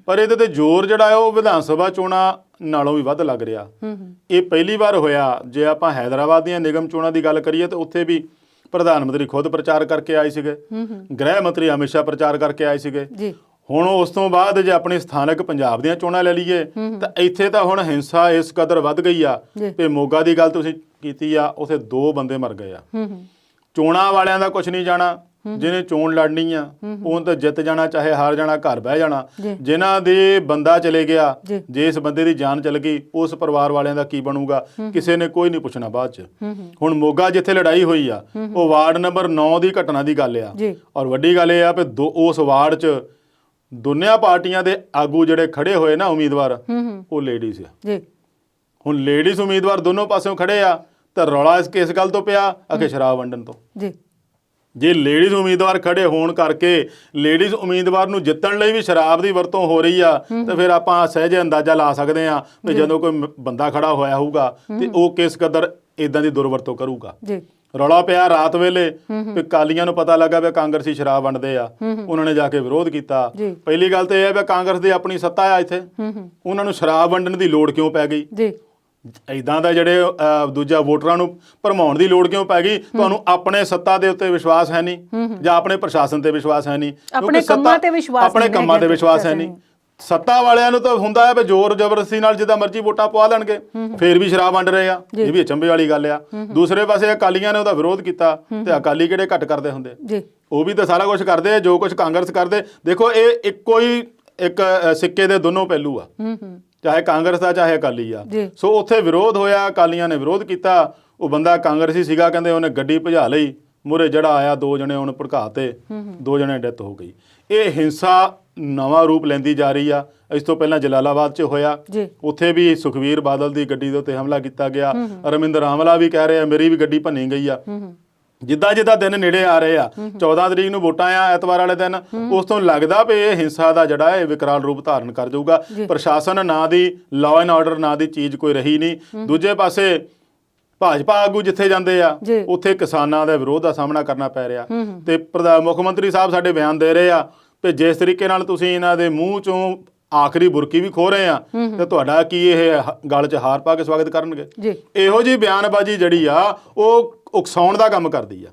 ਪਰ ਇਹਦੇ ਤੇ ਜ਼ੋਰ ਜਿਹੜਾ ਹੈ ਉਹ ਵਿਧਾਨ ਸਭਾ ਚੋਣਾਂ ਨਾਲੋਂ ਵੀ ਵੱਧ ਲੱਗ ਰਿਹਾ। ਇਹ ਪਹਿਲੀ ਵਾਰ ਹੋਇਆ। ਜੇ ਆਪਾਂ ਹੈਦਰਾਬਾਦ ਦੀਆਂ ਨਿਗਮ ਚੋਣਾਂ ਦੀ ਗੱਲ ਕਰੀਏ ਤਾਂ ਉੱਥੇ ਵੀ ਪ੍ਰਧਾਨ ਮੰਤਰੀ ਖੁਦ ਪ੍ਰਚਾਰ ਕਰਕੇ ਆਏ ਸੀਗੇ, ਗ੍ਰਹਿ ਮੰਤਰੀ ਅਮਿਤ ਸ਼ਾਹ ਪ੍ਰਚਾਰ ਕਰਕੇ ਆਏ ਸੀਗੇ। ਹੁਣ ਉਸ ਤੋਂ ਬਾਅਦ ਜੇ ਆਪਣੀ ਸਥਾਨਕ ਪੰਜਾਬ ਦੀਆਂ ਚੋਣਾਂ ਲੈ ਲਈਏ ਤਾਂ ਇੱਥੇ ਤਾਂ ਹੁਣ ਹਿੰਸਾ ਇਸ ਕਦਰ ਵੱਧ ਗਈ ਆ ਕਿ ਮੋਗਾ ਦੀ ਗੱਲ ਤੁਸੀਂ ਕੀਤੀ ਆ, ਉੱਥੇ 2 ਬੰਦੇ ਮਰ ਗਏ ਆ। ਚੋਣਾਂ ਵਾਲਿਆਂ ਦਾ ਕੁਝ ਨਹੀਂ ਜਾਣਾ, ਜਿਹਨੇ ਚੋਣ ਲੜਨੀ ਆ ਉਹਨ ਤਾਂ ਜਿੱਤ ਜਾਣਾ, ਚਾਹੇ ਹਾਰ ਜਾਣਾ, ਘਰ ਬਹਿ ਜਾਣਾ। ਜਿਨ੍ਹਾਂ ਦੇ ਬੰਦਾ ਚਲੇ ਗਿਆ, ਜੇ ਇਸ ਬੰਦੇ ਦੀ ਜਾਨ ਚਲ ਗਈ, ਉਸ ਪਰਿਵਾਰ ਵਾਲਿਆਂ ਦਾ ਕੀ ਬਣੂਗਾ, ਕਿਸੇ ਨੇ ਕੋਈ ਨਹੀਂ ਪੁੱਛਣਾ ਬਾਅਦ 'ਚ। ਹੁਣ ਮੋਗਾ ਜਿੱਥੇ ਲੜਾਈ ਹੋਈ ਆ ਉਹ ਵਾਰਡ ਨੰਬਰ 9 ਦੀ ਘਟਨਾ ਦੀ ਗੱਲ ਆ, ਔਰ ਵੱਡੀ ਗੱਲ ਇਹ ਆ ਵੀ ਉਸ ਵਾਰਡ 'ਚ ਦੋਨਿਆਂ ਪਾਰਟੀਆਂ ਦੇ ਆਗੂ ਜਿਹੜੇ ਖੜੇ ਹੋਏ ਨਾ ਉਮੀਦਵਾਰ, ਉਹ ਲੇਡੀਜ਼ ਆ। ਹੁਣ ਲੇਡੀਜ਼ ਉਮੀਦਵਾਰ ਦੋਨੋਂ ਪਾਸਿਓਂ ਖੜੇ ਆ ਤਾਂ ਰੌਲਾ ਇਸ ਗੱਲ ਤੋਂ ਪਿਆ ਕਿ ਸ਼ਰਾਬ ਵੰਡਣ ਤੋਂ। ਜੇ ਲੇਡੀਜ਼ ਉਮੀਦਵਾਰ ਖੜੇ ਹੋਣ ਕਰਕੇ ਲੇਡੀਜ਼ ਉਮੀਦਵਾਰ ਨੂੰ ਜਿੱਤਣ ਲਈ ਵੀ ਸ਼ਰਾਬ ਦੀ ਵਰਤੋਂ ਹੋ ਰਹੀ ਆ, ਤੇ ਫਿਰ ਆਪਾਂ ਸਹਿਜ ਅੰਦਾਜ਼ਾ ਲਾ ਸਕਦੇ ਆ ਵੀ ਜਦੋਂ ਕੋਈ ਬੰਦਾ ਖੜਾ ਹੋਇਆ ਹੋਊਗਾ ਤੇ ਉਹ ਕਿਸ ਕਦਰ ਇਦਾਂ ਦੀ ਦੁਰਵਰਤੋਂ ਕਰੂਗਾ। ਰੌਲਾ ਪਿਆ ਰਾਤ ਵੇਲੇ ਵੀ ਕਾਲੀਆਂ ਨੂੰ ਪਤਾ ਲੱਗਾ ਵੀ ਕਾਂਗਰਸੀ ਸ਼ਰਾਬ ਵੰਡਦੇ ਆ, ਉਹਨਾਂ ਨੇ ਜਾ ਕੇ ਵਿਰੋਧ ਕੀਤਾ। ਪਹਿਲੀ ਗੱਲ ਤਾਂ ਇਹ ਹੈ ਵੀ ਕਾਂਗਰਸ ਦੀ ਆਪਣੀ ਸੱਤਾ ਆ ਇੱਥੇ, ਉਹਨਾਂ ਨੂੰ ਸ਼ਰਾਬ ਵੰਡਣ ਦੀ ਲੋੜ ਕਿਉਂ ਪੈ ਗਈ? ਇਦਾਂ ਦਾ ਜਿਹੜੇ ਦੂਜਾ ਵੋਟਰਾਂ ਨੂੰ ਭਰਮਾਉਣ ਦੀ ਲੋੜ ਕਿਉਂ ਪੈ ਗਈ? ਤੁਹਾਨੂੰ ਆਪਣੇ ਸੱਤਾ ਦੇ ਉੱਤੇ ਵਿਸ਼ਵਾਸ ਹੈ ਨਹੀਂ, ਜਾਂ ਆਪਣੇ ਪ੍ਰਸ਼ਾਸਨ ਤੇ ਵਿਸ਼ਵਾਸ ਹੈ ਨਹੀਂ, ਆਪਣੇ ਕੰਮਾਂ ਤੇ ਵਿਸ਼ਵਾਸ ਹੈ ਨਹੀਂ। ਸੱਤਾ ਵਾਲਿਆਂ ਨੂੰ ਤਾਂ ਹੁੰਦਾ ਹੈ ਵੀ ਜ਼ੋਰ ਜ਼ਬਰਦਸਤੀ ਨਾਲ ਜਿੱਦਾਂ ਮਰਜ਼ੀ ਵੋਟਾਂ ਪਵਾ ਲੈਣਗੇ, ਫੇਰ ਵੀ ਸ਼ਰਾਬ ਵੰਡ ਰਹੇ ਆ। ਇਹ ਵੀ ਅਚੰਭੇ ਵਾਲੀ ਗੱਲ ਆ। ਦੂਸਰੇ ਪਾਸੇ ਅਕਾਲੀਆਂ ਨੇ ਉਹਦਾ ਵਿਰੋਧ ਕੀਤਾ, ਤੇ ਅਕਾਲੀ ਕਿਹੜੇ ਘੱਟ ਕਰਦੇ ਹੁੰਦੇ? ਉਹ ਵੀ ਤਾਂ ਸਾਰਾ ਕੁਝ ਕਰਦੇ ਜੋ ਕੁਝ ਕਾਂਗਰਸ ਕਰਦੇ। ਦੇਖੋ, ਇਹ ਇੱਕੋ ਹੀ ਇੱਕ ਸਿੱਕੇ ਦੇ ਦੋਨੋਂ ਪਹਿਲੂ ਆ, ਚਾਹੇ ਕਾਂਗਰਸ ਦਾ ਚਾਹੇ ਅਕਾਲੀ ਆ। ਸੋ ਉੱਥੇ ਵਿਰੋਧ ਹੋਇਆ, ਅਕਾਲੀਆਂ ਨੇ ਵਿਰੋਧ ਕੀਤਾ। ਉਹ ਬੰਦਾ ਕਾਂਗਰਸੀ ਸੀਗਾ, ਕਹਿੰਦੇ ਉਹਨੇ ਗੱਡੀ ਭਜਾ ਲਈ, ਮੂਹਰੇ ਜਿਹੜਾ ਆਇਆ 2 ਜਣੇ ਉਹਨੂੰ ਭੜਕਾ ਤੇ 2 ਜਣੇ ਡੈਥ ਹੋ ਗਈ। ਇਹ ਹਿੰਸਾ ਨਵਾਂ ਰੂਪ ਲੈਂਦੀ ਜਾ ਰਹੀ ਆ। ਇਸ ਤੋਂ ਪਹਿਲਾਂ ਜਲਾਲਾਬਾਦ 'ਚ ਹੋਇਆ, ਉੱਥੇ ਵੀ ਸੁਖਬੀਰ ਬਾਦਲ ਦੀ ਗੱਡੀ ਦੇ ਉੱਤੇ ਹਮਲਾ ਕੀਤਾ ਗਿਆ। ਰਮਿੰਦਰ ਆਮਲਾ ਵੀ ਕਹਿ ਰਿਹਾ ਮੇਰੀ ਵੀ ਗੱਡੀ ਭੰਨੀ ਗਈ ਆ। ਜਿੱਦਾਂ ਦਿਨ ਨੇੜੇ ਆ ਰਹੇ ਆ, 14 ਤਰੀਕ ਨੂੰ ਵੋਟਾਂ ਆ, ਐਤਵਾਰ ਵਾਲੇ ਦਿਨ, ਉਸ ਤੋਂ ਲੱਗਦਾ ਵੀ ਇਹ ਹਿੰਸਾ ਦਾ ਜਿਹੜਾ ਇਹ ਵਿਕਰਾਲ ਰੂਪ ਧਾਰਨ ਕਰ ਜਾਊਗਾ। ਪ੍ਰਸ਼ਾਸਨ ਨਾਂ ਦੀ, ਲਾਅ ਐਂਡ ਆਰਡਰ ਨਾਂ ਦੀ ਚੀਜ਼ ਕੋਈ ਰਹੀ ਨਹੀਂ। ਦੂਜੇ ਪਾਸੇ ਭਾਜਪਾ ਆਗੂ ਜਿੱਥੇ ਜਾਂਦੇ ਆ ਉੱਥੇ ਕਿਸਾਨਾਂ ਦੇ ਵਿਰੋਧ ਦਾ ਸਾਹਮਣਾ ਕਰਨਾ ਪੈ ਰਿਹਾ। ਤੇ ਮੁੱਖ ਮੰਤਰੀ ਸਾਹਿਬ ਸਾਡੇ ਬਿਆਨ ਦੇ ਰਹੇ ਆ ਕਿ ਜਿਸ ਤਰੀਕੇ ਨਾਲ ਤੁਸੀਂ ਇਹਨਾਂ ਦੇ ਮੂੰਹ ਚੋਂ ਆਖਰੀ ਬੁਰਕੀ ਵੀ ਖੋ ਰਹੇ ਆ, ਤੇ ਤੁਹਾਡਾ ਕੀ ਇਹ ਗਲ 'ਚ ਹਾਰ ਪਾ ਕੇ ਸਵਾਗਤ ਕਰਨਗੇ? ਇਹੋ ਜਿਹੀ ਬਿਆਨਬਾਜ਼ੀ ਜਿਹੜੀ ਆ ਉਹ ਉਕਸਾਉਣ ਦਾ ਕੰਮ ਕਰਦੀ ਆ,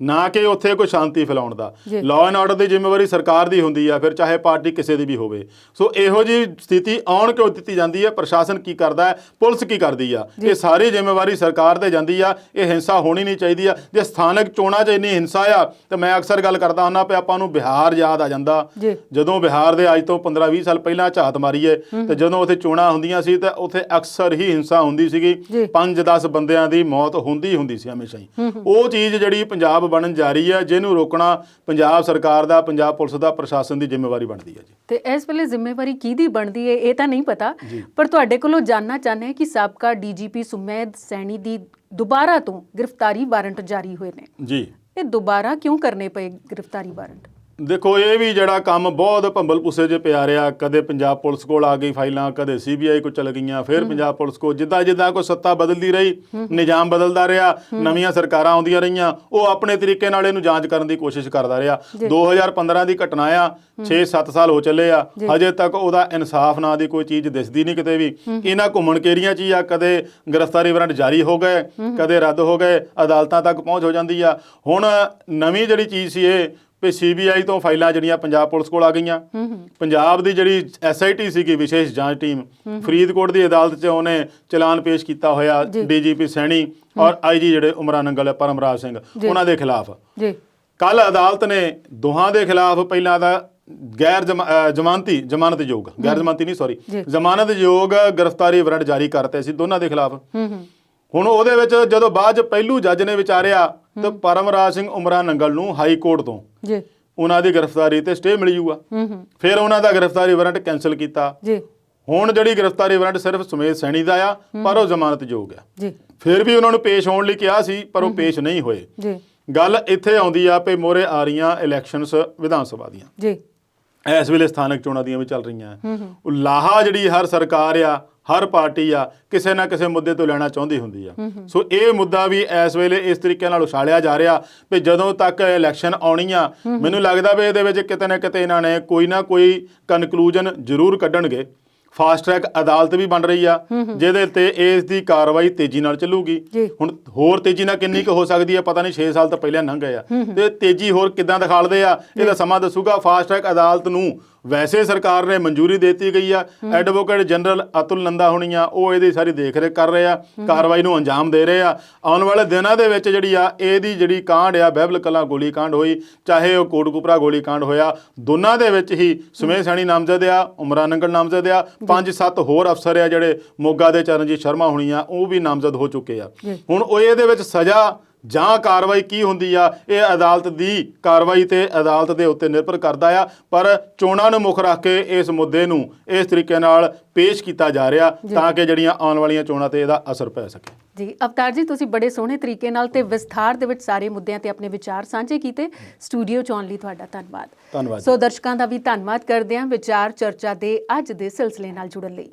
ਨਾ ਕਿ ਉੱਥੇ ਕੋਈ ਸ਼ਾਂਤੀ ਫੈਲਾਉਣ ਦਾ। ਲਾਅ ਐਂਡ ਆਰਡਰ ਦੀ ਜ਼ਿੰਮੇਵਾਰੀ ਸਰਕਾਰ ਦੀ ਹੁੰਦੀ ਆ, ਫਿਰ ਚਾਹੇ ਪਾਰਟੀ ਕਿਸੇ ਦੀ ਵੀ ਹੋਵੇ। ਸੋ ਇਹੋ ਜਿਹੀ ਸਥਿਤੀ ਆਉਣ ਕਿਉਂ ਦਿੱਤੀ ਜਾਂਦੀ ਹੈ? ਪ੍ਰਸ਼ਾਸਨ ਕੀ ਕਰਦਾ ਹੈ, ਪੁਲਿਸ ਕੀ ਕਰਦੀ ਆ? ਇਹ ਸਾਰੀ ਜ਼ਿੰਮੇਵਾਰੀ ਸਰਕਾਰ ਤੇ ਜਾਂਦੀ ਆ। ਇਹ ਹਿੰਸਾ ਹੋਣੀ ਨਹੀਂ ਚਾਹੀਦੀ ਆ। ਜੇ ਸਥਾਨਕ ਚੋਣਾਂ 'ਚ ਇੰਨੀ ਹਿੰਸਾ ਆ, ਤਾਂ ਮੈਂ ਅਕਸਰ ਗੱਲ ਕਰਦਾ ਹੁੰਦਾ ਕਿ ਆਪਾਂ ਨੂੰ ਬਿਹਾਰ ਯਾਦ ਆ ਜਾਂਦਾ। ਜਦੋਂ ਬਿਹਾਰ ਦੇ ਅੱਜ ਤੋਂ 15-20 ਸਾਲ ਪਹਿਲਾਂ ਝਾਤ ਮਾਰੀਏ, ਤੇ ਜਦੋਂ ਉੱਥੇ ਚੋਣਾਂ ਹੁੰਦੀਆਂ ਸੀ ਤਾਂ ਉੱਥੇ ਅਕਸਰ ਹੀ ਹਿੰਸਾ ਹੁੰਦੀ ਸੀਗੀ। 5-10 ਬੰਦਿਆਂ ਦੀ ਮੌਤ ਹੁੰਦੀ ਸੀ ਹਮੇਸ਼ਾ ਹੀ। ਉਹ ਚੀਜ਼ ਜਿਹੜੀ ਪੰਜਾਬ ਬਣਨ ਜਾ ਰਹੀ ਹੈ, ਜਿਹਨੂੰ ਰੋਕਣਾ ਪੰਜਾਬ ਸਰਕਾਰ ਦਾ, ਪੰਜਾਬ ਪੁਲਿਸ ਦਾ, ਪ੍ਰਸ਼ਾਸਨ ਦੀ ਜ਼ਿੰਮੇਵਾਰੀ ਬਣਦੀ ਹੈ ਜੀ। ਤੇ ਇਸ ਵੇਲੇ ਜ਼ਿੰਮੇਵਾਰੀ ਕਿਹਦੀ ਬਣਦੀ ਹੈ ਇਹ ਤਾਂ ਨਹੀਂ ਪਤਾ, ਪਰ ਤੁਹਾਡੇ ਕੋਲੋਂ ਜਾਨਣਾ ਚਾਹੁੰਦੇ ਹਾਂ ਕਿ ਸਾਬਕਾ ਡੀਜੀਪੀ ਸੁਮੇਧ ਸੈਣੀ ਦੀ ਦੁਬਾਰਾ ਤੋਂ ਗ੍ਰਿਫਤਾਰੀ ਵਾਰੰਟ ਜਾਰੀ ਹੋਏ ਨੇ ਜੀ। ਇਹ ਦੁਬਾਰਾ ਕਿਉਂ ਕਰਨੇ ਪਏ ਗ੍ਰਿਫਤਾਰੀ ਵਾਰੰਟ? ਦੇਖੋ, ਇਹ ਵੀ ਜਿਹੜਾ ਕੰਮ ਬਹੁਤ ਭੰਬਲ ਭੁੱਸੇ 'ਚ ਪਿਆ ਰਿਹਾ। ਕਦੇ ਪੰਜਾਬ ਪੁਲਿਸ ਕੋਲ ਆ ਗਈ ਫਾਈਲਾਂ, ਕਦੇ CBI ਕੋਲ ਚਲ ਗਈਆਂ, ਫਿਰ ਪੰਜਾਬ ਪੁਲਿਸ ਕੋਲ। ਜਿੱਦਾਂ ਕੋਈ ਸੱਤਾ ਬਦਲਦੀ ਰਹੀ, ਨਿਜ਼ਾਮ ਬਦਲਦਾ ਰਿਹਾ, ਨਵੀਆਂ ਸਰਕਾਰਾਂ ਆਉਂਦੀਆਂ ਰਹੀਆਂ, ਉਹ ਆਪਣੇ ਤਰੀਕੇ ਨਾਲ ਇਹਨੂੰ ਜਾਂਚ ਕਰਨ ਦੀ ਕੋਸ਼ਿਸ਼ ਕਰਦਾ ਰਿਹਾ। 2015 ਦੀ ਘਟਨਾ ਆ, 6-7 ਸਾਲ ਹੋ ਚੱਲੇ ਆ, ਹਜੇ ਤੱਕ ਉਹਦਾ ਇਨਸਾਫ ਨਾਂ ਦੀ ਕੋਈ ਚੀਜ਼ ਦਿਸਦੀ ਨਹੀਂ ਕਿਤੇ ਵੀ। ਇਹਨਾਂ ਘੁੰਮਣ ਕੇਰੀਆਂ 'ਚ ਹੀ ਆ, ਕਦੇ ਗ੍ਰਿਫਤਾਰੀ ਵਾਰੰਟ ਜਾਰੀ ਹੋ ਗਏ, ਕਦੇ ਰੱਦ ਹੋ ਗਏ, ਅਦਾਲਤਾਂ ਤੱਕ ਪਹੁੰਚ ਹੋ ਜਾਂਦੀ ਆ। ਹੁਣ ਨਵੀਂ ਜਿਹੜੀ ਚੀਜ਼ ਸੀ ਇਹ ਵੀ CBI ਤੋਂ ਫਾਈਲਾਂ ਜਿਹੜੀਆਂ ਪੰਜਾਬ ਪੁਲਿਸ ਕੋਲ ਆ ਗਈਆਂ। ਪੰਜਾਬ ਦੀ ਜਿਹੜੀ SIT ਸੀਗੀ, ਵਿਸ਼ੇਸ਼ ਜਾਂਚ ਟੀਮ, ਫਰੀਦਕੋਟ ਦੀ ਅਦਾਲਤ 'ਚ ਉਹਨੇ ਚਲਾਨ ਪੇਸ਼ ਕੀਤਾ ਹੋਇਆ DGP ਸੈਣੀ ਔਰ IG ਜਿਹੜੇ ਉਮਰਾ ਨੰਗਲ ਪਰਮਰਾਜ ਸਿੰਘ, ਉਹਨਾਂ ਦੇ ਖਿਲਾਫ। ਕੱਲ ਅਦਾਲਤ ਨੇ ਦੋਹਾਂ ਦੇ ਖਿਲਾਫ ਪਹਿਲਾਂ ਤਾਂ ਜ਼ਮਾਨਤਯੋਗ ਗ੍ਰਿਫਤਾਰੀ ਵਾਰੰਟ ਜਾਰੀ ਕਰਤੇ ਸੀ ਦੋਨਾਂ ਦੇ ਖਿਲਾਫ। ਹੁਣ ਉਹਦੇ ਵਿੱਚ ਜਦੋਂ ਬਾਅਦ 'ਚ ਪਹਿਲੂ ਜੱਜ ਨੇ ਵਿਚਾਰਿਆ ਤਾਂ ਪਰਮਰਾਜ ਸਿੰਘ ਉਮਰਾ ਨੰਗਲ ਨੂੰ ਹਾਈ ਕੋਰਟ ਤੋਂ ਉਹਨਾਂ ਦੀ ਗ੍ਰਿਫਤਾਰੀ ਤੇ ਸਟੇ ਮਿਲ ਜੂਗਾ। ਫਿਰ ਉਹਨਾਂ ਦਾ ਗ੍ਰਿਫਤਾਰੀ ਵਾਰੰਟ ਕੈਂਸਲ ਕੀਤਾ। ਹੁਣ ਜਿਹੜੀ ਗ੍ਰਿਫਤਾਰੀ ਵਾਰੰਟ ਸਿਰਫ ਸੁਮੇਧ ਸੈਣੀ ਦਾ ਆ, ਪਰ ਉਹ ਜ਼ਮਾਨਤਯੋਗ ਆ। ਫਿਰ ਵੀ ਉਹਨਾਂ ਨੂੰ ਪੇਸ਼ ਹੋਣ ਲਈ ਕਿਹਾ ਸੀ, ਪਰ ਉਹ ਪੇਸ਼ ਨਹੀਂ ਹੋਏ। ਗੱਲ ਇੱਥੇ ਆਉਂਦੀ ਆ ਵੀ ਮੋਰੇ ਆ ਰਹੀਆਂ ਇਲੈਕਸ਼ਨਸ ਵਿਧਾਨ ਸਭਾ ਦੀਆਂ, ਇਸ ਵੇਲੇ ਸਥਾਨਕ ਚੋਣਾਂ ਦੀਆਂ ਵੀ ਚੱਲ ਰਹੀਆਂ। ਉਹ ਲਾਹਾ ਜਿਹੜੀ ਹਰ ਸਰਕਾਰ ਆ, ਹਰ ਪਾਰਟੀ ਆ, ਕਿਸੇ ਨਾ ਕਿਸੇ ਮੁੱਦੇ ਤੋਂ ਲੈਣਾ ਚਾਹੁੰਦੀ ਹੁੰਦੀ ਆ। ਸੋ ਇਹ ਮੁੱਦਾ ਵੀ ਇਸ ਵੇਲੇ ਇਸ ਤਰੀਕੇ ਨਾਲ ਉਛਾਲਿਆ ਜਾ ਰਿਹਾ ਵੀ ਜਦੋਂ ਤੱਕ ਇਲੈਕਸ਼ਨ ਆਉਣੀ ਆ, ਮੈਨੂੰ ਲੱਗਦਾ ਵੀ ਇਹਦੇ ਵਿੱਚ ਕਿਤੇ ਨਾ ਕਿਤੇ ਇਹਨਾਂ ਨੇ ਕੋਈ ਨਾ ਕੋਈ ਕਨਕਲੂਜਨ ਜ਼ਰੂਰ ਕੱਢਣਗੇ। ਫਾਸਟ ਟਰੈਕ ਅਦਾਲਤ ਵੀ ਬਣ ਰਹੀ ਆ, ਜਿਹਦੇ ਤੇ ਇਸ ਦੀ ਕਾਰਵਾਈ ਤੇਜ਼ੀ ਨਾਲ ਚੱਲੂਗੀ। ਹੁਣ ਹੋਰ ਤੇਜ਼ੀ ਨਾਲ ਕਿੰਨੀ ਕੁ ਹੋ ਸਕਦੀ ਹੈ ਪਤਾ ਨਹੀਂ, 6 ਸਾਲ ਤੋਂ ਪਹਿਲਾਂ ਲੰਘ ਗਏ ਆ, ਤੇ ਤੇਜ਼ੀ ਹੋਰ ਕਿੱਦਾਂ ਦਿਖਾਲਦੇ ਆ ਇਹਦਾ ਸਮਾਂ ਦੱਸੂਗਾ। ਫਾਸਟ ਟਰੈਕ ਅਦਾਲਤ ਨੂੰ ਵੈਸੇ ਸਰਕਾਰ ਨੇ ਮਨਜ਼ੂਰੀ ਦੇ ਦਿੱਤੀ ਗਈ ਆ। ਐਡਵੋਕੇਟ ਜਨਰਲ ਅਤੁਲ ਨੰਦਾ ਹੋਣੀ ਆ, ਉਹ ਇਹਦੀ ਸਾਰੀ ਦੇਖ ਰੇਖ ਕਰ ਰਹੇ ਆ, ਕਾਰਵਾਈ ਨੂੰ ਅੰਜਾਮ ਦੇ ਰਹੇ ਆ। ਆਉਣ ਵਾਲੇ ਦਿਨਾਂ ਦੇ ਵਿੱਚ ਜਿਹੜੀ ਆ ਇਹਦੀ ਜਿਹੜੀ ਕਾਂਡ ਆ, ਬਹਿਬਲ ਕਲਾਂ ਗੋਲੀ ਕਾਂਡ ਹੋਈ, ਚਾਹੇ ਉਹ ਕੋਟਕਪੂਰਾ ਗੋਲੀ ਕਾਂਡ ਹੋਇਆ, ਦੋਨਾਂ ਦੇ ਵਿੱਚ ਹੀ ਸੁਮੇਧ ਸੈਣੀ ਨਾਮਜ਼ਦ ਆ, ਉਮਰਾ ਨੰਗਲ ਨਾਮਜ਼ਦ ਆ, 5-7 ਹੋਰ ਅਫਸਰ ਆ ਜਿਹੜੇ ਮੋਗਾ ਦੇ ਚਰਨਜੀਤ ਸ਼ਰਮਾ ਹੋਣੀ ਆ, ਉਹ ਵੀ ਨਾਮਜ਼ਦ ਹੋ ਚੁੱਕੇ ਆ। ਹੁਣ ਉਹ ਇਹਦੇ ਵਿੱਚ ਸਜ਼ਾ ਜਾਂ ਕਾਰਵਾਈ ਕੀ ਹੁੰਦੀ ਆ, ਇਹ ਅਦਾਲਤ ਦੀ ਕਾਰਵਾਈ ਤੇ ਅਦਾਲਤ ਦੇ ਉੱਤੇ ਨਿਰਭਰ ਕਰਦਾ ਆ। ਪਰ ਚੋਣਾਂ ਨੂੰ ਮੁੱਖ ਰੱਖ ਕੇ ਇਸ ਮੁੱਦੇ ਨੂੰ ਇਸ ਤਰੀਕੇ ਨਾਲ ਪੇਸ਼ ਕੀਤਾ ਜਾ ਰਿਹਾ ਤਾਂ ਕਿ ਜਿਹੜੀਆਂ ਆਉਣ ਵਾਲੀਆਂ ਚੋਣਾਂ ਤੇ ਇਹਦਾ ਅਸਰ ਪੈ ਸਕੇ। ਜੀ ਅਵਤਾਰ ਜੀ, ਤੁਸੀਂ ਬੜੇ ਸੋਹਣੇ ਤਰੀਕੇ ਨਾਲ ਤੇ ਵਿਸਥਾਰ ਦੇ ਵਿੱਚ ਸਾਰੇ ਮੁੱਦਿਆਂ ਤੇ ਆਪਣੇ ਵਿਚਾਰ ਸਾਂਝੇ ਕੀਤੇ। ਸਟੂਡੀਓ 'ਚ ਆਉਣ ਲਈ ਤੁਹਾਡਾ ਧੰਨਵਾਦ। ਸੋ ਦਰਸ਼ਕਾਂ ਦਾ ਵੀ ਧੰਨਵਾਦ ਕਰਦੇ ਹਾਂ ਵਿਚਾਰ ਚਰਚਾ ਦੇ ਅੱਜ ਦੇ ਸਿਲਸਿਲੇ ਨਾਲ ਜੁੜਨ ਲਈ।